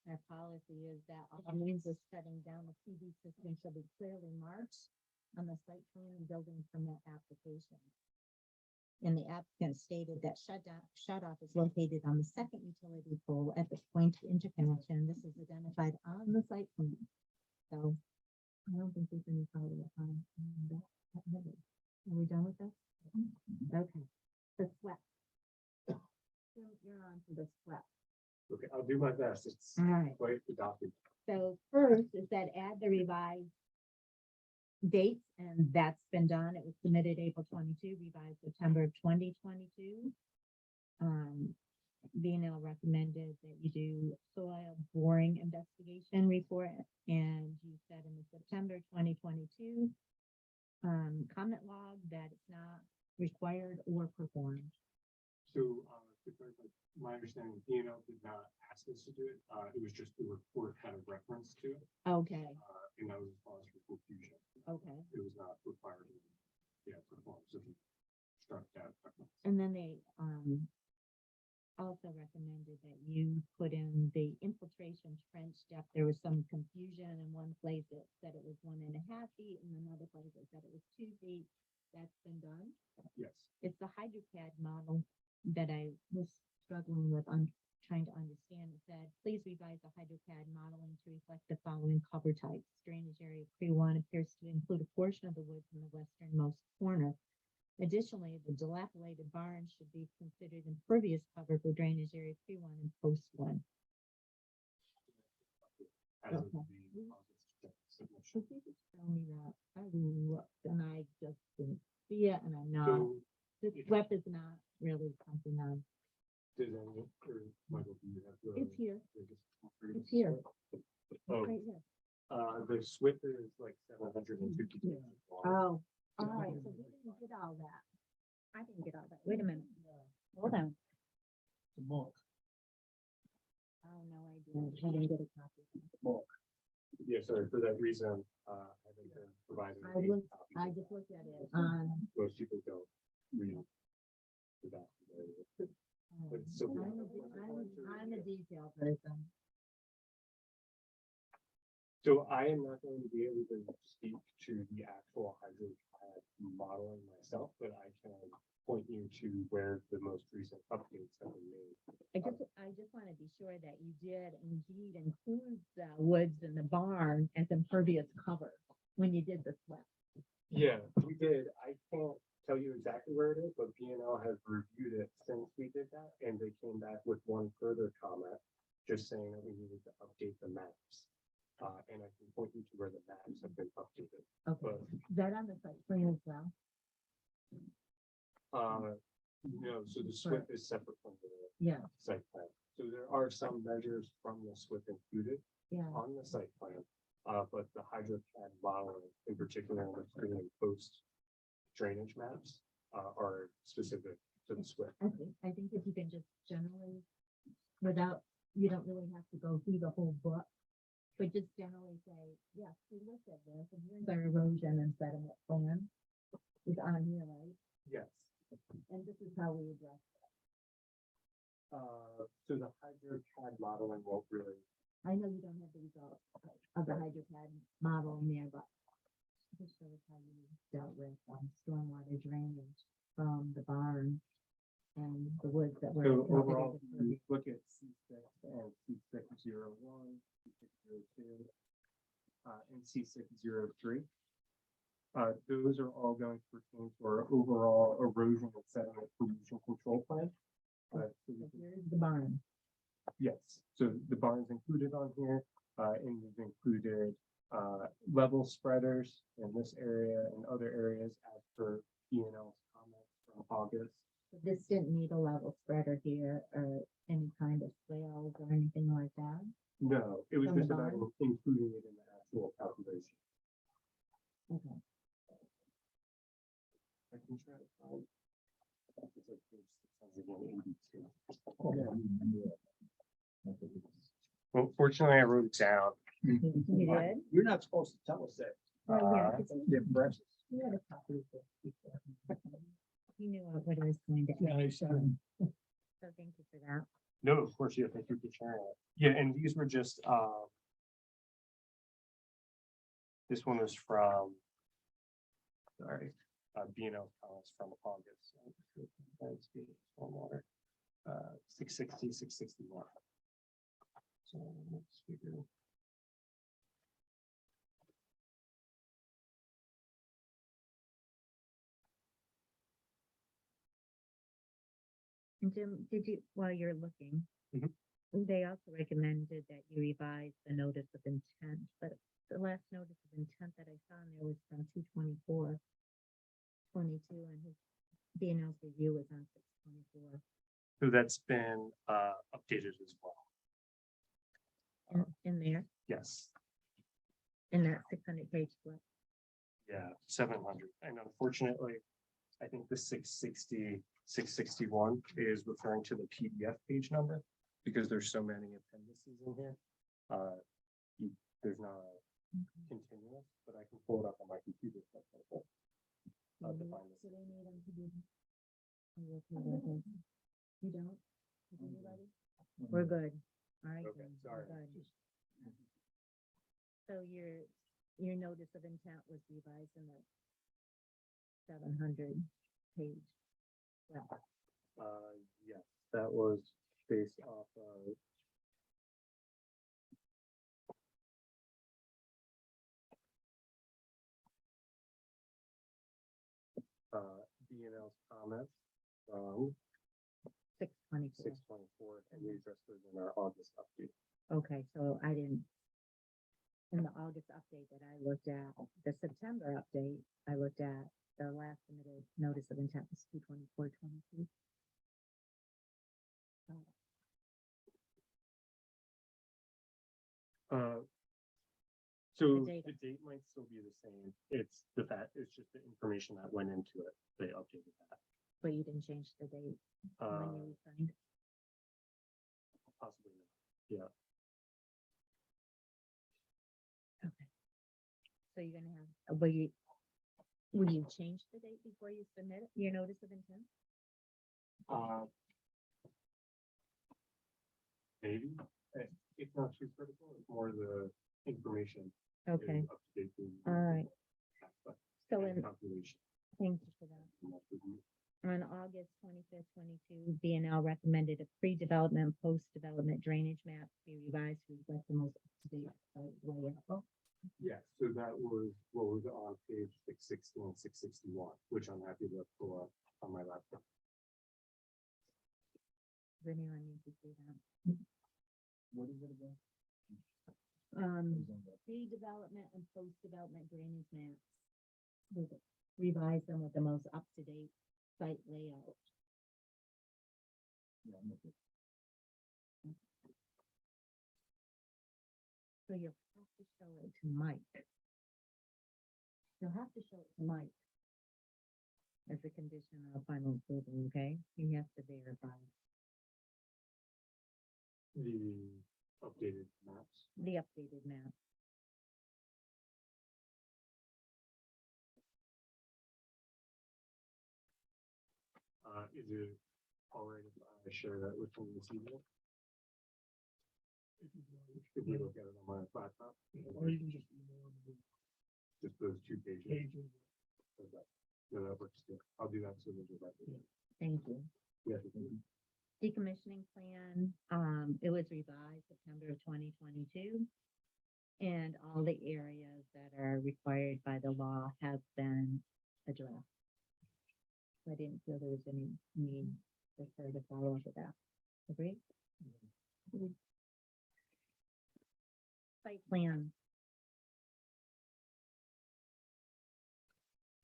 Our policy is that all means of shutting down the PV system shall be clearly marked on the site plan and building permit application. And the applicant stated that shut off is located on the second utility pole at the point of interconnection. This is identified on the site plan. So I don't think there's any follow-up on that. Are we done with this? Okay. The SWEP. You're on to the SWEP. Okay, I'll do my best. It's All right. quite the document. So first is that add the revised dates, and that's been done. It was submitted April 22, revised September of 2022. BNL recommended that you do soil boring investigation report, and you said in the September 2022 comment log that it's not required or performed. So, to clarify, my understanding, DNL did not ask us to do it. It was just the report had a reference to it, Okay, and that was a cause for confusion. okay. It was not required. Yeah, perform. So if you struck that. And then they also recommended that you put in the infiltration trench depth. There was some confusion in one place. It said it was 1.5 feet, and another place it said it was 2 feet. That's been done. Yes. It's the HydroCAD model that I was struggling with on trying to understand. It said, please revise the HydroCAD modeling to reflect the following cover types. Drainage area pre-1 appears to include a portion of the woods in the westernmost corner. Additionally, the dilapidated barn should be considered impervious cover for drainage area pre-1 and post-1. As of Okay. the August submission. Should you just tell me that? I looked and I just didn't see it, and I know So, this web is not really something on. does any, or Michael, do you have? the It's here. biggest- It's here. Oh, Right here. the SWIP is like 750. Yeah. Oh, all right, so we didn't get all that. I didn't get all that. Wait a minute. Hold on. The book. Oh, no idea. I didn't get a copy. Yeah, sorry, for that reason, I think provided. I just looked at it. Most people don't read the document. But it's so- I'm a detail person. So I am not going to be able to speak to the actual HydroCAD modeling myself, but I can point you to where the most recent updates have been made. I just want to be sure that you did indeed include the woods and the barn as impervious cover when you did the SWEP. Yeah, we did. I can't tell you exactly where it is, but BNL has reviewed it since we did that, and they came back with one further comment, just saying that we needed to update the maps. And I can point you to where the maps have been updated. Okay, But, is that on the site plan as well? no, so the SWIP is separate from the Yeah, site plan. So there are some measures from the SWIP included yeah. on the site plan. But the HydroCAD modeling, in particular, the pre and post drainage maps, are specific to the SWIP. I think if you can just generally, without, you don't really have to go through the whole book. But just generally say, yes, we looked at this, and here's our erosion and sediment plan. Is on here, right? Yes. And this is how we address it. So the hydro-CAD modeling won't really, I know you don't have the results of the hydropad modeling there, but this shows how you dealt with stormwater drainage from the barn and the woods that were. so overall, considered if you look at C6 and C601, C602, and C603. Those are all going to pertain to our overall erosion and sediment pollution control plan. So we So can- here's the barn. Yes, so the barn's included on here, and we've included, level spreaders in this area and other areas as per P&L's comments from August. This didn't need a level spreader here or any kind of swales or anything like that. No, it was From the just about barn? including it in the actual calculation. Okay. I can try to find. It's like page 682. Well, fortunately, I wrote it down. You did? You're not supposed to tell us that. Oh, yeah. Uh, 'cause They're precious. You had a copy of this before. You knew what it was going to. Yeah, I said, So thank you for that. No, of course, yeah, thank you for sharing it. Yeah, and these were just, this one was from, sorry, B&L comments from August. Stormwater, 660, 661. So let's figure. And Jim, did you, while you're looking, Mhm. they also recommended that you revise the notice of intent, but the last notice of intent that I saw in there was from 2/24/22, and his B&L's review was on 6/24. So that's been updated as well. In there, Yes, in that 600-page split. yeah, 700. And unfortunately, I think the 660, 661 is referring to the PDF page number because there's so many appendices in here. There's not a continuous, but I can pull it up on my computer. if that's helpful. To find this. Do they need them to be? Are you okay with it? You don't? Is anybody? We're good. All right. Okay, then, we're sorry. good. So your notice of intent was revised in the 700-page. Yes, that was based off of. B&L's comments from 6/24. 6/24, and we addressed those in our August update. Okay, so I didn't. In the August update that I looked at, the September update, I looked at the last submitted notice of intent was 2/24/22. So date. the date might still be the same. It's the fact, it's just the information that went into it. They updated that. But you didn't change the date when Uh, you signed. possibly not. Yeah. Okay. So you're gonna have, will you change the date before you submit it, your notice of intent? Maybe. It's not too critical. It's more the information. Okay, is up to date with all right. aspect So and in, calculation. thank you for that. And that's what we- On August 25th, 22, B&L recommended a pre-development, post-development drainage map be revised to reflect the most up-to-date site layout. Yeah, so that was what was on page 660 and 661, which I'm happy to pull up on my laptop. Does anyone need to see that? What is it again? Pre-development and post-development drainage maps. We've revised them with the most up-to-date site layout. Yeah, I'm with you. So you'll have to show it to Mike. You'll have to show it to Mike. As a condition of final approval, okay? He has to verify. The updated maps. the updated map. Is it all right if I share that with you this evening? If we look at it on my laptop, Or you can just email me just those 2 pages. pages. Okay. No, that works good. I'll do that so that you're right. Thank you. Yeah. Decommissioning plan, it was revised September of 2022. And all the areas that are required by the law have been addressed. I didn't feel there was any need for further follow up with that. Agree? Site plan.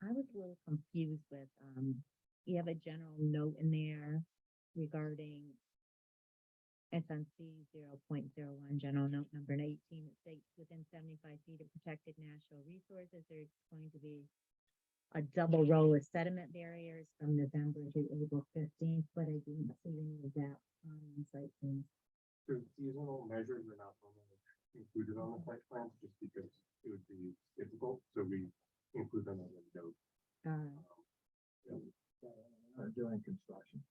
I was a little confused with, you have a general note in there regarding SNC 0.01, general note number 18, it states within 75 feet of protected natural resources, there's going to be a double row of sediment barriers from November to April 15th, but I didn't see any of that on the site plan. So seasonal measures are not normally included on the site plans just because it would be difficult. So we include them as a note. During construction.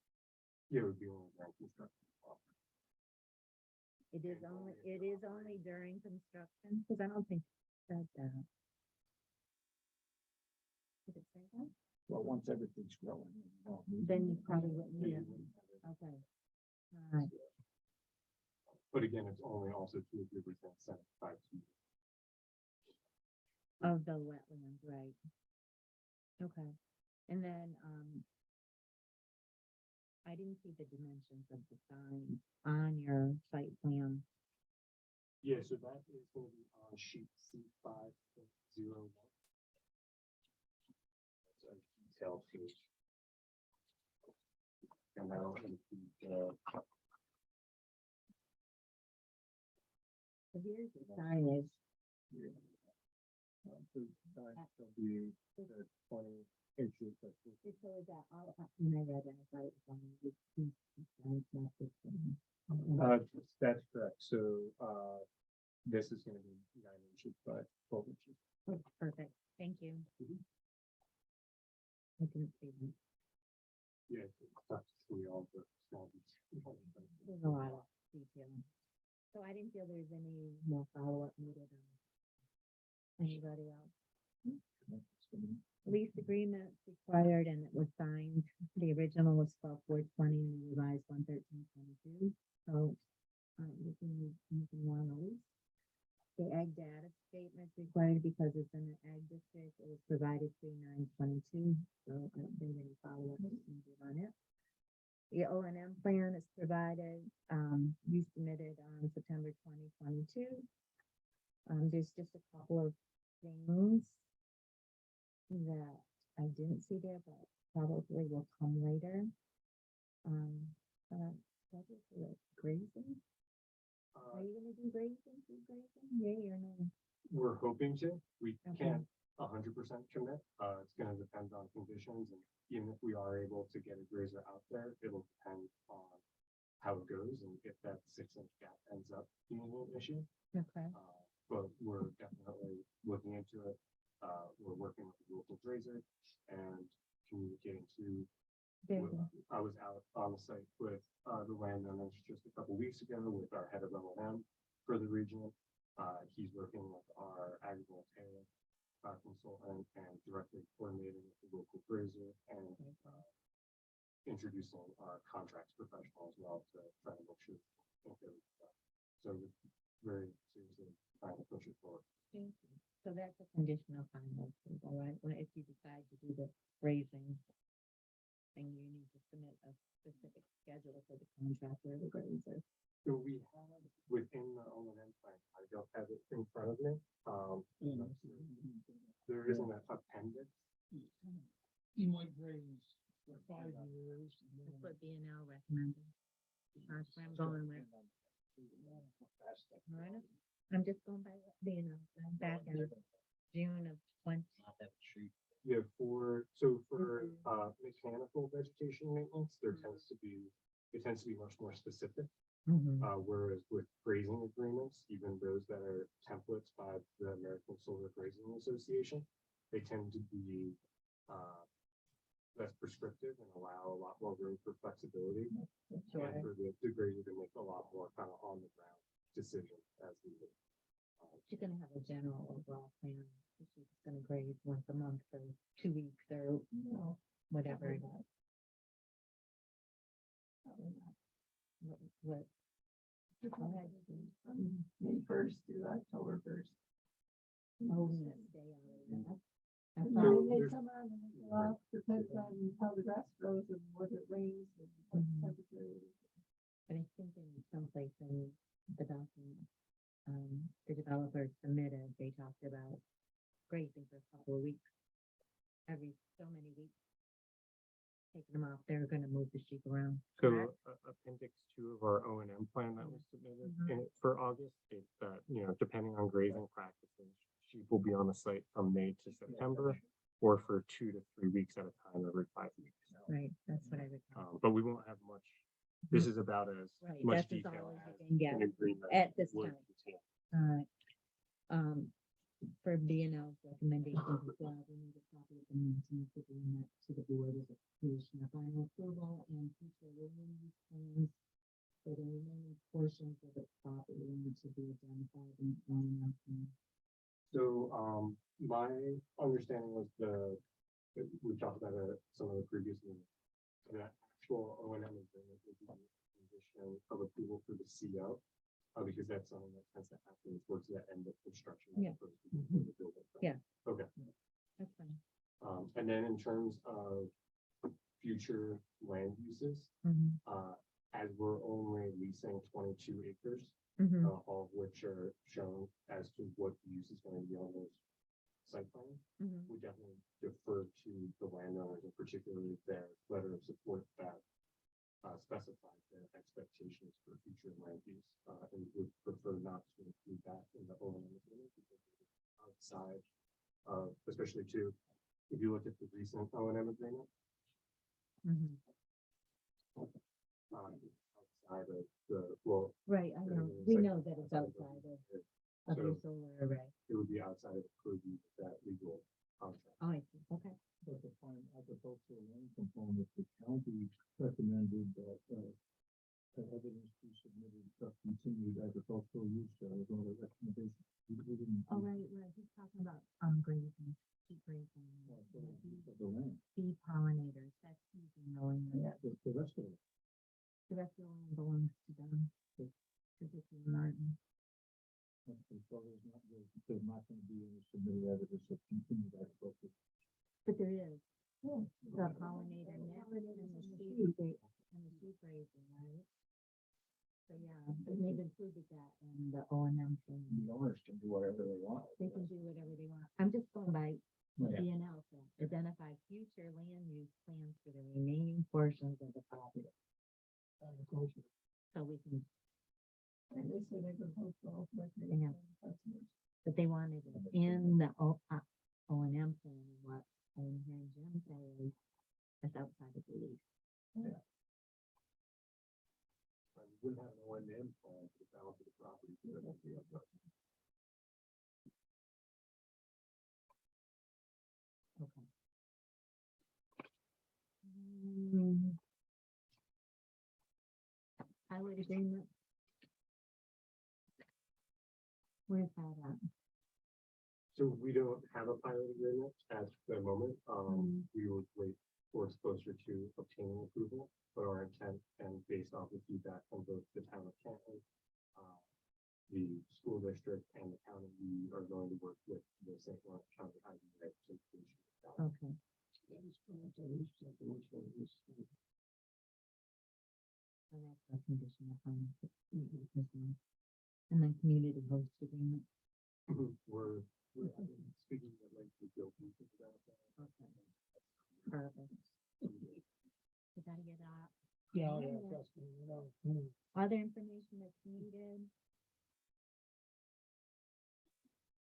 Yeah, it would be only during construction. It is only during construction, because I don't think it said that. Did it say that? Well, once everything's growing. Then you probably wouldn't need it. Okay. All right. But again, it's only also 2 or 3% 75 feet. Of the wetlands, right? Okay. And then, I didn't see the dimensions of the sign on your site plan. Yeah, so that is going to be on sheet C5.01. That's a detailed page. And that'll include, So here's the signage. be the 20 inches. So is that all, when I read it, I thought it was on the signs, not this one. That's correct. So, this is gonna be 9 inches by 12 inches. Oh, perfect, thank you. I didn't see them. Yeah, that's really all the small details. There's a lot of detail. So I didn't feel there was any more follow-up needed on anybody else. Lease agreement required and it was signed. The original was 12/4/20 and the revised 1/13/22. So, you can want to lease. The ag data statement required because it's in the ag district. It was provided 3/9/22. So I don't think any follow-up is needed on it. The O&M plan is provided, you submitted on September 2022. There's just a couple of things that I didn't see there, but probably will come later. Schedule for the grazing. Are you gonna do grazing, yay or no? We're hoping to. We Okay. can't 100% commit. It's gonna depend on conditions, and even if we are able to get a grazer out there, it'll depend on how it goes and if that 6-inch gap ends up being an issue. Okay. But we're definitely looking into it. We're working with the local grazer and communicating to. I was out on the site with the landowners just a couple weeks ago with our head of O&M for the region. He's working with our agrivoltaic consultant and directly coordinating with the local grazer and introducing our contracts professional as well to try to make sure. So we're very seriously trying to push it forward. Thank you. So that's a conditional final approval, right? When if you decide to do the grazing, then you need to submit a specific schedule for the contractor or the grazer. So we have within the O&M plan, I don't have it in front of me. There isn't an appendix. He might graze for 5 years. and That's then- what B&L recommended. That's what I'm going with. Alright. I'm just going by what B&L said back in June of 20. Yeah, for mechanical vegetation maintenance, it tends to be much more specific. Whereas with grazing agreements, even those that are templates by the American Solar Grazing Association, they tend to be less prescriptive and allow a lot more room for flexibility. Sure. And for the grazer to make a lot more kind of on the ground decisions as needed. She's gonna have a general overall plan. She's gonna graze once a month for 2 weeks or whatever. it is. What? Go ahead. May 1st through October 1st. Oh, yes, they are. I And thought- then they come on and they go off, depends on how the grass grows and whether it rains and what Mhm. temperature it is. But I think in some place in the document, the developer submitted, they talked about grazing for a couple of weeks. Every so many weeks. Taking them off, they're gonna move the sheep around. So correct? appendix 2 of our O&M plan that was submitted Mhm. for August, states that, depending on grazing practices, sheep will be on the site from May to September or for 2 to 3 weeks at a time every 5 weeks. Right, that's what I would. But we won't have much. This is about as Right, much that's as detail all as you as can get an agreement at this would time. contain. All right. For B and L's recommendations as well, we need a copy of the minutes and to bring that to the board as a condition of final approval and future land use plans for the remaining portions of the property and to be identified in the plan. So, my understanding was that we talked about some of the previous meetings. The actual O&M agreement would be a condition of approval for the CO. Because that's something that tends to happen towards the end of construction. as Yeah. opposed to before the building. Yeah. Okay. That's fine. And then in terms of future land uses, as we're only leasing 22 acres, all of which are shown as to what the use is going to be on those site plans, we definitely defer to the landowners, and particularly their letter of support that specifies their expectations for future land use, and would prefer not to include that in the O&M agreement because it's outside of, especially too, if you look at the recent O&M agreement, outside of the, well, Right, I know, it's we like know that it's outside of your so solar array. it would be outside of the purview of that legal contract. Oh, I see, okay. But the fine agricultural land component, the county recommended that, evidence be submitted of continued agricultural use, was one of the recommendations. We didn't. Oh, right, he's talking about, grazing, sheep grazing. Of the land, Bee pollinators, that's easy knowing that. the rest of it. The rest of the land belongs to them. To Vicky and Martin. So there's not gonna be any submitted evidence of continued agriculture. But there is. The pollinator net and the sheep grazing, right? So, yeah, and they've included that in the O and M thing. The owners can do whatever they want. They can do whatever they want. I'm just going by Yeah. B and L, identify future land use plans for the remaining portions of the property. Agriculture. So we can, And they said agricultural. Yeah. but they wanted it in the O and M plan, and what I'm hearing Jim say is that's outside of the lease. And we wouldn't have an O&M plan for the balance of the property. So that would be outside. Okay. Mm. Pilot agreement. Where's that at? So we don't have a pilot agreement at the moment. We would wait for it's closer to obtaining approval, but our intent and based off of feedback from both the town of Canton, the school district and the county, we are going to work with the St. Lawrence County IDA to ensure that. Okay. So that's a condition of finance. And then community host agreement. We're speaking at length with Bill Peterson about that. Okay. Perfect. We gotta get that. Yeah, Yeah. trust me, Other information that's needed.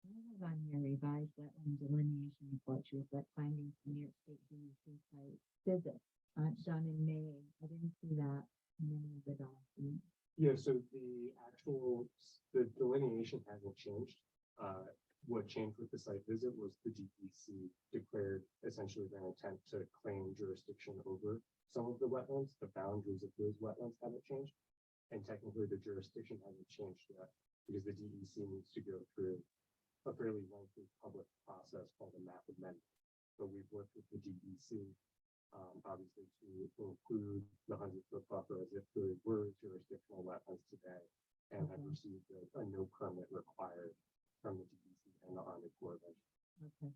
I have on here revised wetland delineation report to reflect findings from New York State DEC site visit, done in May. I didn't see that in any of the documents. Yeah, So the actual, the delineation hasn't changed. What changed with the site visit was the DEC declared essentially their intent to claim jurisdiction over some of the wetlands. The boundaries of those wetlands haven't changed. And technically the jurisdiction hasn't changed yet because the DEC needs to go through a fairly lengthy public process called a map amendment. So we've worked with the DEC, obviously to include the 100-foot buffer as if there were jurisdictional wetlands today, and have received a no permit required from the DEC and the Army Corps of Engineers. Okay.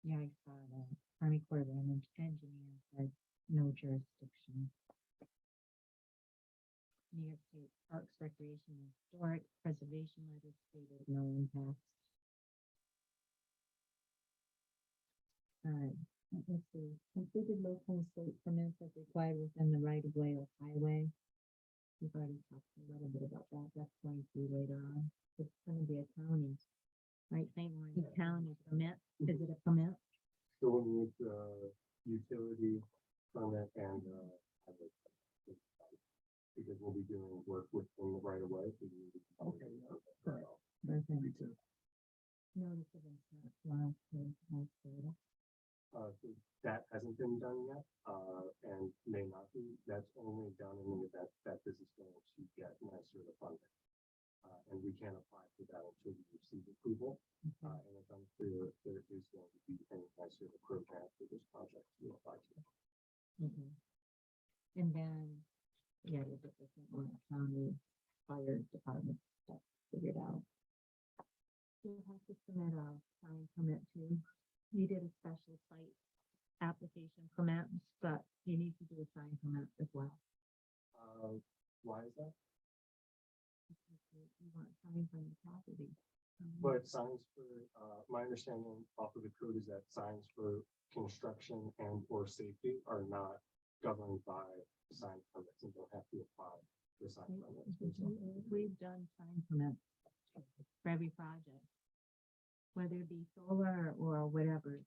Yeah, I saw that. Army Corps of Engineers said no jurisdiction. New York State Parks, Recreation, and Historic Preservation letter stated no impact. Alright, let's see. Completed local and state permits as required within the right of way or highway. We've already talked a little bit about that. That's going to be later on. It's gonna be a county, right? St. Lawrence County permit. Is it a permit? So we'll need the utility permit and highway permit. Because we'll be doing work within the right of way. So we need to- Okay, yeah, correct. Okay. Me too. Notice of intent. Wow, okay, that's good. So that hasn't been done yet, and may not be. That's only done in the event that this is going to get NYSERDA funding. And we can't apply for that until we receive approval. And it's unclear if there is going to be any NYSERDA program for this project to apply to. Mhm. And then, yeah, you get the St. Lawrence County Fire Department stuff figured out. You'll have to submit a sign permit too. You did a special site application permit, but you need to do a sign permit as well. Why is that? Because you want signs on the property. But signs for, my understanding off of the code is that signs for construction and or safety are not governed by sign permits and don't have to apply for sign permits. for something. We've done sign permits for every project, whether it be solar or whatever.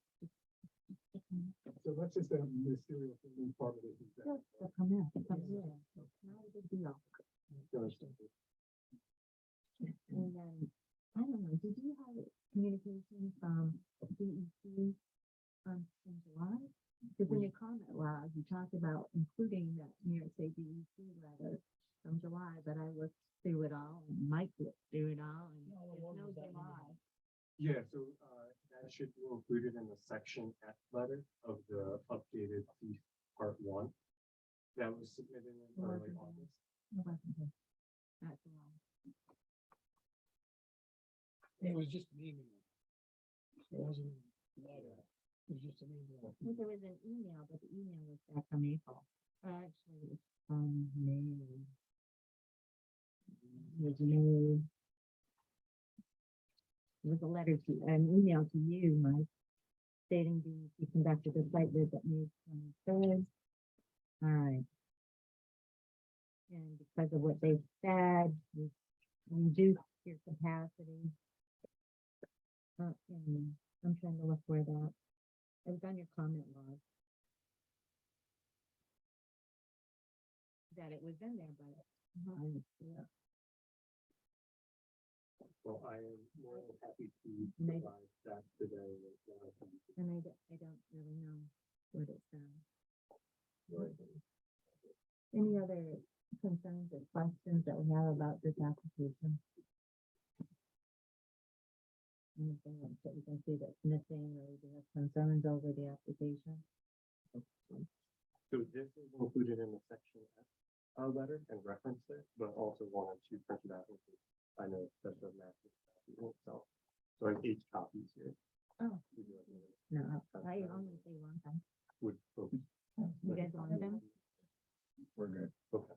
So that's just a ministerial thing, part of it. Is that- Just a permit, yeah, it's not a big deal. And then, I don't know, did you have communication from DEC in July? Because in your comment log, you talked about including that New York State DEC letter from July, but I looked through it all, and Mike looked through it all, and there's no July. Yeah, so that should be included in the section F letter of the updated piece part 1 that was submitted in early August. It wasn't there. That's wrong. It was just an email. It wasn't a letter. It was just an email. I think there was an email, but the email was back from April. Actually, it's from May. It was May. It was a letter to, an email to you, Mike, stating you conducted a site visit May 23rd. All right. And because of what they said, we reduced your capacity. And I'm trying to look where that, it was on your comment log. That it was in there, but I didn't see it. Well, I am more than happy to Maybe. provide that today. And I don't really know what it says. Any other concerns or questions that we have about this application? Anything else that you can see that's missing or you have concerns over the application? So this is included in the section F letter and reference there, but also wanted to print it out. I know that's a massive document, so I have 8 copies here. Oh. Would you like me to- No, I only say one thing. Would folks? You guys want them? We're good. Okay.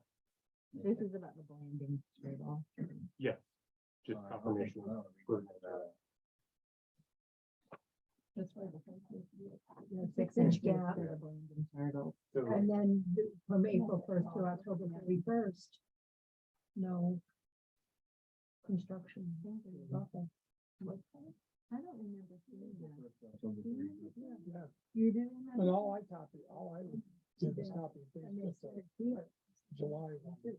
This is about the blending straight off. Yeah. Just confirmation. That's why the fence is, The 6-inch gap gap. for the blending turtle. So And then from April 1st to October 31st, no construction. Nothing. I don't remember seeing that. Yeah, You do but remember? all I did was copy and And they paste. said here, July one.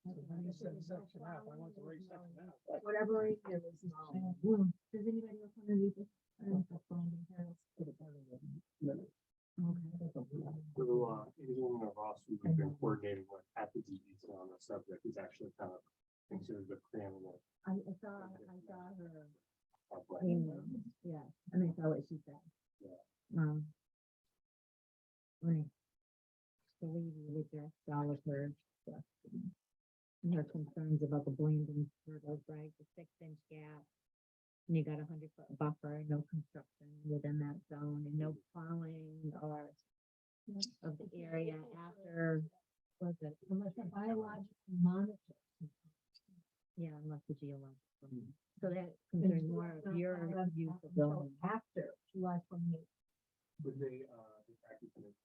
So when you said section F, I went to rate section F. Whatever it is, no. Does anybody else want to read this? I don't know if Brandon has. So, Angela and Ross, we've been coordinating with at the DEC on the subject is actually kind of considered the preeminent. I saw her email, yeah, and I saw what she said. Yeah. When I believe you addressed all of her stuff. And her concerns about the blending turtles, right, the 6-inch gap. And you got 100-foot buffer, no construction within that zone and no plowing or of the area after, was it? Unless a biological monitor. Yeah, unless the geological. So that concerns more of your use of building. After July 28th. But they actually finished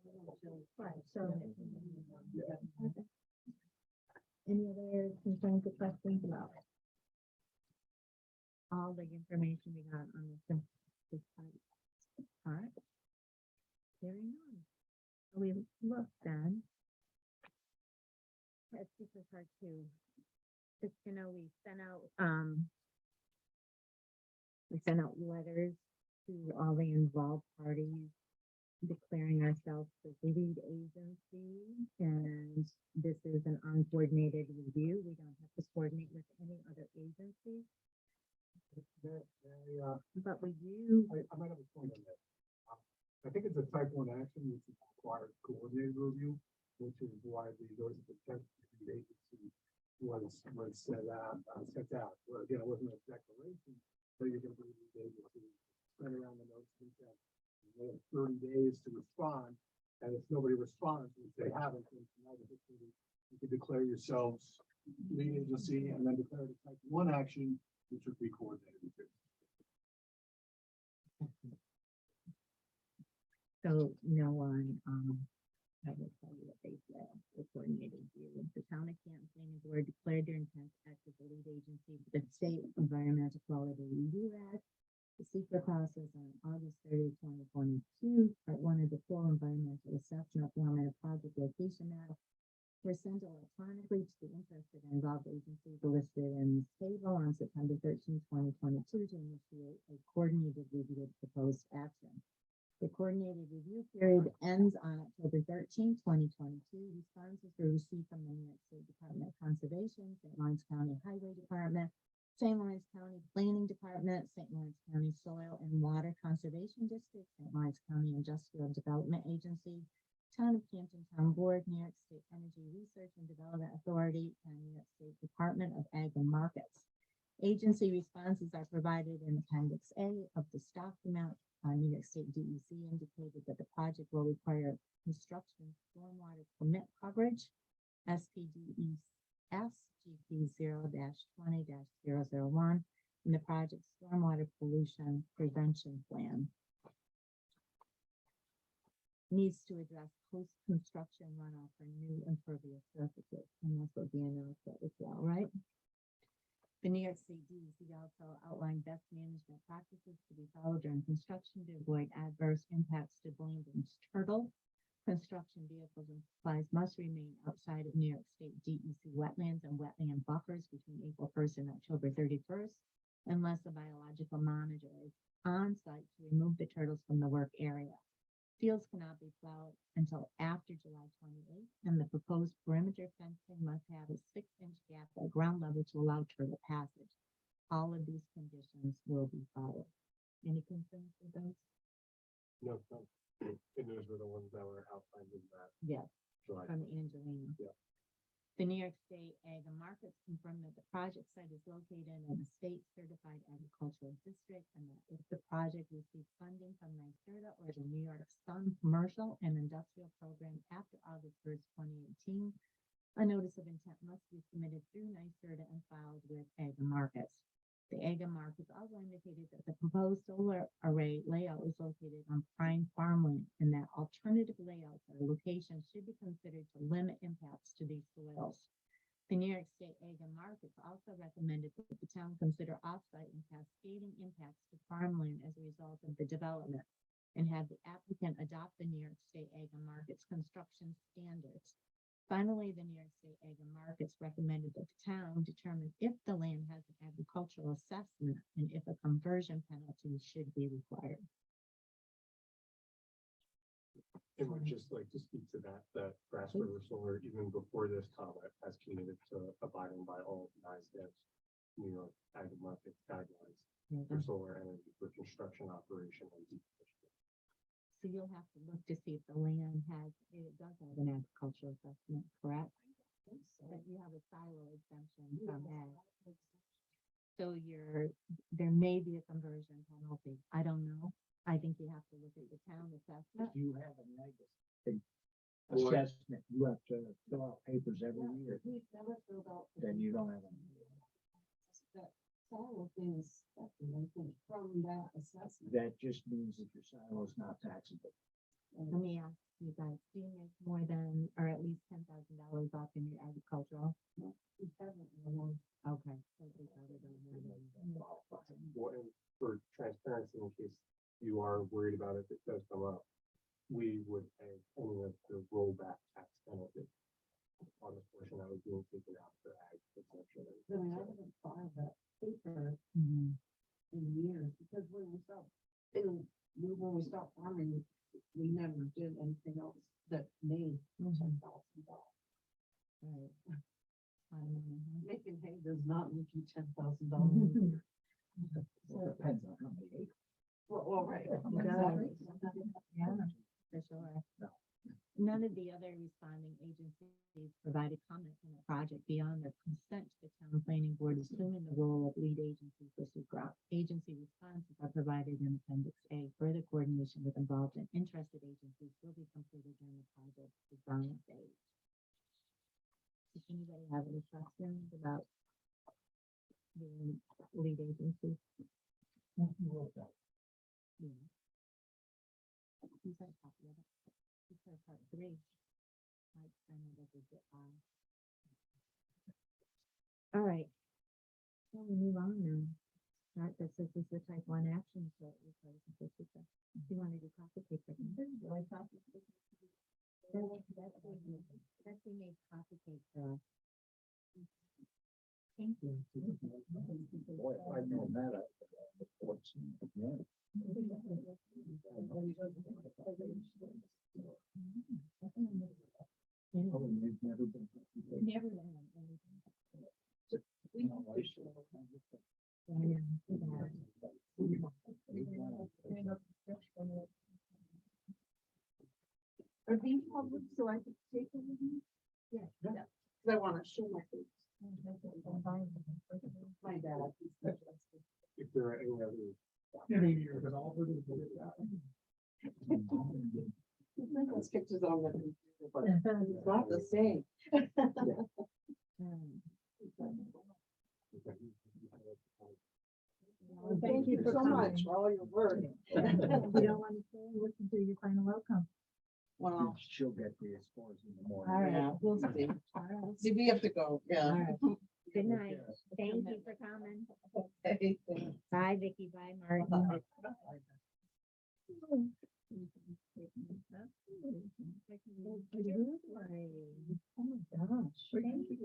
the Right, so. Any other concerns or questions about it? All the information we got on this part. Very nice. We looked then. Let's see for part 2. Just to know, we sent out letters to all the involved parties, declaring ourselves the lead agency, and this is an uncoordinated review. We don't have to coordinate with any other agency, but we do. I might have a point on that. I think it's a type 1 action, which requires coordinated review, which is why the notice of intent to the agency was set out. Well, again, it wasn't a declaration, but you're going to be the agency, spread around the notice of intent. They have 30 days to respond, and if nobody responds, which they haven't, then tonight you could declare yourselves lead agency and then declare the type 1 action, which would be coordinated. So no one, I will tell you what they said, the coordinated review. The town of Canton Planning Board declared their intent to act as the lead agency for the State Environmental Quality Review Act. The secret process on August 30, 2022, part 1 of the full environmental assessment form and a project location map were sent electronically to the interested and involved agencies listed in this table on September 13, 2022 to initiate a coordinated review of proposed action. The coordinated review period ends on October 13, 2022. Responses were received from the New York State Department of Conservation, St. Lawrence County Highway Department, St. Lawrence County Planning Department, St. Lawrence County Soil and Water Conservation District, St. Lawrence County Industrial Development Agency, Town of Canton Town Board, New York State Energy Research and Development Authority, and New York State Department of Ag and Markets. Agency responses are provided in Appendix A of this document. New York State DEC indicated that the project will require construction stormwater permit coverage, SPDES GP 0-20-001, and the project stormwater pollution prevention plan. Needs to address post-construction runoff for new impervious surfaces, and that's what DNO said as well, right? The New York State DEC also outlined best management practices to be followed during construction to avoid adverse impacts to Blanding's turtle. Construction vehicles and supplies must remain outside of New York State DEC wetlands and wetland buffers between April 1st and October 31st, unless a biological monitor is on site to remove the turtles from the work area. Fields cannot be plowed until after July 28th, and the proposed perimeter fencing must have a 6-inch gap at ground level to allow turtle passage. All of these conditions will be followed. Any concerns with those? No, and those were the ones that were outlined in that. Yes, July. from Angelina. Yeah. The New York State Ag and Markets confirmed that the project site is located in a state certified agricultural district, and that if the project receives funding from NYSERDA or the New York Sun Commercial and Industrial Program after August 1st, 2018, a notice of intent must be submitted through NYSERDA and filed with Ag and Markets. The Ag and Markets also indicated that the proposed solar array layout is located on prime farmland, and that alternative layouts or locations should be considered to limit impacts to these soils. The New York State Ag and Markets also recommended that the town consider offsite and cascading impacts to farmland as a result of the development, and have the applicant adopt the New York State Ag and Markets construction standards. Finally, the New York State Ag and Markets recommended that the town determine if the land has an agricultural assessment and if a conversion penalty should be required. And would just like to speak to that Grass River Solar, even before this comment, has committed to abiding by all of NISDA's New York Ag and Market guidelines for solar energy for construction, operation, and decommissioning. So you'll have to look to see if the land has, it does have an agricultural assessment, correct? That you have a silo exemption from ag. So there may be a conversion penalty. I don't know. I think you have to look at the town assessment. You have a negative assessment, you have to fill out papers every year, We've never filled out. then you don't have a. That silo thing is separate, I think, from that assessment. That just means that your silo is not taxable. Let me ask you guys, do you make more than, or at least $10,000 off in your agricultural? We haven't, you know. Okay. So they probably don't more than- Well, and for transparency, in case you are worried about it, if it does come up, we would pay any of the rollback tax penalty on the portion that was being taken out for ag exemption. I mean, I haven't filed that paper Mhm. in years, because when we stopped, when we stopped farming, we never did anything else that made $10,000. Right. Making hay does not make you $10,000. Well, it depends on how many acres. Well, right. does. Exactly. Yeah, for sure. No. None of the other responding agencies provided comments on the project beyond their consent to the town planning board, assuming the role of lead agency for SUGROP. Agency responses are provided in Appendix A. Further coordination with involved and interested agencies will be completed during the project design phase. Does anybody have any questions about the lead agency? Yeah. Who's got a copy of it? Who's got part 3? I know that they get on. All right. So we move on now. Right, this is the type 1 action, so it was like, do you want to do copy paper? That's we made copy paper. Thank you. Boy, if I'd known that, yeah. Oh, you've never been. Never learned anything. Are these public so I can take them with me? Yeah. Cause I wanna show my face. My dad. If there are any other Those pictures on the computer, but it's not the same. Thank you so much for all your work. You don't want to say, listen to your final outcome. Well, She'll get the scores in the morning. All right. yeah, we'll see. All right. See, we have to go, yeah. All right. Good night. Thank you for coming. Okay. Bye, Vicky. Bye, Martin. Oh my gosh. Thank you.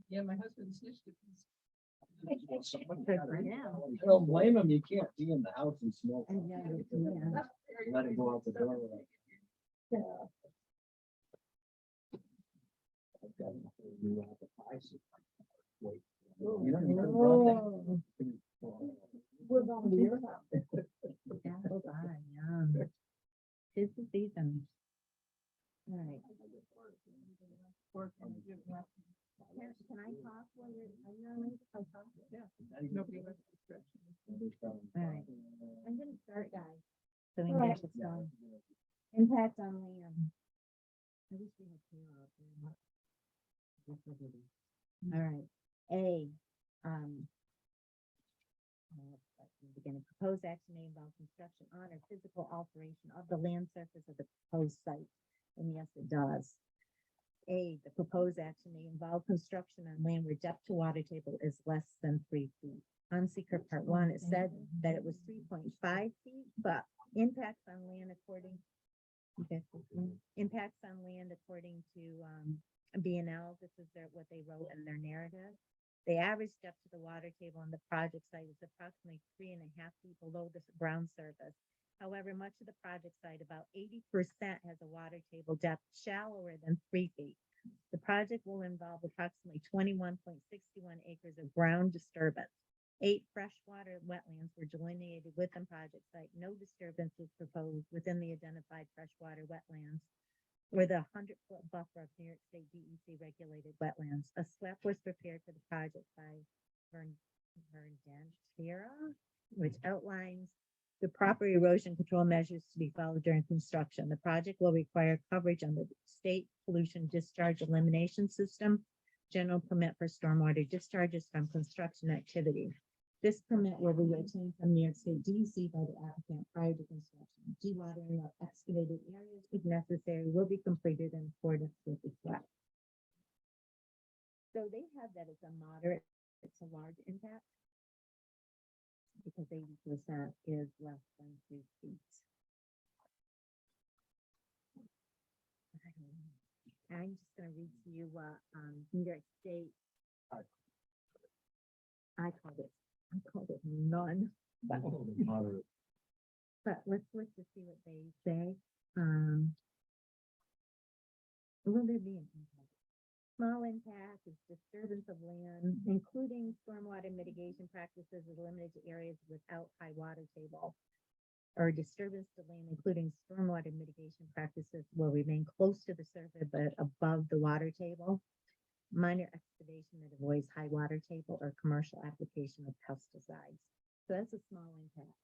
Yeah, my husband snitched it. Good for him. I don't blame him, you can't be in the house and smoke. I know, yeah. Let him go out the door. I've got a new apple pie. Wait. You know, you could run We're going to your house. Apples are yum. Tis the season. All right. Can I talk while you're, are you on mute? If I talk? Yeah. Nobody has All right. I'm gonna start, guys. So we All can right. get this going. Impact on land. I wish we had two out there. That's what it is. All right. A, beginning, proposed action may involve construction on or physical alteration of the land surface of the proposed site. And yes, it does. A, the proposed action may involve construction on land where depth to water table is less than 3 feet. On seeker part one, it said that it was 3.5 feet, but impacts on land according impacts on land according to B&L, this is what they wrote in their narrative. The average depth to the water table on the project site is approximately 3.5 feet below the ground surface. However, much of the project site, about 80%, has a water table depth shallower than 3 feet. The project will involve approximately 21.61 acres of ground disturbance. 8 freshwater wetlands were delineated within project site. No disturbance is proposed within the identified freshwater wetlands or the 100-foot buffer of New York State DEC regulated wetlands. A SWEP was prepared for the project by Verdantera, which outlines the proper erosion control measures to be followed during construction. The project will require coverage under the state pollution discharge elimination system, general permit for stormwater discharges from construction activity. This permit will be obtained from New York State DEC by the applicant prior to construction. Dewatering of excavated areas, if necessary, will be completed in accordance with the SWEP. So they have that as a moderate, it's a large impact, because 80% is less than 3 feet. I'm just going to read to you what New York State. I called it none, but let's look to see what they say. Will there be an impact? Small impact is disturbance of land, including stormwater mitigation practices, is limited to areas without high water table. Or disturbance to land, including stormwater mitigation practices, will remain close to the surface but above the water table. Minor excavation that avoids high water table or commercial application of pesticides. So that's a small impact.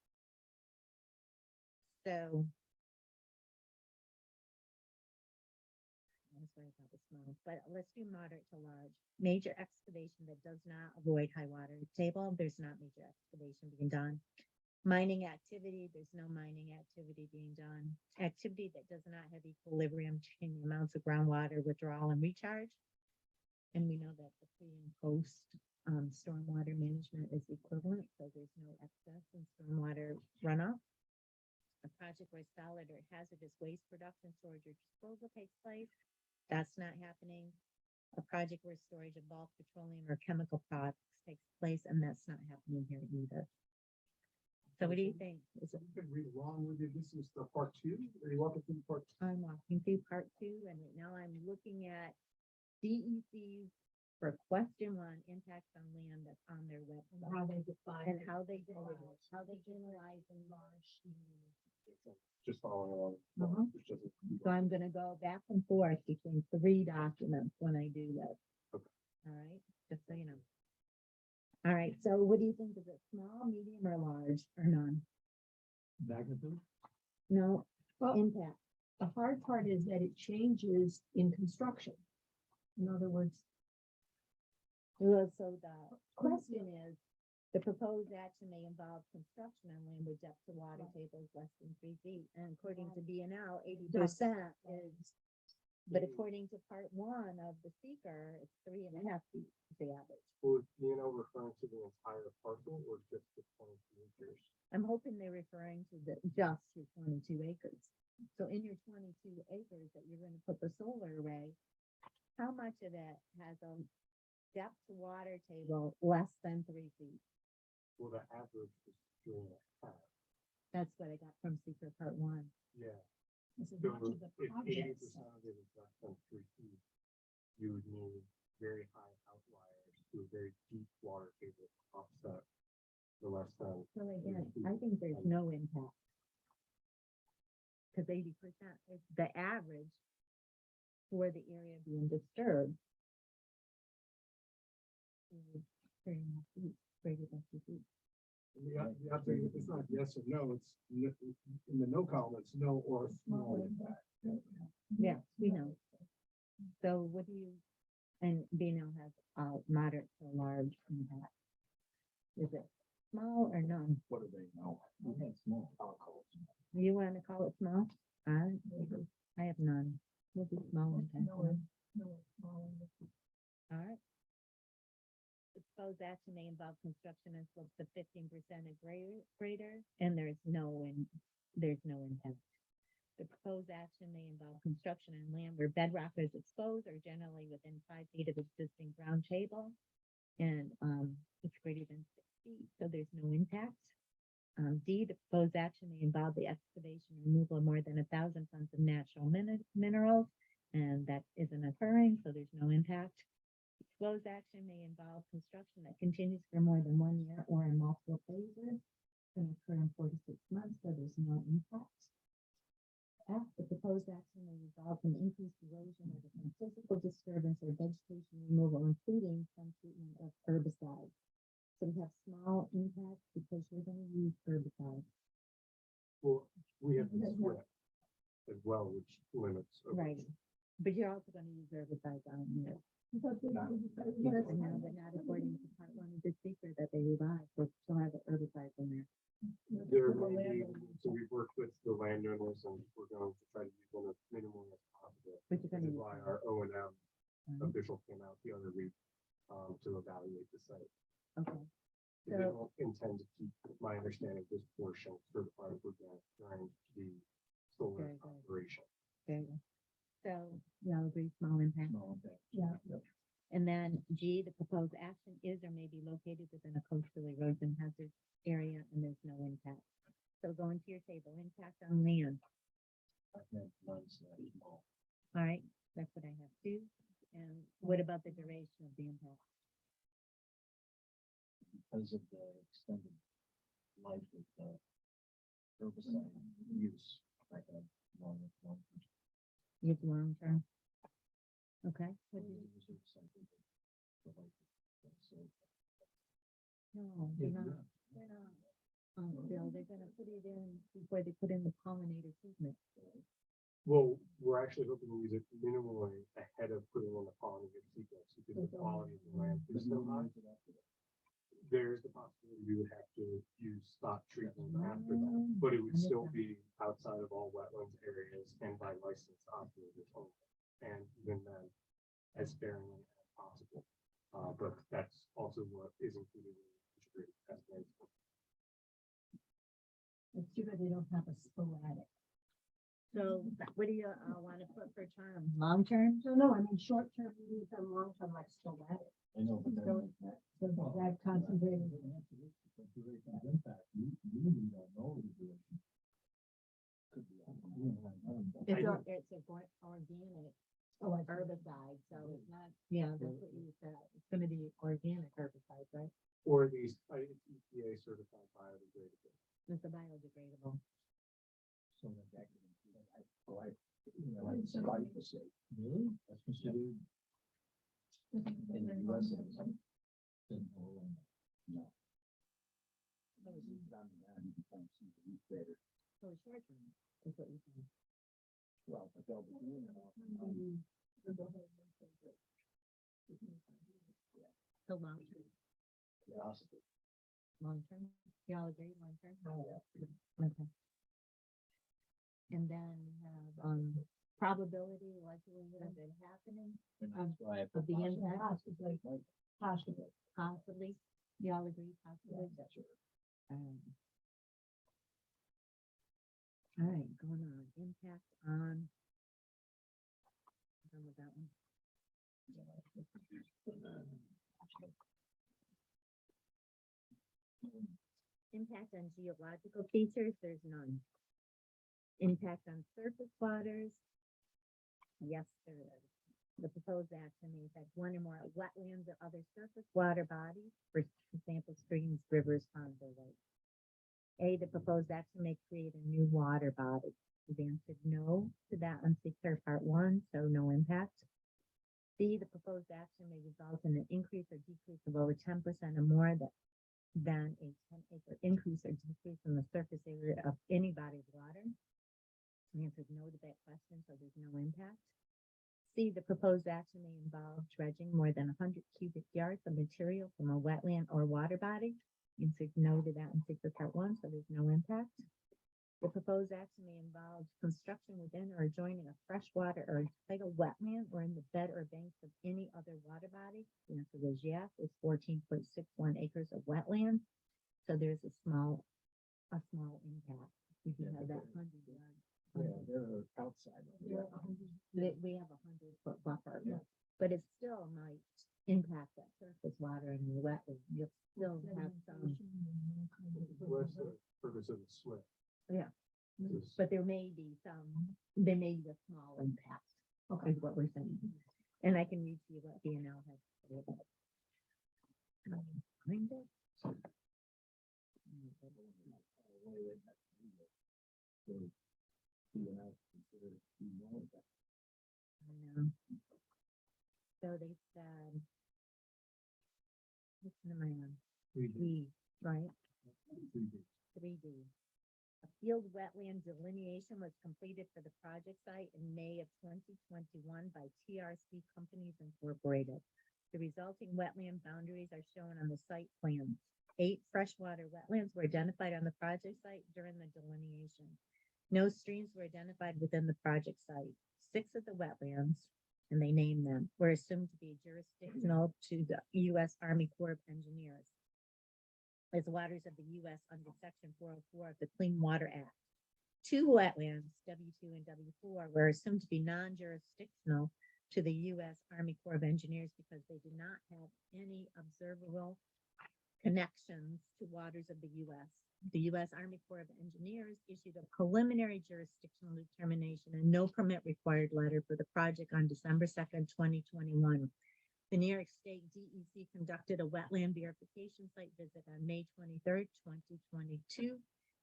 So I'm sorry about the small, but let's do moderate to large. Major excavation that does not avoid high water table, there's not major excavation being done. Mining activity, there's no mining activity being done. Activity that does not have equilibrium between the amounts of groundwater withdrawal and recharge. And we know that the pre and post stormwater management is equivalent, so there's no excess in stormwater runoff. A project where solid or hazardous waste production, storage, or disposal takes place, that's not happening. A project where storage of bulk petroleum or chemical products takes place, and that's not happening here either. So what do you think? Is it? Read along with you. This is the part 2. Are you walking through part 2? I'm walking through part 2, and right now I'm looking at DEC's for question 1, impacts on land that's on their website. How they define. And how they generalize and large. Just following along. Uh-huh. It's just- So I'm gonna go back and forth between 3 documents when I do this. Okay. All right, just so you know. All right, so what do you think? Is it small, medium, or large, or none? Magnitude? No, Well, impact. the hard part is that it changes in construction. In other words, Well, so the question is, the proposed action may involve construction on land with depth to water tables less than 3 feet, and according to B&L, 80% is. But according to part 1 of the seeker, it's 3.5 feet is the average. Was referring to the entire parcel or just the 22 acres? I'm hoping they're referring to just your 22 acres. So in your 22 acres that you're going to put the solar array, how much of it has a depth to water table less than 3 feet? Well, the average is 3.5. That's what I got from seeker part 1. Yeah. this is So much of the if 80% projects. of it is less than 3 feet, you would need very high outliers to a very deep water table to offset the less than. So again, I think there's no impact. Because 80% is the average for the area being disturbed. Is 3.5 feet, greater than 2 feet. The answer is it's not yes or no. It's in the no column. It's no or small impact. Yeah, we know. So what do you, and BNL has a moderate to large impact. Is it small or none? What do they know? We had small. I'll call it small. You want to call it small? I have none. We'll do small impact. All right. The proposed action may involve construction and slopes of 15% or greater, and there's no impact. The proposed action may involve construction on land where bedrock is exposed or generally within 5 feet of existing ground table. And it's greater than 6 feet, so there's no impact. D, the proposed action may involve the excavation and removal of more than 1,000 tons of natural minerals, and that isn't occurring, so there's no impact. The proposed action may involve construction that continues for more than 1 year or in multiple phases, can occur in 4 to 6 months, so there's no impact. F, the proposed action may result in increased erosion or from physical disturbance or vegetation removal, including some treatment of herbicides. So we have small impacts because we're going to use herbicides. Well, we have the SWIP as well, which limits. Right. But you're also going to use herbicides on here. But But now, but not according to part 1 of the secret that they revised, so still have the herbicides in there. There may be, so we've worked with the landowners and we're going to try to use them as minimally as possible. But you're Which gonna is use why them. our O and M Mhm. official came out the other week, to evaluate the site. Okay. They So- don't intend to keep, my understanding, this portion certified for gas during the solar Very good. operation. Very good. So, yeah, I'll agree, small impact. Small impact. Yeah. And then G, the proposed action is or may be located within a coastal erosion hazard area and there's no impact. So going to your table, impact on land. I have none/small. All right, that's what I have too. And what about the duration of the impact? Because of the extended life of the herbicide use. I have long. It's long term. Okay. What do you- No, they're not. They're not. Bill, they're gonna put it in before they put in the pollinator treatment. Well, we're actually hoping to use it minimally ahead of putting in the pollinator sequence because the quality of the land is so high. There's the possibility we would have to use stock treatment after that, but it would still be outside of all wetlands areas and by licensed operators only. And even then, as sparingly as possible. But that's also what is included in the integrated test plan. It's too bad they don't have a sporadic. So what do you want to put for term? Long term? No, I mean, short term, medium term, long term, like sporadic. I know, but then. So it's not, so that concentrated. Impact, you really don't know the duration. Could be. It's organic Oh, I see. herbicide, so it's not, yeah, that's what you said. It's gonna be organic herbicide, right? Or at least it's EPA certified biodegradable. It's a biodegradable. So that can, like glyphosate. Really? That's considered. In the US. No. So short term is what you said. Well, but they'll be doing it all. So long term, long term, you all agree, long term? Okay. And then we have, probability, likelihood of it happening, And that's why I of put the possible. impact, Possibly. possibly, you all agree, possibly? All right, going on, impact on. Done with that one. Impact on geological features, there's none. Impact on surface waters. Yes, there is. The proposed action may affect one or more wetlands or other surface water bodies, for example, streams, rivers, ponds, or lakes. A, the proposed action may create a new water body. The answer no to that on secret part 1, so no impact. B, the proposed action may result in an increase or decrease of over 10% or more than a 10-acre increase or decrease in the surface area of any body of water. The answer is no to that question, so there's no impact. C, the proposed action may involve dredging more than 100 cubic yards of material from a wetland or water body. The answer is no to that in secret part 1, so there's no impact. The proposed action may involve construction within or adjoining a freshwater or tidal wetland or in the bed or banks of any other water body. The answer was yes, it's 14.61 acres of wetland. So there's a small impact. We do have that 100 yard. They're outside. We have a 100-foot buffer, but it still might impact that surface water in the wetland. You'll still have some, What's the purpose of the SWIP? yeah. Just- But there may be a small impact, is what we're saying. And I can read to you what BNL has to say about it. Find it. I know. So they said, which number am I on? D, right? 3D. A field wetland delineation was completed for the project site in May of 2021 by TRC Companies Incorporated. The resulting wetland boundaries are shown on the site plans. 8 freshwater wetlands were identified on the project site during the delineation. No streams were identified within the project site. 6 of the wetlands, and they named them, were assumed to be jurisdictional to the U.S. Army Corps of Engineers as waters of the U.S. under Section 404 of the Clean Water Act. 2 wetlands, W2 and W4, were assumed to be non-jurisdictional to the U.S. Army Corps of Engineers because they did not have any observable connections to waters of the U.S. The U.S. Army Corps of Engineers issued a preliminary jurisdictional determination and no permit required letter for the project on December 2nd, 2021. The New York State DEC conducted a wetland verification site visit on May 23rd, 2022,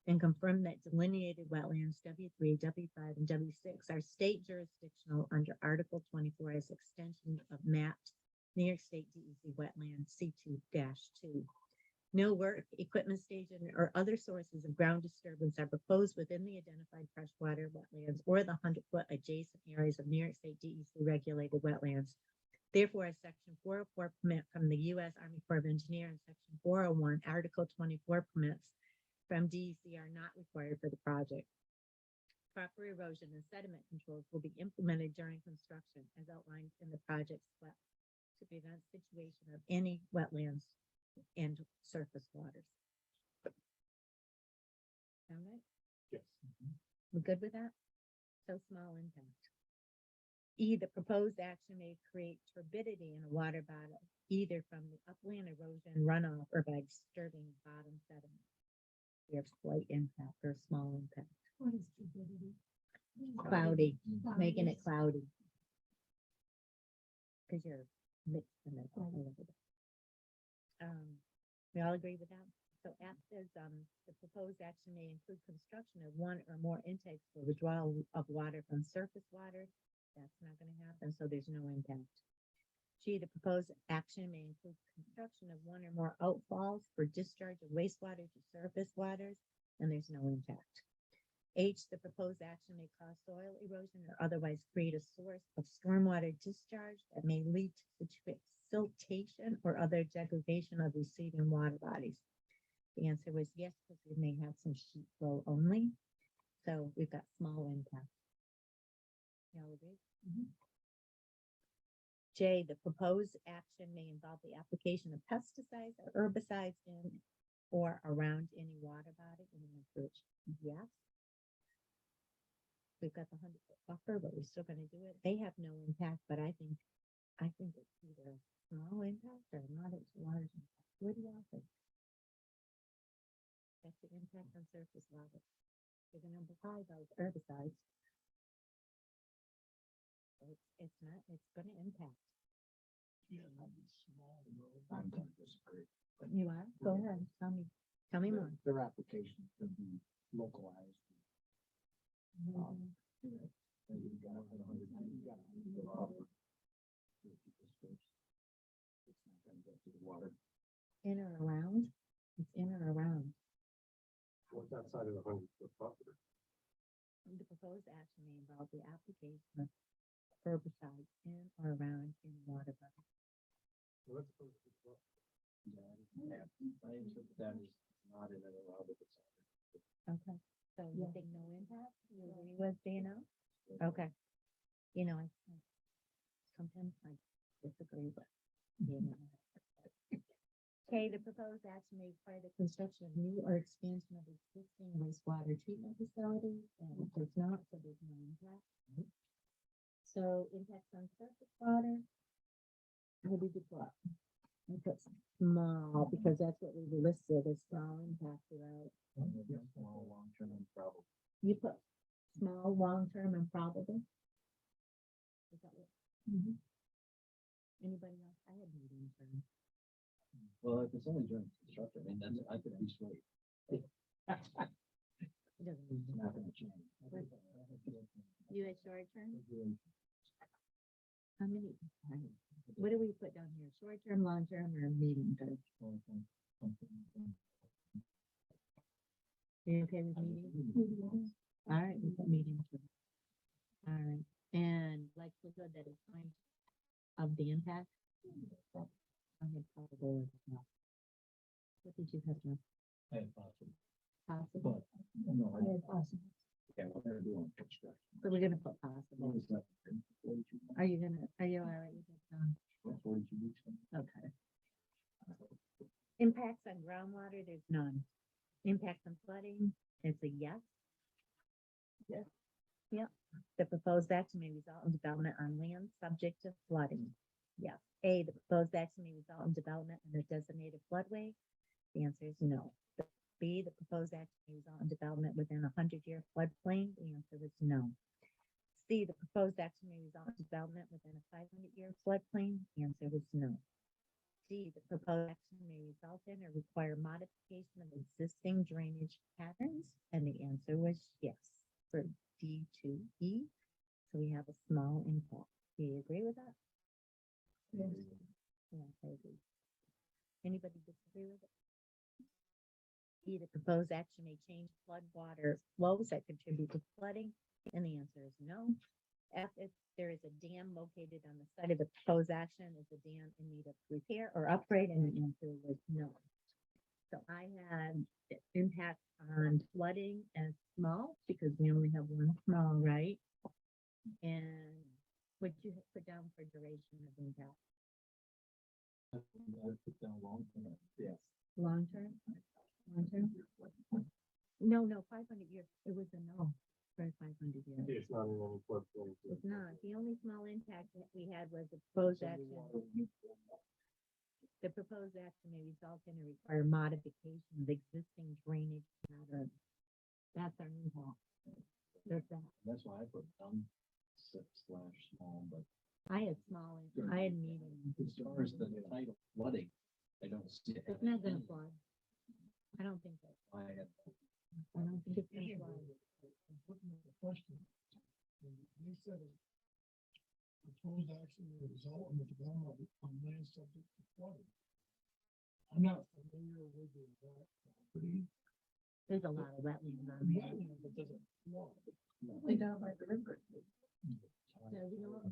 and confirmed that delineated wetlands W3, W5, and W6 are state jurisdictional under Article 24 as extension of mapped New York State DEC wetland C2-2. No work, equipment station, or other sources of ground disturbance are proposed within the identified freshwater wetlands or the 100-foot adjacent areas of New York State DEC regulated wetlands. Therefore, a Section 404 permit from the U.S. Army Corps of Engineers and Section 401 Article 24 permits from DEC are not required for the project. Proper erosion and sediment controls will be implemented during construction as outlined in the project SWIP to prevent situation of any wetlands and surface waters. Sound right? Yes. We're good with that? So small impact. E, the proposed action may create turbidity in a water body, either from the upland erosion runoff or by disturbing bottom sediment. We have slight impact or small impact. What is turbidity? Cloudy, making it cloudy. Because you're mixed in it. We all agree with that? So F says, the proposed action may include construction of 1 or more intakes for withdrawal of water from surface water. That's not going to happen, so there's no impact. G, the proposed action may include construction of 1 or more outfalls for discharge of wastewater to surface waters, and there's no impact. H, the proposed action may cause soil erosion or otherwise create a source of stormwater discharge that may lead to siltation or other degradation of receiving water bodies. The answer was yes, because we may have some sheet flow only. So we've got small impact. Y'all agree? J, the proposed action may involve the application of pesticides or herbicides in or around any water body. And the answer is yes. We've got the 100-foot buffer, but we're still going to do it. They have no impact, but I think it's either a small impact or not as large impact. What do y'all think? That's the impact on surface water. For the number 5, those herbicides. It's going to impact. I'm going to disagree. You are? Go ahead. Tell me more. Their application can be localized. You got 100, you got 100 buffer. It's not going to get to the water. In or around? It's in or around. What's outside of the 100-foot buffer? The proposed action may involve the application of herbicides in or around any water body. Well, let's go to the buffer. I interpret that as not in and around of its. Okay. So you think no impact? You agree with DNO? Okay. You know, sometimes I disagree, but. Okay, the proposed action may require the construction of new or expansion of existing wastewater treatment facilities, and it does not, so there's no impact. So impacts on surface water. What did you put? I put small, because that's what we listed as small impact, right? Small, long-term, and probable. You put small, long-term, and probable. Is that what? Anybody else? I had medium term. Well, if it's only during construction, I mean, that's, I could be straight. It doesn't It's mean- not gonna change. You had short term? How many? What do we put down here? Short term, long term, or medium term? You okay with medium? All right, we put medium term. All right, and likelihood that it's going of the impact? I had probable as well. What did you have, John? I have possible. Possible? No, I had possible. yeah, we're gonna do on construction. So we're gonna put possible. Are you all right with that, John? 42 weeks. Okay. Impacts on groundwater, there's none. Impacts on flooding, it's a yes. Yes. Yep. The proposed action may result in development on land subject to flooding. Yes. A, the proposed action may result in development in a designated floodway. The answer is no. B, the proposed action may result in development within a 100-year floodplain. The answer is no. C, the proposed action may result in development within a 500-year floodplain. The answer was no. D, the proposed action may result in or require modification of existing drainage patterns. And the answer was yes for D to E. So we have a small impact. Do you agree with that? Yes. Yeah, I agree. Anybody disagree with it? E, the proposed action may change floodwater flows that contribute to flooding, and the answer is no. F, if there is a dam located on the site of the proposed action, is the dam in need of repair or upgrade, and the answer was no. So I had impact on flooding as small, because we only have one small, right? And what you put down for duration of impact? I put down long term. Yes. Long term? Long term? No, 500 years. It was a no for 500 years. It's not in any floodplain. It's not. The only small impact that we had was the proposed action. The proposed action may result in or require modification of existing drainage patterns. That's our impact. That's that. That's why I put down /small, but I had small, I had medium. as far as the title flooding, I don't see it. It's not gonna flood. I don't think so. I had I don't think it's gonna flood. Looking at the question, and they said it, proposed action may result in the development on land subject to flooding. I'm not familiar with the exact property. There's a lot of wetlands on there. But does it flood? They down by the river. So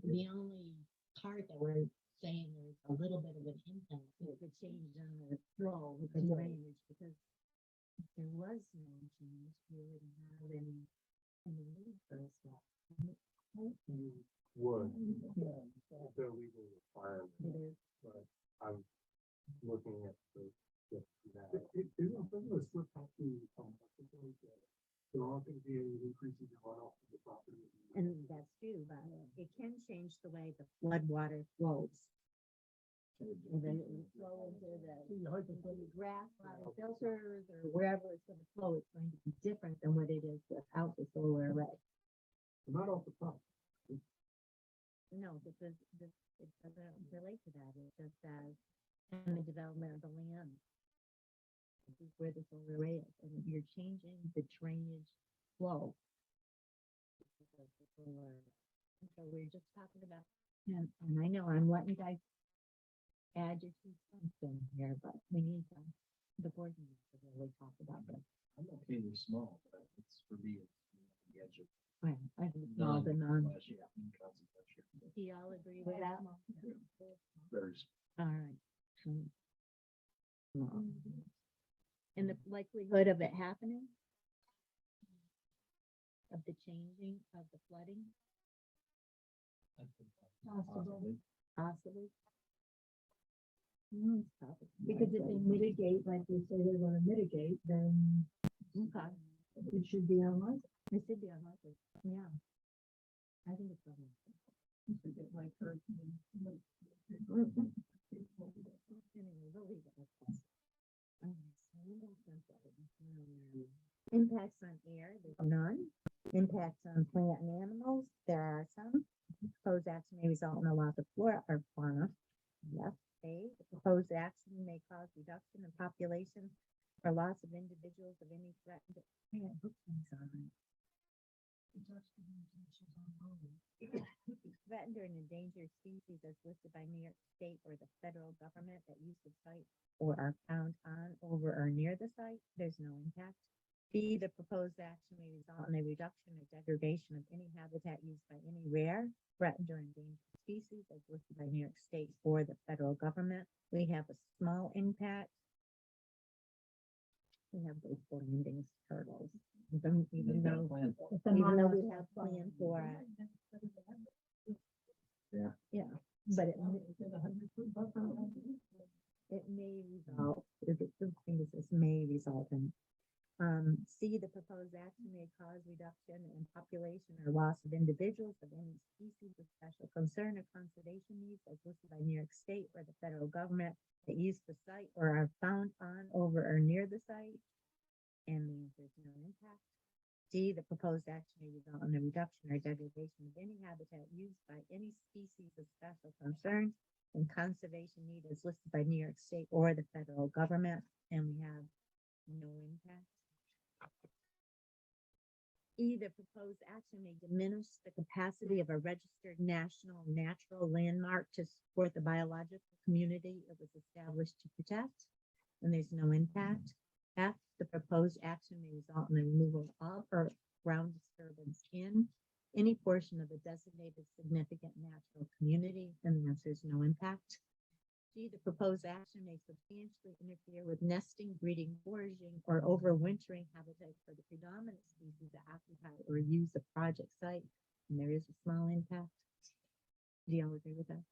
the only part that we're saying there's a little bit of an impact is the change in the flow with the drainage, because if there was no change, we wouldn't have any need for a swap. You would, Yeah. it's a legal requirement, It is. but I'm looking at the that. Doesn't the slip have to, there aren't gonna be any increases in runoff of the property? And that's true, but it can change the way the flood water flows. And then it will flow into the grass, water filters, or wherever it's gonna flow, it's going to be different than what it is without the solar array. Not off the top. No, because it doesn't relate to that, it just says, and the development of the land. This is where the solar array is, and you're changing the drainage flow. because of the solar array. And so we're just talking about, and I know I'm letting you guys add your 2 cents in here, but we need the board needs to really talk about this. I'm okay with small, but it's for me, it's the edge of. Well, I think it's all the none. Inconsequential. Do y'all agree with that? Very All right. Small. And the likelihood of it happening? of the changing of the flooding? Possibly. Possibly. Possibly. Because if they mitigate, like they say they're gonna mitigate, then Okay. it should be unlikely. It should be unlikely, yeah. I think it's unlikely. Like her. Anyway, we'll leave it like that. Impacts on air, there's none. Impacts on plant and animals, there are some. Proposed action may result in a loss of flora or fauna. Yes, A, the proposed action may cause reduction in population or loss of individuals of any threatened. Yeah, book things on it. Threatened or endangered species as listed by New York State or the federal government that use the site or are found on, over, or near the site, there's no impact. B, the proposed action may result in a reduction or degradation of any habitat used by any rare, threatened, or endangered species as listed by New York State or the federal government. We have a small impact. We have those landing turtles. Even though we have planned for it. Yeah, but it may result, the thing is, this may result in. C, the proposed action may cause reduction in population or loss of individuals of any species of special concern or conservation needs as listed by New York State or the federal government that use the site or are found on, over, or near the site. And the answer is no impact. D, the proposed action may result in a reduction or degradation of any habitat used by any species of special concern and conservation need as listed by New York State or the federal government, and we have no impact. E, the proposed action may diminish the capacity of a registered national natural landmark to support the biological community it was established to protect, and there's no impact. F, the proposed action may result in the removal of or ground disturbance in any portion of a designated significant natural community, and the answer is no impact. G, the proposed action may substantially interfere with nesting, breeding, foraging, or overwintering habitats for the predominant species that occupy or use the project site, and there is a small impact. Do you all agree with that?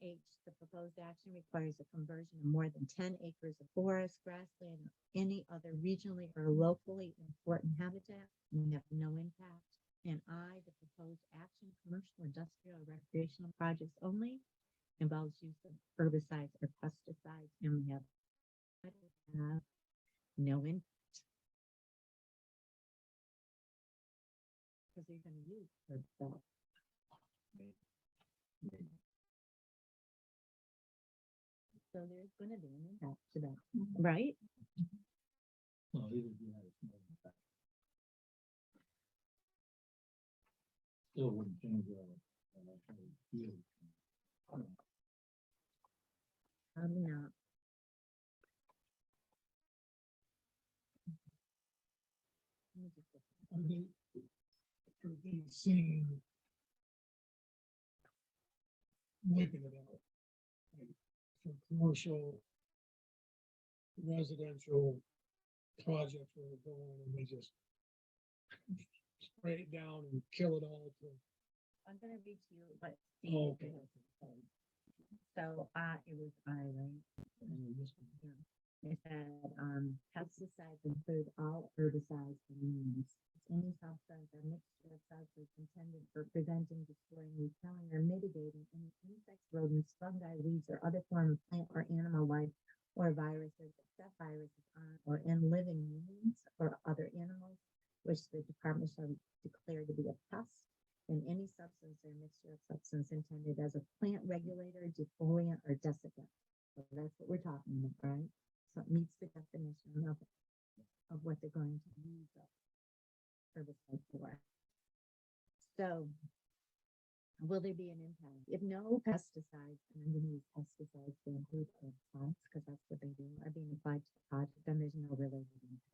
H, the proposed action requires a conversion of more than 10 acres of forest, grassland, or any other regionally or locally important habitat, and we have no impact. And I, the proposed action, commercial, industrial, or recreational projects only, involves use of herbicides or pesticides, and we have no impact. Because you're going to use herbicides. So there's going to be an impact to that, right? Well, even if you had a small impact. Still wouldn't change field. Probably not. Let me just look. I mean, for the scene, wiping it out. Like, for commercial, residential projects where they're going and they just spray it down and kill it all. I'm going to read to you what Oh, Steve okay. said. So, it was I, right? It said, pesticides include all herbicides and weeds. Any substance or mixture of substances intended for preventing, destroying, repelling, or mitigating any insects, rodents, fungi, weeds, or other form of plant or animal life, or viruses, except viruses on or in living beings or other animals, which the department shall declare to be a pest, and any substance or mixture of substance intended as a plant regulator, defoliant, or desiccant. So that's what we're talking about, right? So it meets the definition of what they're going to use herbicide for. So will there be an impact? If no pesticides, and I'm going to use pesticides to include herbicides because that's what they do, are being applied to the project, then there's no related impact.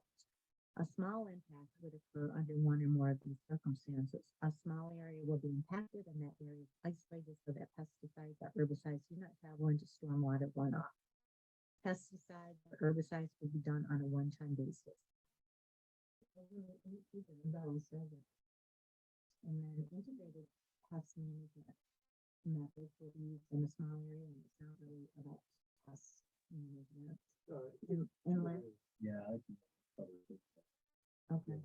A small impact would occur under one or more of these circumstances. A small area will be impacted and that area is isolated so that pesticides or herbicides do not travel into stormwater runoff. Pesticides or herbicides will be done on a one-time basis. Zone service. And then integrated pest management methods will be used in a small area, and it's not really about pest management. Unless, Yeah, I can cover it. okay.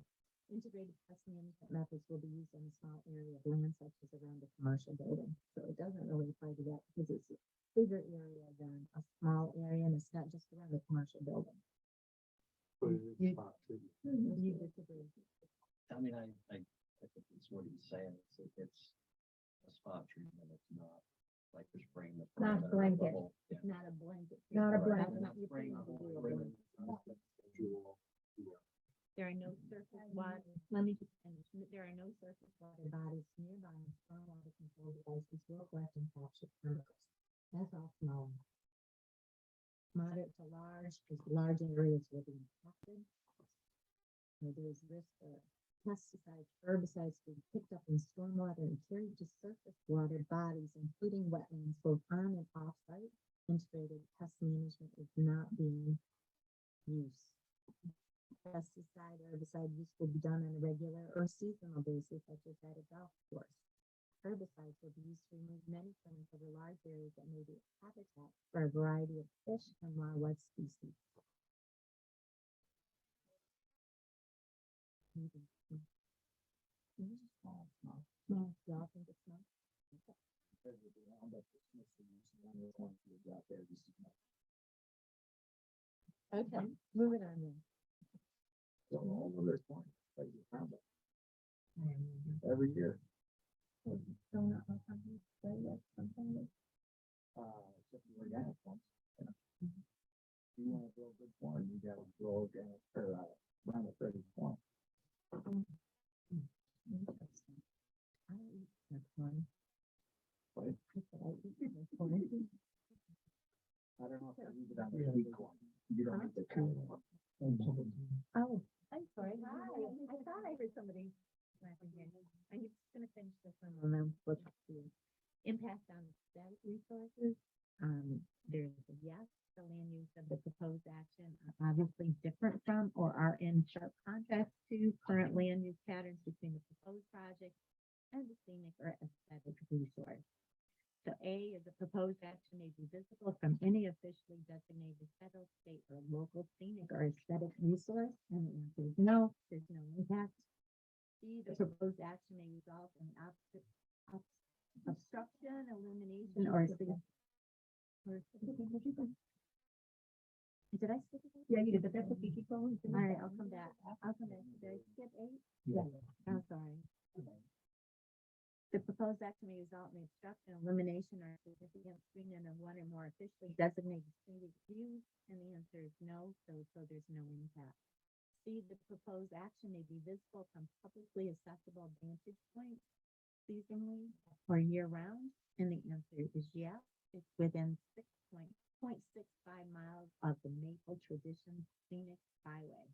Integrated pest management methods will be used in a small area of land such as around a commercial building. So it doesn't really apply to that because it's a bigger area than a small area, and it's not just around a commercial building. But it is You- spot treatment. You disagree? I mean, I think it's what he's saying, it's a spot treatment, it's not like they're spraying the. Not perimeter of the blanket. whole- yeah. It's not a blanket. Not a treatment. blanket. That's not your Spraying plan the to whole do a perimeter. blanket. Visual, you know, There are no surface water, let me just finish. There are no surface water bodies nearby, and stormwater control devices will collect and capture chemicals. That's all small. Moderate to large, because large areas will be impacted. Where there's risk of pesticides, herbicides being picked up in stormwater and carried to surface water bodies, including wetlands, both on and off site. Integrated pest management is not being used. Pesticide, herbicide use will be done on a regular or seasonal basis, such as at a golf course. Herbicides will be used to remove many plants over large areas that may be habitat for a variety of fish and wildlife species. Small, y'all think it's small? Okay, moving on then. Every year. Except for organic ones. you know. If you wanna grow good corn, you gotta grow organic, or, around the 30 corn. Interesting. I don't eat the corn. What? I said I eat the corn. I don't know if I leave it on the sweet corn. You don't have to. Oh, I'm sorry. Hi. I thought I heard somebody laughing here. I'm just gonna finish this one and then we'll talk to you. Impact on aesthetic resources. There's a yes, the land use of the proposed action are obviously different from or are in sharp contrast to current land use patterns between the proposed project and the scenic or aesthetic resource. So A is a proposed action may be visible from any officially designated federal, state, or local scenic or aesthetic resource, and the answer is no, there's no impact. B, the proposed action may result in obstruction, elimination, or did I skip it? Yeah, you did, but that's a kiki phone. All right, I'll come back. Did I skip 8? Yeah. I'm sorry. The proposed action may result in the obstruction, elimination, or significant screening of one or more officially designated scenic views, and the answer is no, so there's no impact. C, the proposed action may be visible from publicly accessible vantage points seasonally or year round, and the answer is yes. It's within 6.65 miles of the Maple Tradition Scenic Byway.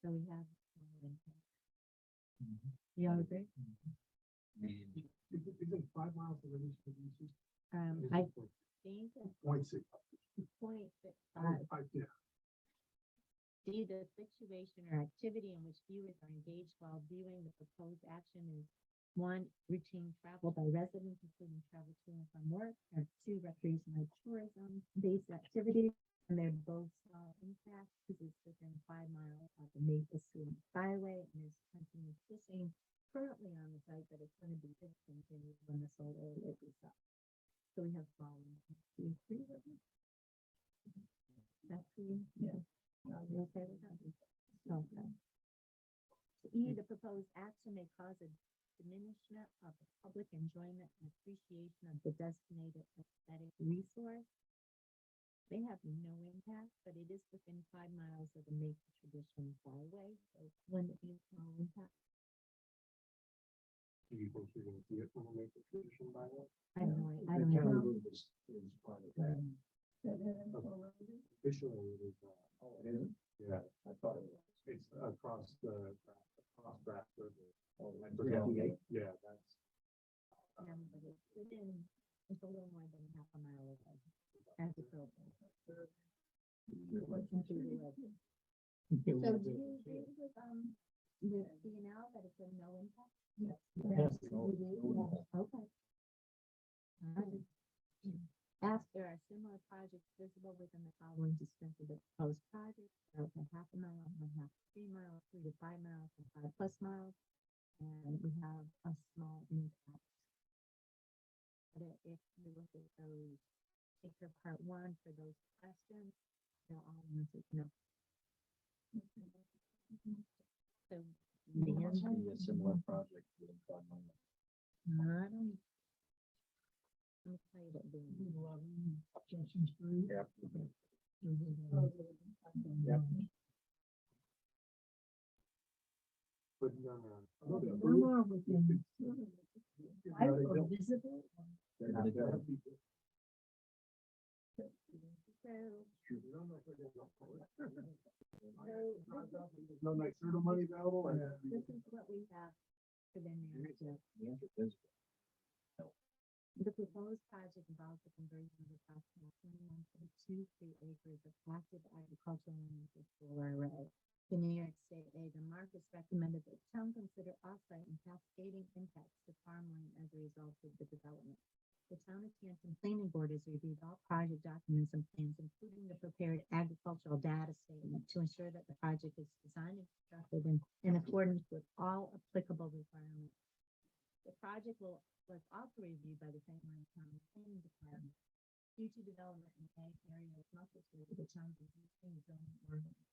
So we have no impact. You all agree? Is it 5 miles to release the uses? I think it's 0.6. 0.65. Yeah. D, the situation or activity in which viewers are engaged while viewing the proposed action is 1, routine travel by residents, including travel to and from work, or 2, recreational tourism-based activities, and they're both small impacts because it's within 5 miles of the Maple Scenic Byway, and there's continuous fishing currently on the site, but it's going to be discontinued when the solar array is up. So we have small impacts. Do you agree with me? That's the, yeah. You okay with that? Okay. E, the proposed action may cause a diminishment of the public enjoyment and appreciation of the designated aesthetic resource. They have no impact, but it is within 5 miles of the Maple Tradition Byway, so wouldn't it be a small impact? Do you think you're gonna see it from the Maple Tradition byway? I don't know. I The don't county know. road is part of that. Officially, it is, Oh, it isn't? yeah, I thought it was. it's across the, across Grass River. Oh, I it's forget, 58. yeah, that's. But it's within, it's a little more than half a mile away. As a Okay, So we'll do do you it. agree with DNL that it's a no impact? Yes. You do? Yeah, okay. All right. After are similar projects visible within the following distance of the proposed project, okay, half a mile, 1/2, 3 miles, 3 to 5 miles, and 5+ miles. And we have a small impact. But if you look at those, picture part 1 for those questions, they're all answered no. So, the Must answer, be a similar project within 5 miles. I don't. Let me tell you what the. Judson Street. Yep. But no, no. Some are within, I or visible. No nice money available. This is what we have for the narrative. The answer is The proposed project involves the conversion of approximately 21.23 acres of active agricultural land into solar array. The New York State Ag and Markets recommended that the town consider offsite and cascading impacts to farmland as a result of the development. The Town of Canton Planning Board has reviewed all project documents and plans, including the prepared agricultural data statement, to ensure that the project is designed and constructed in accordance with all applicable requirements. The project was also reviewed by the St. Lawrence County Planning Department. Future development in ag areas must adhere to the town's existing zoning ordinance,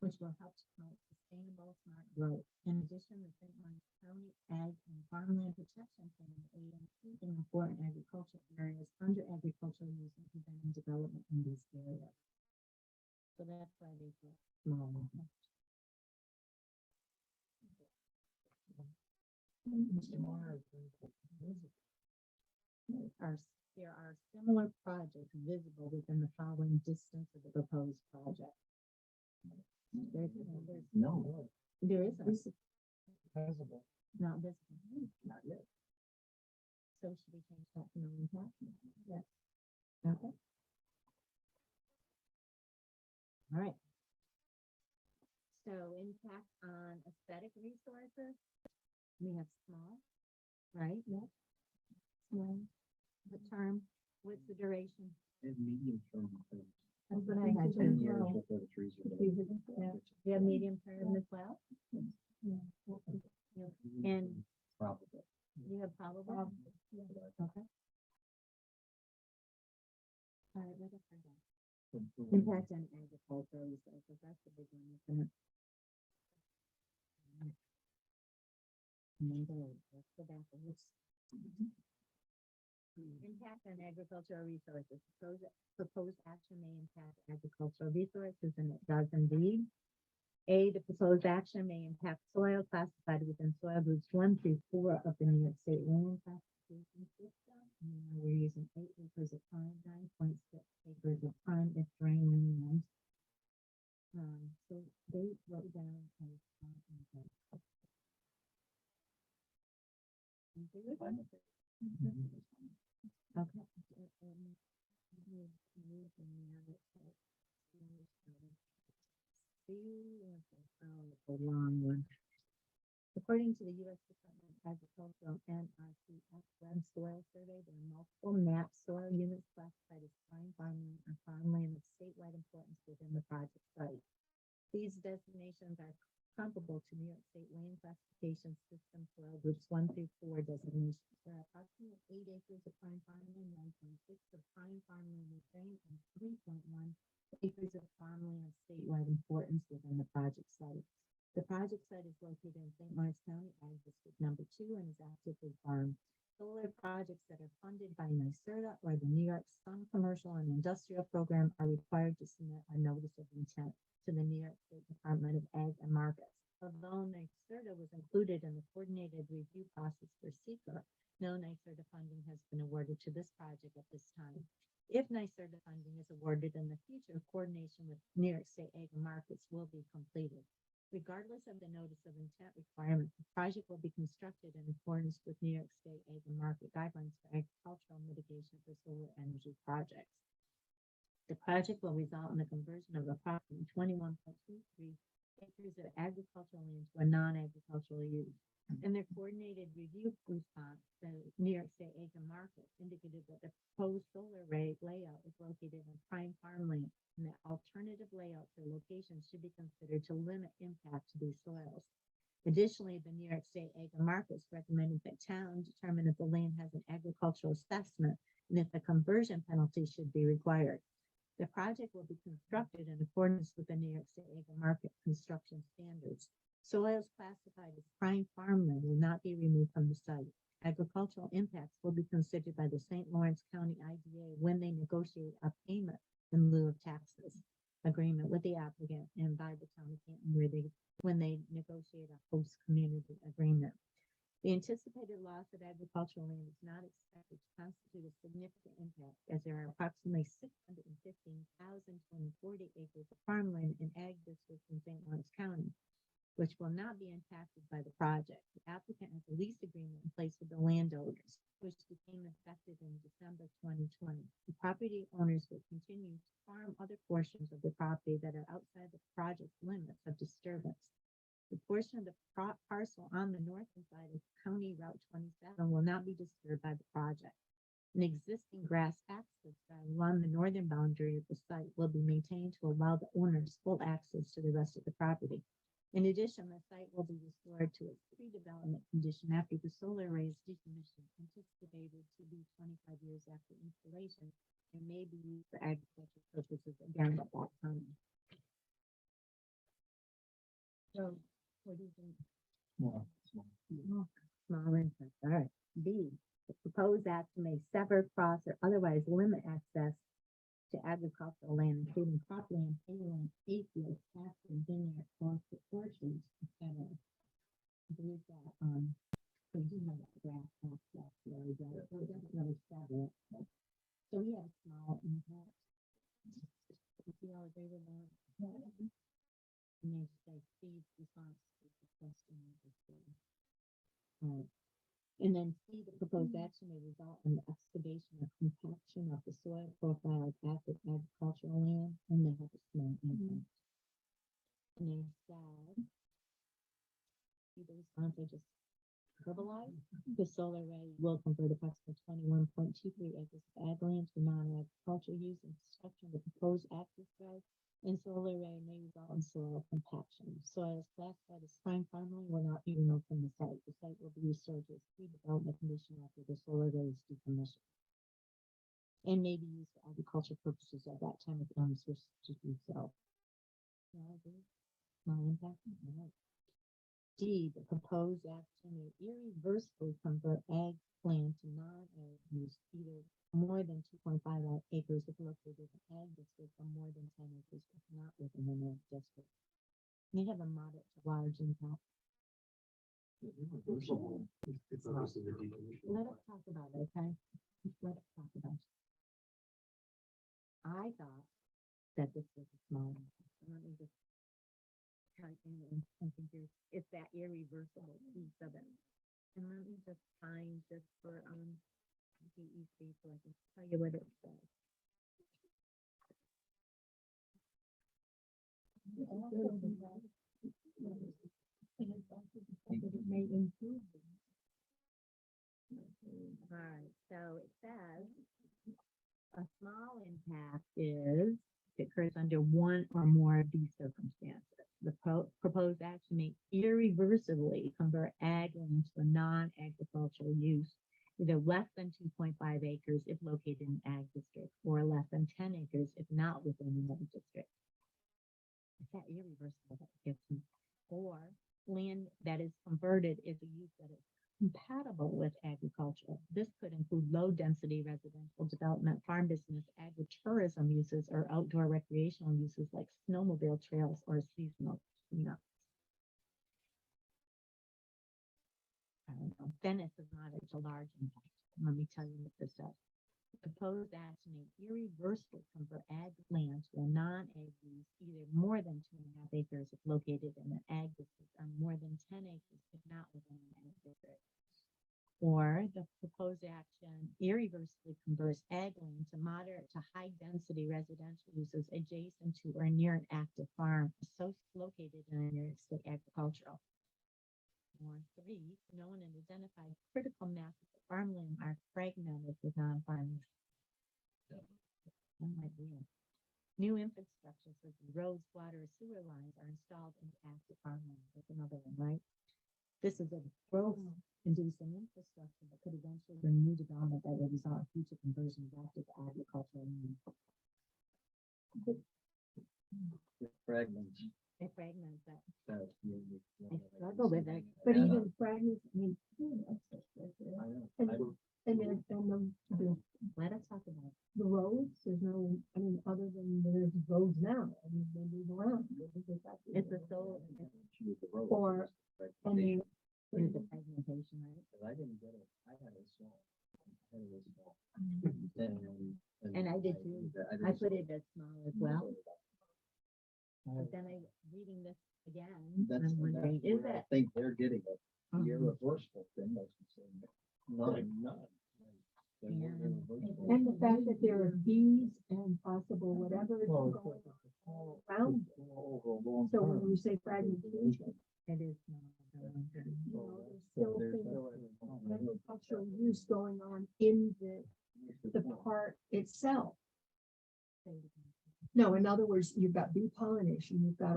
which will help to promote sustainable, smart growth. In addition, the St. Lawrence County Ag and Farmland Protection Plan aims in important agricultural areas under agricultural use and preventing development in these areas. So that's why they put small. There are similar projects visible within the following distance of the proposed project. no. There is a, Visible. not visible. Not yet. So should we change that to no impact? Yes. Okay. All right. So impact on aesthetic resources, we have small, right? Yep. Small, the term, what's the duration? And medium term. That's what I had. 10 years before the trees are. Yeah. You have medium term as well? And Probably. you have probable? Okay. All right, what else I got? Impact on agricultural resources, that's the big one, isn't it? Let's go back to this. Impact on agricultural resources. Proposed action may impact agricultural resources, and it does indeed. A, the proposed action may impact soil classified within soil groups 1 through 4 of the New York State land classification system. And we're using 8 acres of prime, 9.6 acres of prime if draining land. So they wrote down as okay. A long one. According to the U.S. Department of Agricultural NRCS Web Soil Survey, there are multiple map soil units classified as prime farmland or farmland of statewide importance within the project site. These designations are comparable to New York State land classification system soil groups 1 through 4 designations. There are approximately 8 acres of prime farmland, 9.6 of prime farmland with drain, and 3.1 acres of farmland of statewide importance within the project site. The project site is located in St. Lawrence County, Ag District Number 2, and is actively farmed. Solar projects that are funded by NYSERDA or the New York Sun Commercial and Industrial Program are required to submit a notice of intent to the New York State Department of Ag and Markets. Although NYSERDA was included in the coordinated review process for SEQA, no NYSERDA funding has been awarded to this project at this time. If NYSERDA funding is awarded in the future, coordination with New York State Ag and Markets will be completed. Regardless of the notice of intent requirement, the project will be constructed in accordance with New York State Ag and Market guidelines for agricultural mitigation for solar energy projects. The project will result in the conversion of approximately 21.23 acres of agricultural land to a non-agricultural use. In their coordinated review response, the New York State Acre Market indicated that the proposed solar array layout is located in prime farmland, and that alternative layouts or locations should be considered to limit impact to these soils. Additionally, the New York State Acre Markets recommended that town determine if the land has an agricultural assessment and if a conversion penalty should be required. The project will be constructed in accordance with the New York State Acre Market construction standards. Soils classified as prime farmland will not be removed from the site. Agricultural impacts will be considered by the St. Lawrence County IDA when they negotiate a payment in lieu of taxes agreement with the applicant and by the town of Canton when they negotiate a host community agreement. The anticipated loss of agricultural land is not expected to constitute a significant impact, as there are approximately 615,040 acres of farmland in ag districts in St. Lawrence County, which will not be impacted by the project. The applicant has a lease agreement in place with the landowners, which became effective in December 2020. The property owners will continue to farm other portions of the property that are outside the project's limits of disturbance. The portion of the parcel on the northern side of County Route 27 will not be disturbed by the project. An existing grass access drive along the northern boundary of the site will be maintained to allow the owners full access to the rest of the property. In addition, the site will be restored to its pre-development condition after the solar array is decommissioned, anticipated to be 25 years after installation, and may be used for agricultural purposes again at that time. So, what do you think? Small impact, all right. B, the proposed action may sever, cross, or otherwise limit access to agricultural land, including cropland, hayland, hayfields, pasture, vineyard, forest, orchards, etc. I believe that, we do have that grass access there, so it doesn't really sever it. So we have a small impact. If you all agree with that. And they say Steve's response to the question. And then C, the proposed action may result in the excavation or compaction of the soil profile of active agricultural land, and they have a small impact. And they said, see the response I just verbalized? The solar array will convert approximately 21.23 acres of ag land to non-agricultural use, and construction of the proposed access drive and solar array may result in soil compaction. Soils classified as prime farmland will not be removed from the site. The site will be restored to its pre-development condition after the solar array is decommissioned, and may be used for agricultural purposes at that time if owners wish to do so. Small impact. All right. D, the proposed action may irreversibly convert ag land to non-ag use, either more than 2.5 acres if located in ag district, or more than 10 acres if not within an ag district. May have a moderate to large impact. It's not just the decommission. Let us talk about it, okay? Let us talk about it. I thought that this was a small impact. Let me just type in and think it's that irreversible piece of it. And let me just find just for DEC so I can tell you what it says. It may improve. All right, so it says a small impact is it occurs under one or more of these circumstances. The proposed action may irreversibly convert ag land to a non-agricultural use, either less than 2.5 acres if located in an ag district, or less than 10 acres if not within an ag district. Is that irreversible? That gives me. Or land that is converted is a use that is compatible with agriculture. This could include low-density residential development, farm business, agritourism uses, or outdoor recreational uses like snowmobile trails or seasonal cleanups. I don't know. Then it's a moderate to large impact. Let me tell you what this says. Proposed action may irreversibly convert ag land to a non-ag use, either more than 2.5 acres if located in an ag district, or more than 10 acres if not within an ag district. Or the proposed proposed action irreversibly converts ag land to moderate to high density residential uses adjacent to or near an active farm located in an area of state agricultural. Or 3, known and identified critical masses of farmland are fragmented with non-farm. That might be it. New infrastructure such as roads, water, or sewer lines are installed into active farmland. That's another one, right? This is a growth inducing infrastructure that could eventually bring new development that will result in future conversion back to agricultural land. Fragments. It fragments that. that you- I struggle with it. But Yeah. even fragments, I mean, access right there. I know. And I don't- and Let us talk about it. the roads, there's no, I mean, other than there's roads now, I mean, they move around. It's a soul, choose the road. Or, I mean, it's a fragmentation, right? But I didn't get it. I had it small. I had it small. And I did too. I put it as small as well. But then I, reading this again, That's, I'm wondering, is I that? think they're getting it. The Mhm. irreversible thing, like you said. None. Then we're Yeah. irreversible. and the fact that there are bees and possible whatever is going on around. So when you say fragmentation, It is small. you know, there's still things, agricultural use going on in the part itself. No, in other words, you've got bee pollination, you've got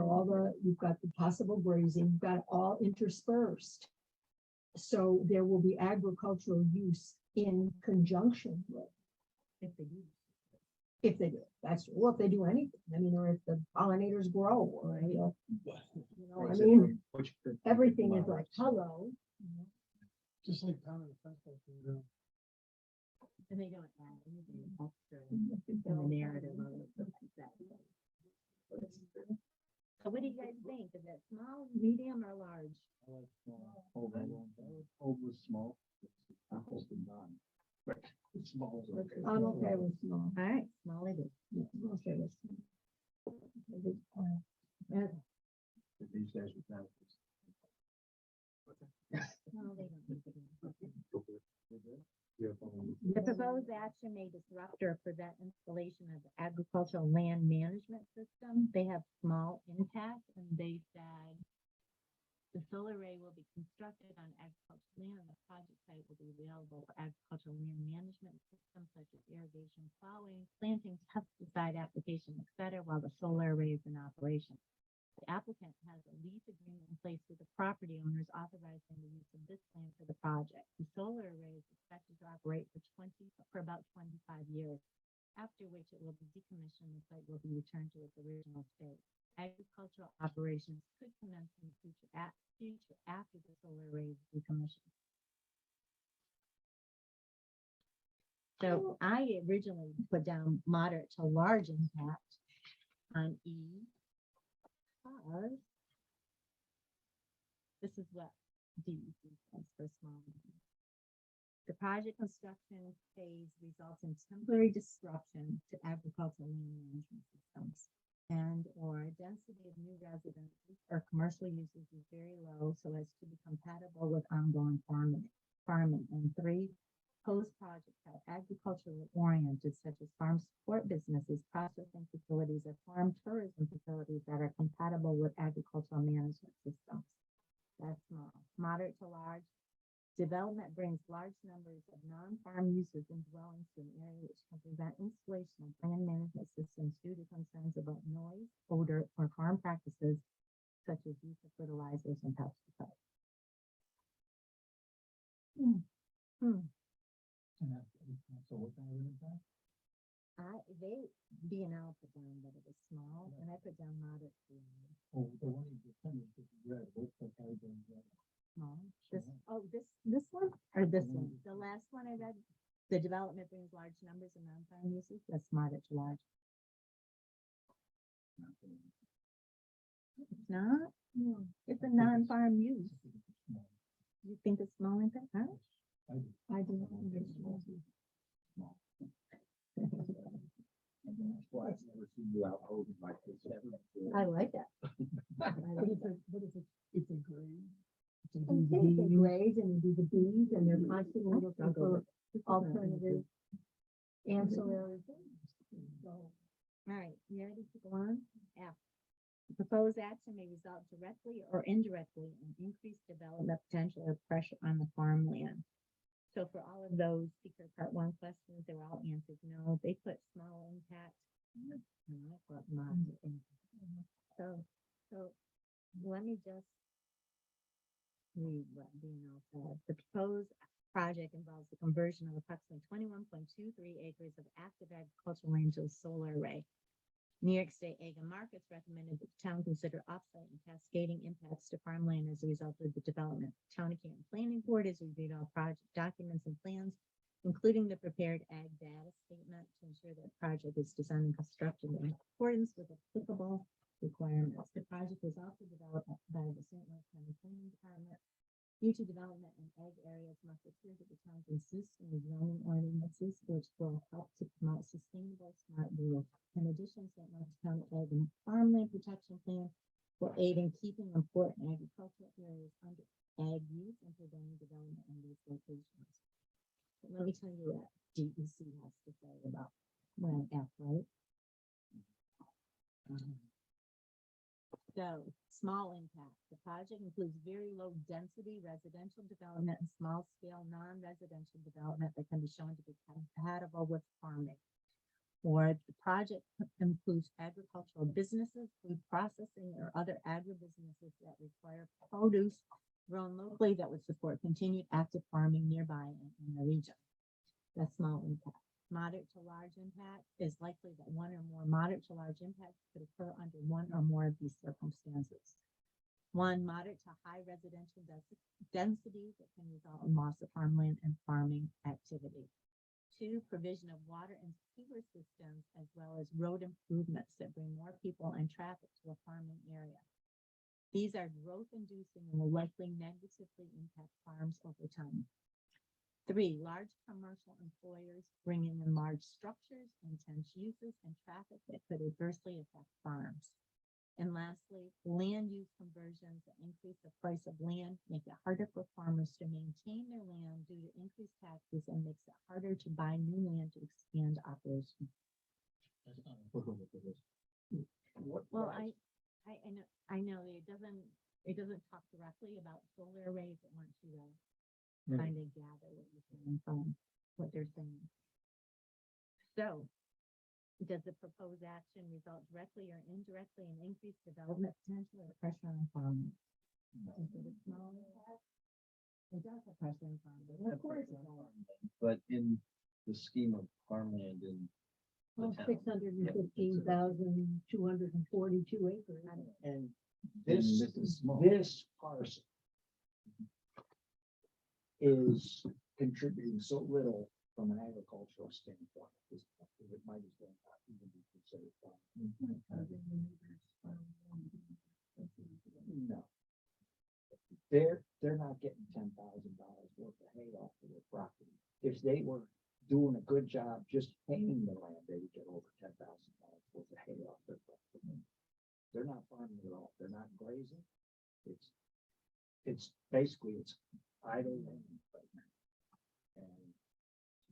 you've got the possible grazing, you've got it all interspersed. So there will be agricultural use in conjunction with, If they do. if they do, it. That's, well, if they do anything, I mean, or if the pollinators grow, or, you know, I mean, everything is like, hello. Just like down in the fence, like, you know, And they don't add anything extra in the narrative of it. Like that. So what do you guys think? Is it small, medium, or large? Over small. Apples to none. But small. is okay. I'm okay with small. All right, small it is. I'm okay with small. These days with that. No, they don't need to be. Yeah. The proposed action may disrupt or prevent installation of the agricultural land management system. They have small impact, and they said the solar array will be constructed on agricultural land. The project site will be available for agricultural land management systems such as irrigation, plowing, planting, pesticide application, etc., while the solar array is in operation. The applicant has a lease agreement in place with the property owners authorizing the use of this land for the project. The solar array is expected to operate for about 25 years, after which it will be decommissioned. The site will be returned to its original state. Agricultural operations could commence in the future after the solar array is decommissioned. So I originally put down moderate to large impact on E. Because this is what DEC says for small. The project construction phase results in temporary disruption to agricultural land management systems and or density of new residences or commercial uses is very low so as to be compatible with ongoing farming. And 3, proposed projects are agriculturally oriented, such as farm support businesses, processing facilities, or farm tourism facilities that are compatible with agricultural management systems. That's small. Moderate to large. Development brings large numbers of non-farm uses and dwellings to an area which can prevent installation of land management systems due to concerns about noise, odor, or farm practices such as use of fertilizers and pesticides. So what kind of impact? They, B&L put down that it was small, and I put down moderate to Oh, the one you just finished is red, what's the color in red? small. This one, or this one? The last one I read, the development brings large numbers of non-farm uses, that's moderate to large. It's not? It's a non-farm use. You think it's small impact, huh? I do not understand. Well, I've never seen you out holding like this ever before. I like that. But it's a grade. And they graze and do the bees and they're constantly looking for alternative ancillary things. So, All right, you ready to go on? F. The proposed action may result directly or indirectly in increased development potential or pressure on the farmland. So for all of those secret part one questions, they were all answered no. They put small impact. And I put moderate impact. So let me just read what Dino said. The proposed project involves the conversion of approximately 21.23 acres of active agricultural land to a solar array. New York State Ag and Markets recommended that the town consider offsite and cascading impacts to farmland as a result of the development. Town of Canton Planning Board has reviewed all project documents and plans, including the prepared ag data statement to ensure that the project is designed and constructed in accordance with applicable requirements. The project was also developed by the St. Louis County Planning Department. Future development in ag areas must appear to the town consistent with zoning ordinances, which will help to promote sustainable smart growth. In addition, St. Louis County Ag and Farmland Protection Plan will aid in keeping important agricultural areas under ag use and preventing development in these locations. But let me tell you what DEC has to say about Plan F, right? So, small impact. The project includes very low density residential development and small scale non-residential development that can be shown to be compatible with farming. Or the project includes agricultural businesses, food processing, or other agribusinesses that require produce grown locally that would support continued active farming nearby and in the region. That's small impact. Moderate to large impact is likely that one or more moderate to large impacts could occur under one or more of these circumstances. One, moderate to high residential density that can result in loss of farmland and farming activity. Two, provision of water and sewer systems as well as road improvements that bring more people and traffic to a farming area. These are growth inducing and will likely negatively impact farms over time. Three, large commercial employers bringing in large structures, intense uses, and traffic that could adversely affect farms. And lastly, land use conversions that increase the price of land, make it harder for farmers to maintain their land due to increased taxes, and makes it harder to buy new land to expand operations. Well, I know it doesn't talk directly about solar arrays. It wants you to kind of gather what you're saying from what they're saying. So, does the proposed action result directly or indirectly in increased development potential or pressure on farmers? Is it a small impact? It does have pressure on farmers. Of course it does. But in the scheme of farmland in the well, town. 615,242 acres. And This this, is small. this parcel is contributing so little from an agricultural standpoint. It might as well not even be considered farming. No. They're not getting $10,000 worth of hay off of their property. If they were doing a good job just haying the land, they would get over $10,000 worth of hay off their property. They're not farming at all. They're not grazing. It's basically idle land right now. And to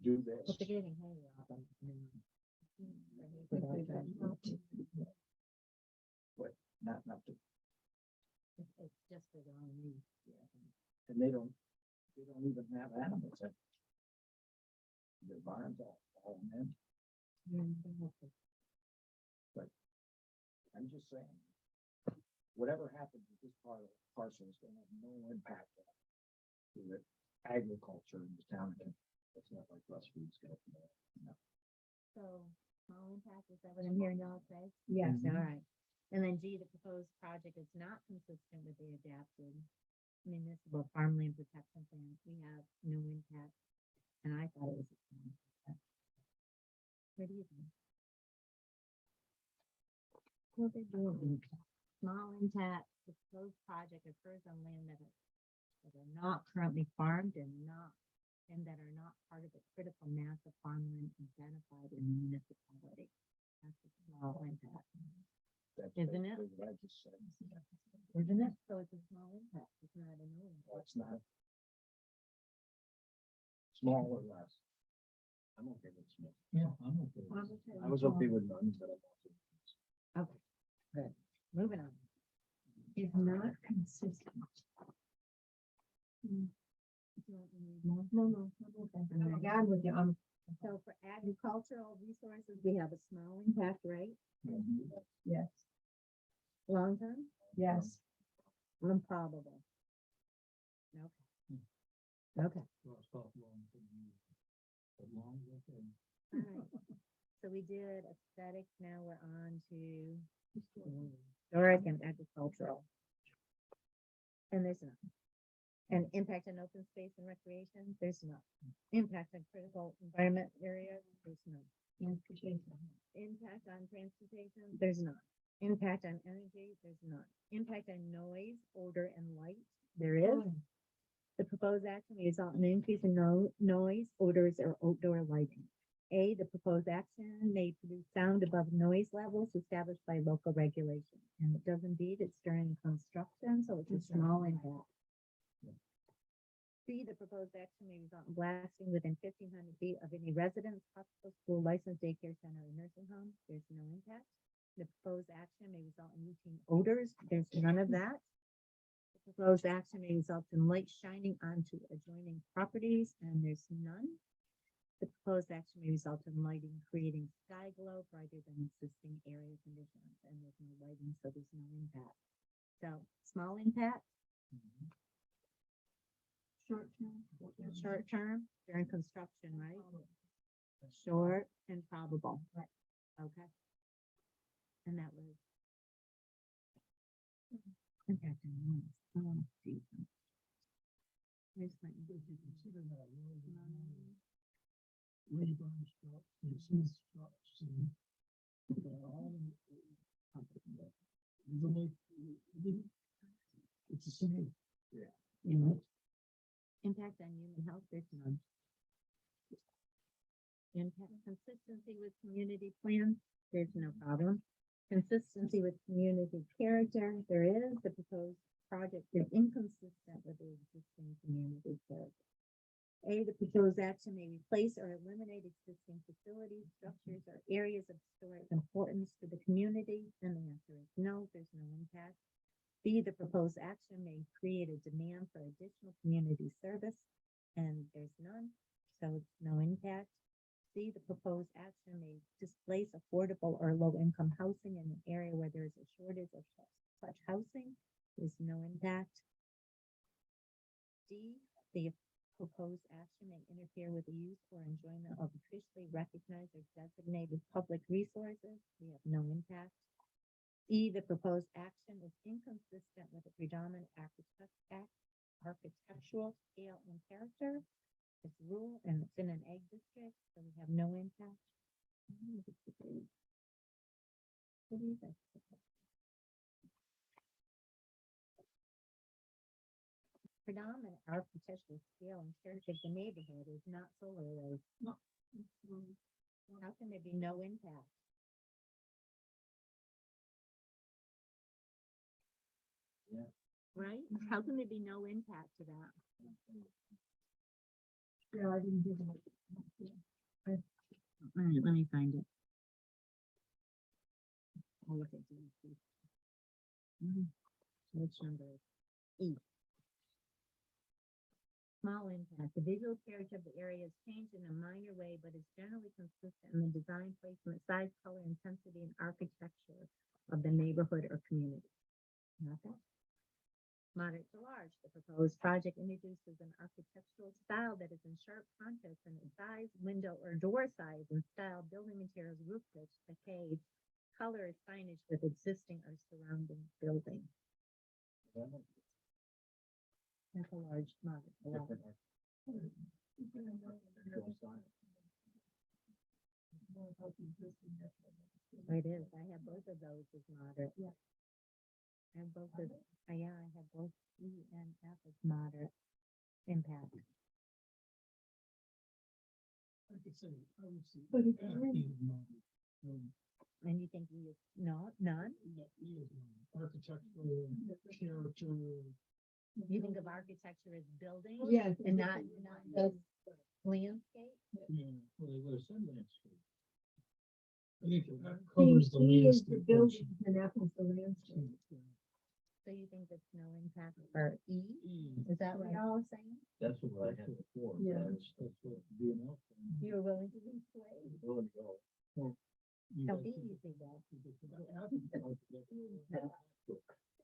do this. But they're getting hay off them. But not to, It's just for their own use. and they don't even have animals in their barns all in. But I'm just saying, whatever happens with this part of the parcel is gonna have no impact on the agriculture in the town. It's not like Russ Food's got, no. So, small impact, is that what I'm hearing y'all say? Yes. All right. And then G, the proposed project is not consistent with the adapted municipal farmland protection plan. We have no impact. And I thought it was. a small impact. What do you think? Well, they're doing small impact, the proposed project occurs on land that are not currently farmed and that are not part of the critical mass of farmland identified in the municipality. That's a small impact. That's Isn't it? basically what I just said. Isn't it? So it's a small impact, it's not a no No, impact. it's not. Small or less. I'm okay with small. Yeah, I'm okay. with it. I was okay with none, but I'm also. Okay, good. Moving on. Is not consistent. No, no, okay. Yeah, I'm with you. So for agricultural resources, we have a small impact, right? Yes, Long term, yes. improbable. Okay. Okay, Well, it's not long for you, but long, okay. all right. So we did aesthetic, now we're on to historic and agricultural. And there's none. And impact on open space and recreation, there's none. Impact on critical environment areas, there's none. Impact on transportation, there's none. Impact on energy, there's none. Impact on noise, odor, and light, there is. The proposed action may result in an increase in noise, odors, or outdoor lighting. A, the proposed action may produce sound above noise levels established by local regulation. And it does indeed, it's during construction, so it's a small impact. C, the proposed action may result in blasting within 1,500 feet of any residence, hospital, school, licensed daycare center, or nursing home. There's no impact. The proposed action may result in routine odors. There's none of that. The proposed action may result in light shining onto adjoining properties, and there's none. The proposed action may result in lighting, creating sky glow brighter than existing area conditions, and there's no lighting, so there's no impact. So, small impact. Short term during construction, right? Short and probable. Right. Okay. And that was. Impact on noise. Oh, geez. Where's my- It's the same. Impact on human health, there's none. Impact consistency with community plans, there's no problem. Consistency with community character, there is. The proposed project is inconsistent with the existing community character. A, the proposed action may replace or eliminate existing facilities, structures, or areas of historic importance to the community, and the answer is no, there's no impact. B, the proposed action may create a demand for additional community service, and there's none, so it's no impact. C, the proposed action may displace affordable or low-income housing in an area where there is a shortage of such housing, there's no impact. D, the proposed action may interfere with the use or enjoyment of officially recognized or designated public resources, we have no impact. E, the proposed action is inconsistent with the predominant architectural scale and character. It's rural and it's in an ag district, so we have no impact. What do you think? Predominant architectural scale and character of the neighborhood is not solar arrays. No. How can there be no impact? Yeah. Right? How can there be no impact to that? Yeah, I didn't give it. All right, let me find it. I'll look at these. Which number? E. Small impact. The visual character of the area is changed in a minor way, but is generally consistent in the design, placement, size, color, intensity, and architecture of the neighborhood or community. Okay. Moderate to large. The proposed project introduces an architectural style that is in sharp contrast in its size, window or door size, and style, building materials, roof pitch, facade, color, signage with existing or surrounding building. That's a large moderate. to large. It is. I have both of those as moderate. Yeah. I have both of, yeah, I have both E and F as moderate impact. I could say, I would say. But it's F really- is moderate. And you think you, no, none? Architectural character. You think of architecture as building? Yes. And not just landscape? Yeah, well, they would have said landscape. I think that covers the E is the landscape. building and F is the landscape. So you think that's no impact for E? E. Is that what y'all are saying? That's what I had before. Yeah. That's what BNL. You're willing to be swayed? Willing to go. Don't be easy though.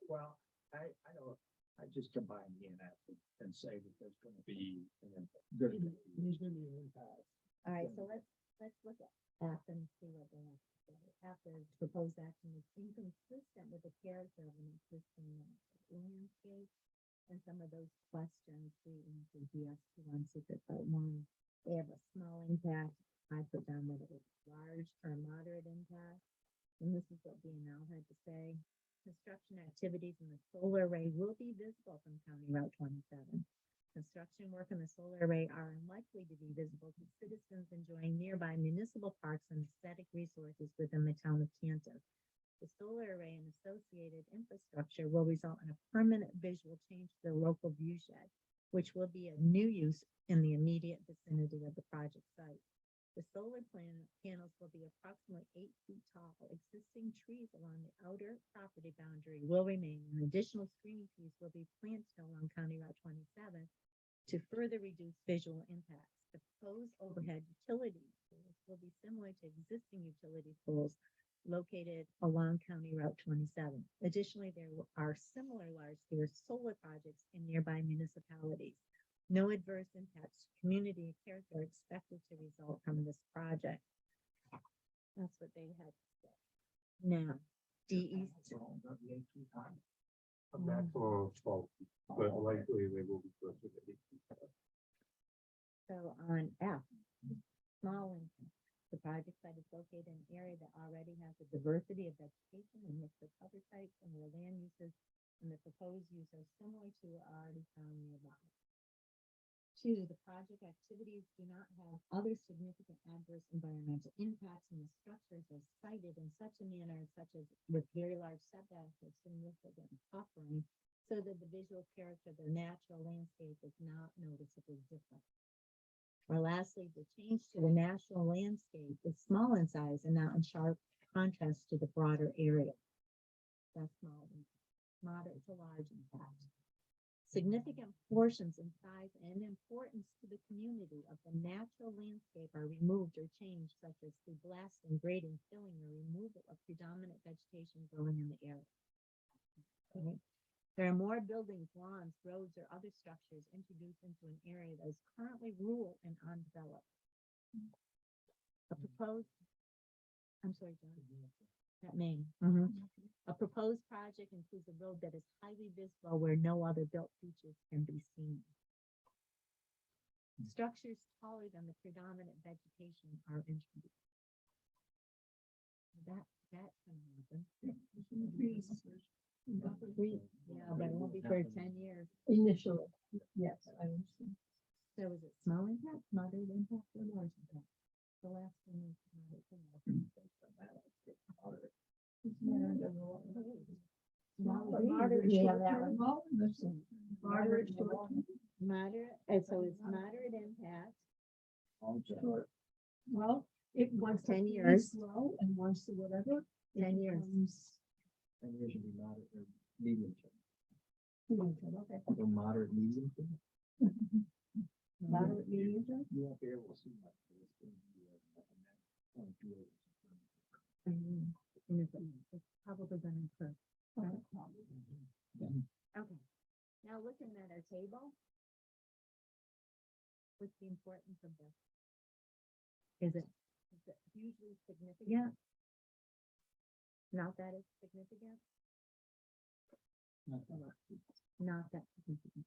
Well, I don't, I just combine the and and say that there's gonna be an impact. There's gonna be an impact. All right, so let's look at F and see what they have to say. After proposed action is inconsistent with the character of an existing landscape. And some of those questions, we answered yes to one, secret vote one. They have a small impact. I put down whether it's large or moderate impact. And this is what BNL had to say. Construction activities in the solar array will be visible from County Route 27. Construction work in the solar array are unlikely to be visible to citizens enjoying nearby municipal parks and aesthetic resources within the town of Cantor. The solar array and associated infrastructure will result in a permanent visual change to the local view shed, which will be a new use in the immediate vicinity of the project site. The solar panels will be approximately 8 feet tall. Existing trees along the outer property boundary will remain, and additional screening trees will be planted along County Route 27 to further reduce visual impacts. The proposed overhead utility poles will be similar to existing utility poles located along County Route 27. Additionally, there are similar large-scale solar projects in nearby municipalities. No adverse impacts to community character are expected to result from this project. That's what they had to say. Now, DE. A maximum of 12, feet, but likely they will be closer to 8 feet. So on F, small impact. The project site is located in an area that already has a diversity of vegetation and mix of cover types and where land uses and the proposed use are similar to or already found nearby. 2, the project activities do not have other significant adverse environmental impacts, and the structures are sited in such a manner such as with very large setbacks or significant buffering, so that the visual character of the natural landscape is not noticeably different. Or lastly, the change to the natural landscape is small in size and not in sharp contrast to the broader area. That's small impact. Moderate to large impact. Significant portions in size and importance to the community of the natural landscape are removed or changed, such as through blasting, grading, filling, or removal of predominant vegetation growing in the area. Okay. There are more buildings, lawns, roads, or other structures introduced into an area that is currently rural and undeveloped. A proposed, I'm sorry, John. That Maine. A proposed project includes a road that is highly visible where no other built features can be seen. Structures taller than the predominant vegetation are introduced. That can happen. Yeah, but it won't be for 10 years. Initially, yes, I understand. So is it small impact, moderate impact, or large impact? The last one is moderate to large. Moderate, and so it's moderate impact. Sure. Well, it wants 10 to be years. slow and wants to whatever. 10 years. And usually moderate or medium term. Okay. So moderate, medium term. Moderate, medium term? You won't be able to see much. But it's gonna be, like a net 20 years. And it's probably gonna improve. Okay, now looking at our table. What's the importance of this? Is it hugely significant? Not that it's significant? Not that significant.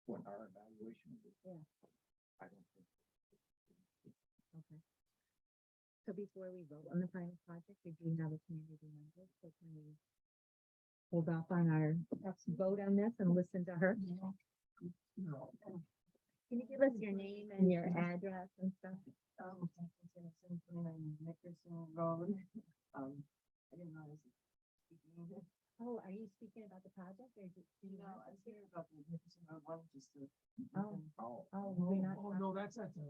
What our evaluation is. Yeah. I don't think. Okay. So before we vote on the final project, we do have a community member, so can we hold off on our next vote on this and listen to her? Can you give us your name and your address and stuff? Nickerson Road. I didn't know this. Oh, are you speaking about the project or do you? No, I was hearing about the Nickerson Road one, just the. Oh, we're not. Oh, no, that's at the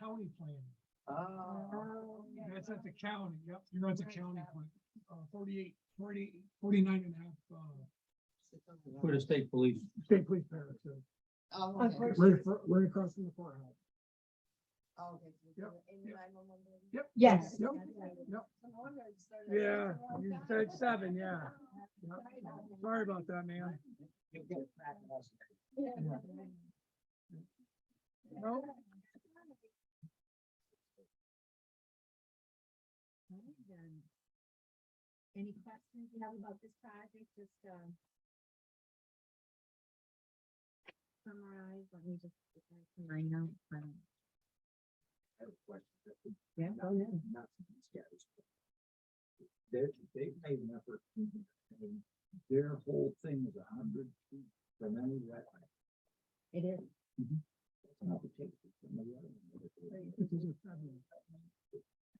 county plan. Oh, That's at the county, yep, you're at the county plan, 49 and a half, For the state police. state police barracks, Oh, Of okay. course. right across from the courthouse. Oh, okay. So Yep, in the yep. 911 building? Yep. Yes. Yep, No wonder it started- yeah, you said 7, yeah. Yep. Sorry about that, man. No, Alright, then. Any questions you have about this project, just, summarize, let me just get back to my notes. Yeah, go ahead. They've made an effort. I mean, their whole thing is 100 feet from any wetland. It is. That's not the case with some of the other ones. this is a 7.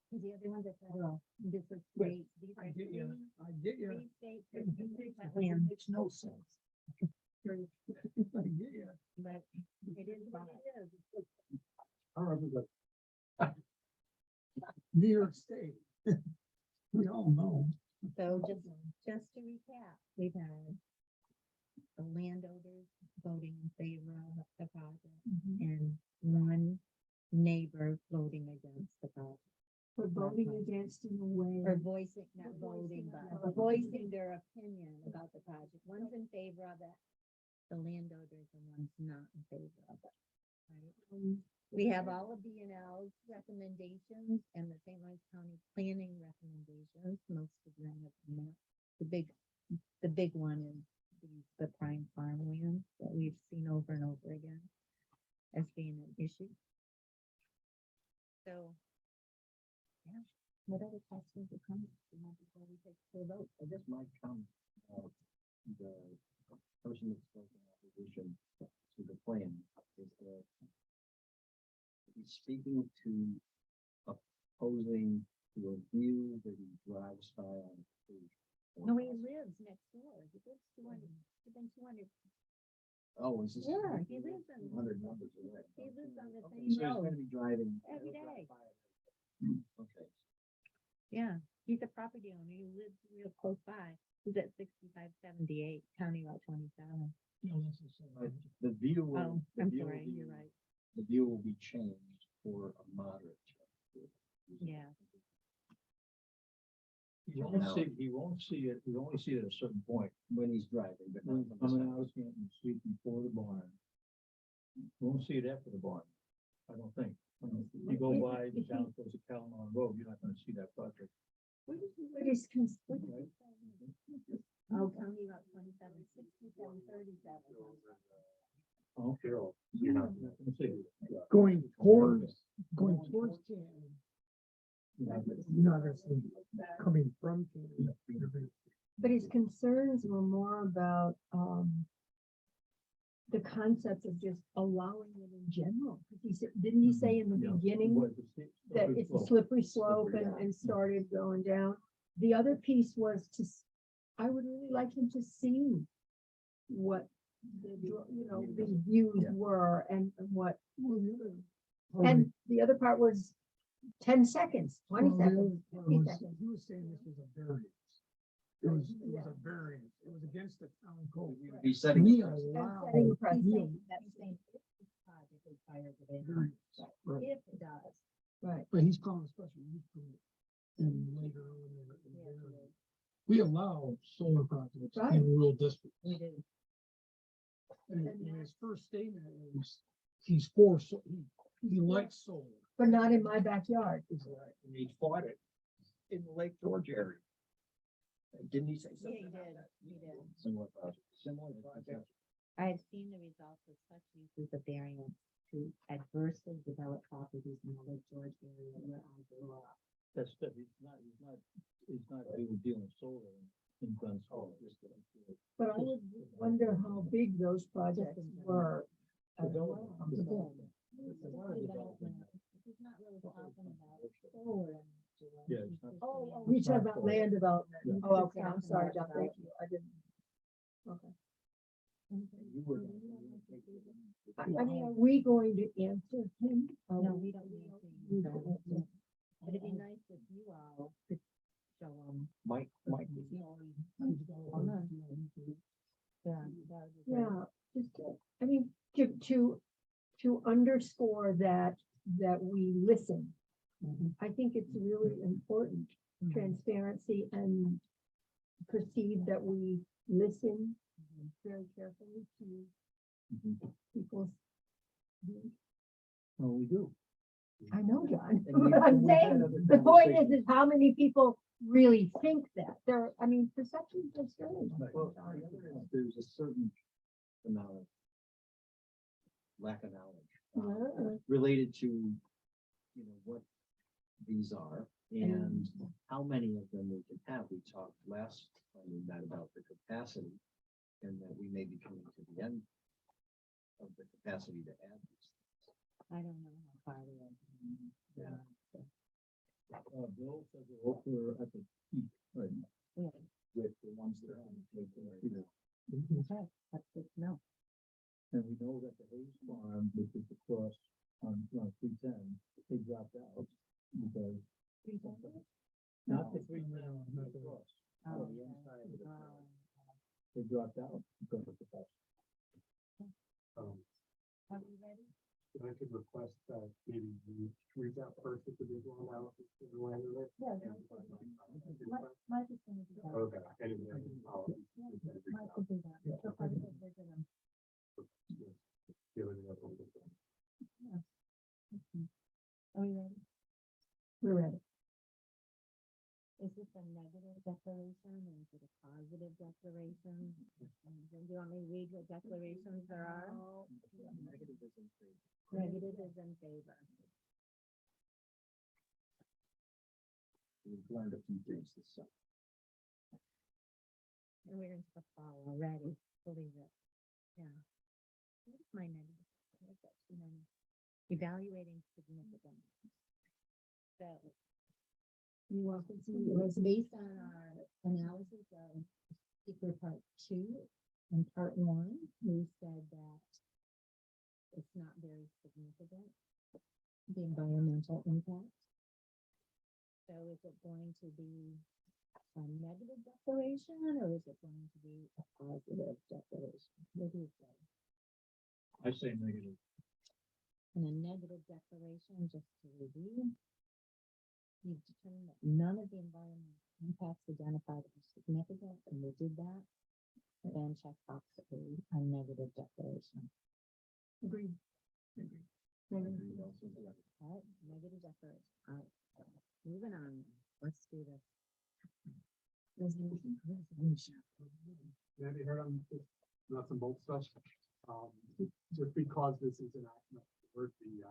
Because the other ones are federal, this is state, these I are get you, three, I get you. three states, It and three wetlands, Makes no sense. I get you. but it is what it is. New York State. We all know. So just to recap, we've had the landowners voting in favor of the project and one neighbor voting against the project. For voting against in a way. Or voicing, not Or voting, voicing but their voicing their opinion about the project. One's in favor of it, the landowners, and one's not in favor of it. Right? We have all of B&L's recommendations and the St. Lawrence County planning recommendations. Most of them have been met. The big one is the prime farmland that we've seen over and over again as being an issue. So, yeah, what other questions or comments you have before we take the vote? I guess my comment, the person that's spoken opposition to the plan is that he's speaking to opposing to a view that he drives by on page. No, he lives next door. He lives 200, within 200. Oh, is this? Yeah, he lives in, 100 numbers away. he lives on the Okay, same so he's gonna road be driving. every he'll drive day. by it. Okay. Yeah, he's a property owner. He lives real close by. He's at 6578, County Route 27. No, this is, But the view will. Oh, the I'm view will sorry, be- you're right. The view will be changed for a moderate. Yeah. He won't see it, he only see it at a certain point. When he's driving, but not When from the coming side. out, Canton Street before the barn. Won't see it after the barn, I don't think. You go by the town goes to Calamon Road, you're not gonna see that project. What is Oh, County Route 27, 6737. Oh, Carol, you're not gonna see it. going towards Canton. You're not gonna see coming from Canton. But his concerns were more about, the concept of just allowing it in general. 'Cause he said, didn't he say in the Yeah. beginning What, the steep- that it's a slippery slope Slippery, yeah. and started going down? The other piece was I would really like him to see what the views were and what, and the other part was 10 seconds, 20 seconds, 50 seconds. He was saying this was a variance. It was a variance. It was against the town code. He's setting. We a precedent. allow setting a He's precedent. saying that this project is prior to this. variance, right. If it does. Right. But he's calling a special use permit. And later on, in Yes, variance. it is. We allow solar projects Right. in rural districts. We do. And his first statement was, he's for, he likes solar. But not in my backyard. Is right. And he fought it in the Lake George area. Didn't he say Yeah, something he about did. that? He did. Similar project. Similar project. I've seen the results of such uses of variance to adversely develop properties in the Lake George area where I grew up. That's, he's not really dealing with solar in Guns Hole. But I would wonder how big those projects were. Development. He's not really talking about solar energy. Yeah, He's it's not- just Oh, saying- we talk about land development. Yeah. Oh, okay, I'm sorry, John, thank you, I didn't. Okay. You were. I mean, are we going to answer him? No, we don't need We to. don't answer. But it'd be nice if you all could show them. Mike. Yeah. that would be great. Yeah, just, I mean, to underscore that we listen. I think it's really important, transparency and perceive that we listen very carefully to people's. views. Well, we do. I know, John, And we- but I'm we've had saying, other the point is conversations. how many people really think that? I mean, perceptions are strange. Well, the other is there's a certain amount of lack of knowledge related to, you know, what these are and how many of them we can have. We talked last time we met about the capacity and that we may be coming to the end of the capacity to add these. I don't know how far it is. Yeah. Bill says we're at the peak right now Yeah. with the ones that are on the paper right now. Okay, that's good to know. And we know that the Hayes Farm, which is across on, 310, they dropped out because. Not the 310, not across. Oh, the yeah. inside of the Oh. farm. They dropped out because of the cost. Are we ready? If I could request that maybe you reach out first with the visual analysis to the land of it. Yeah. Mike is gonna do that. Okay, anyway, I'll. Mike will do that. So I will visit him. Give it up a little bit. Are we ready? We're ready. Is this a negative declaration or is it a positive declaration? Do you want me to read what declarations there are? Negative is in favor. Negative is in favor. We've learned a few things this summer. And we're in the fall already, believe it. Yeah. What's my negative? What's that? Evaluating significance. So. You want to see, it was based on our analysis of secret part 2 and part 1, we said that it's not very significant, the environmental impact. So is it going to be a negative declaration or is it going to be a positive declaration? What do you say? I say negative. And a negative declaration, just to review. You've determined that none of the environmental impacts identified are significant, and we did that. Then check box a negative declaration. Agreed. All right, negative declaration. All right, so moving on. Let's do this. Resolution. Have you heard on this nuts and bolts stuff? Just because this is an action of the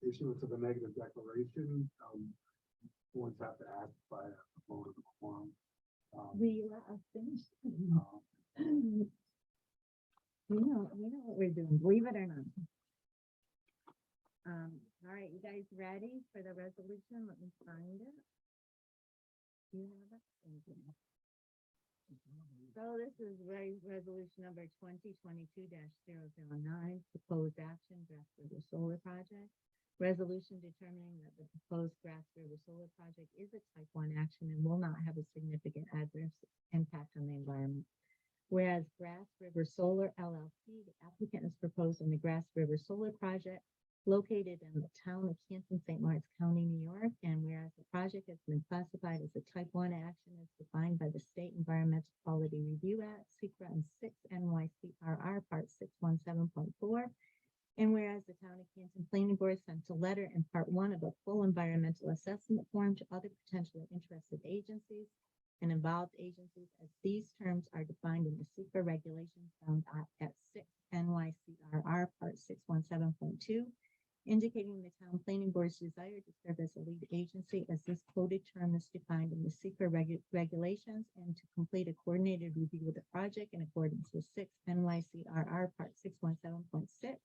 issuance of a negative declaration, boards have to act by a vote of the quorum. We finished. We know what we're doing, believe it or not. All right, you guys ready for the resolution? Let me find it. Do you have it? Thank you. So this is resolution number 2022-009, proposed action, Grass River Solar Project. Resolution determining that the proposed Grass River Solar Project is a type 1 action and will not have a significant adverse impact on the environment. Whereas Grass River Solar LLC, the applicant is proposing the Grass River Solar Project located in the town of Canton, St. Lawrence County, New York, and whereas the project has been classified as a type 1 action as defined by the State Environmental Quality Review Act, SECRA and 6 NYCRR Part 617.4, and whereas the town of Canton Planning Board sent a letter in Part 1 of a full environmental assessment form to other potentially interested agencies and involved agencies as these terms are defined in the SECRA regulations found at 6 NYCRR Part 617.2, indicating the town planning board's desire to serve as a lead agency as this quoted term is defined in the secret regulations and to complete a coordinated review of the project in accordance with 6 NYCRR Part 617.6.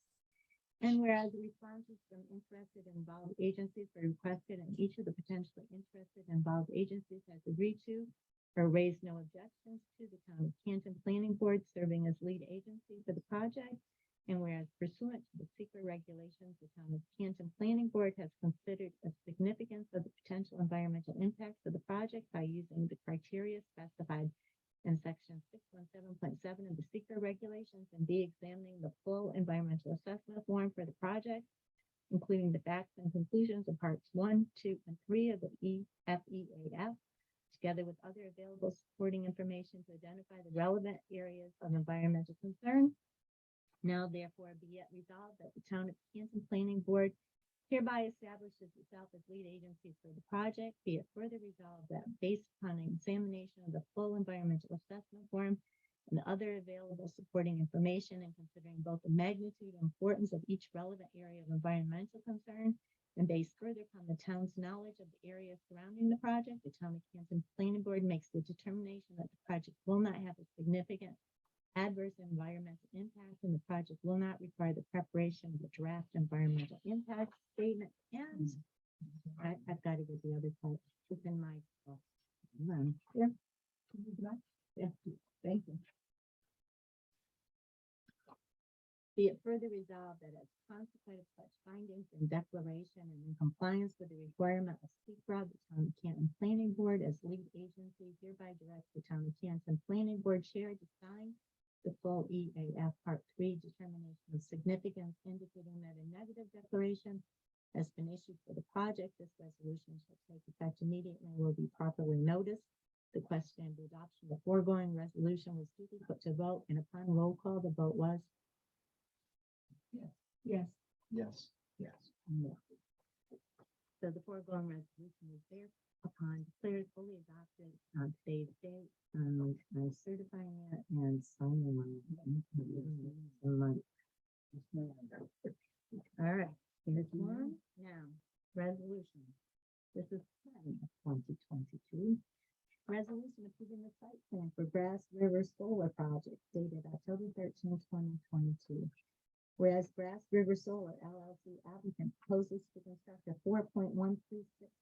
And whereas the responses from interested and involved agencies were requested and each of the potentially interested and involved agencies has agreed to or raised no objections to the town of Canton Planning Board serving as lead agency for the project. And whereas pursuant to the secret regulations, the town of Canton Planning Board has considered the significance of the potential environmental impacts of the project by using the criteria specified in section 617.7 of the secret regulations and be examining the full environmental assessment form for the project, including the facts and conclusions of parts 1, 2, and 3 of the EFEAF, together with other available supporting information to identify the relevant areas of environmental concern. Now therefore be it resolved that the town of Canton Planning Board hereby establishes itself as lead agency for the project. Be it further resolved that based upon an examination of the full environmental assessment form and other available supporting information and considering both the magnitude and importance of each relevant area of environmental concern, and based further upon the town's knowledge of the area surrounding the project, the town of Canton Planning Board makes the determination that the project will not have a significant adverse environmental impact, and the project will not require the preparation of a draft environmental impact statement. And I've got to get the other part within my. Yeah. Yeah. Thank you. Be it further resolved that as a consequence of such findings and declaration and in compliance with the requirement of SECRA, the town of Canton Planning Board as lead agency hereby directs the town of Canton Planning Board chair to sign the full EAF Part 3 determination of significance, indicating that a negative declaration has been issued for the project. This resolution shall take effect immediately and will be properly noticed. The question of the adoption of the foregoing resolution was duly put to vote, and upon roll call, the vote was yes. Yes. Yes. No. So the foregoing resolution is thereupon declared fully adopted on today's date. I'm certifying it and signing it. All right, here's one. Now, resolution. This is 10 of 2022. Resolution approving the site plan for Grass River Solar Project dated October 13, 2022. Whereas Grass River Solar LLC applicant proposes to construct a 4.136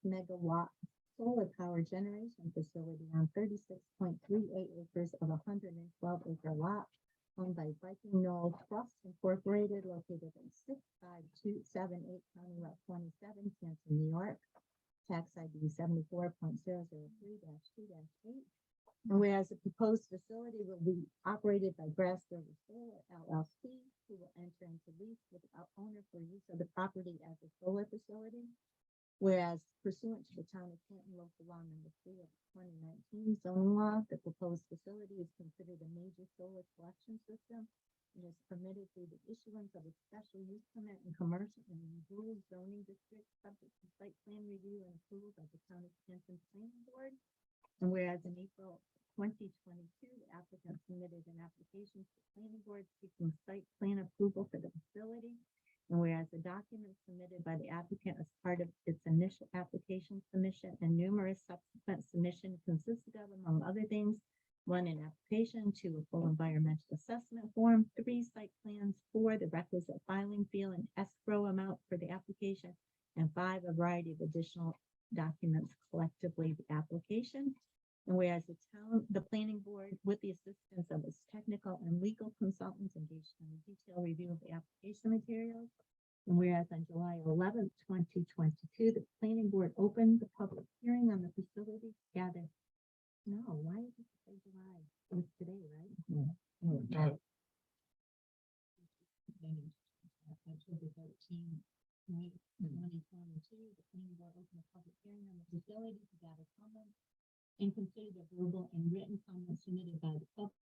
megawatt solar power generation facility on 36.38 acres of a 112-acre lot owned by Viking Knoll Trust Incorporated, located in 65278 County Route 27, Canton, New York. Tax ID 74.003-2-8. And whereas the proposed facility will be operated by Grass River Solar LLC, who will enter into lease with the owner for use of the property as a solar facility. Whereas pursuant to the town of Canton local law number 3 of 2019 zoning law, the proposed facility is considered a major solar collection system and is permitted through the issuance of a special use permit in commercial and rural zoning district subject to site plan review and approval by the town of Canton Planning Board. And whereas in April 2022, the applicant submitted an application to the planning board seeking site plan approval for the facility. And whereas the documents submitted by the applicant as part of its initial application submission and numerous subsequent submissions consisted of, among other things, 1, an application, 2, a full environmental assessment form, 3, site plans, 4, the requisite filing fee and escrow amount for the application, and 5, a variety of additional documents, collectively the application. And whereas the planning board, with the assistance of its technical and legal consultants, engaged in a detailed review of the application materials. And whereas on July 11th, 2022, the planning board opened the public hearing on the facility to gather. No, why did it say July? It was today, right? October 13, 2022, the planning board opened a public hearing on the facility to gather comments and consider the verbal and written comments submitted by the public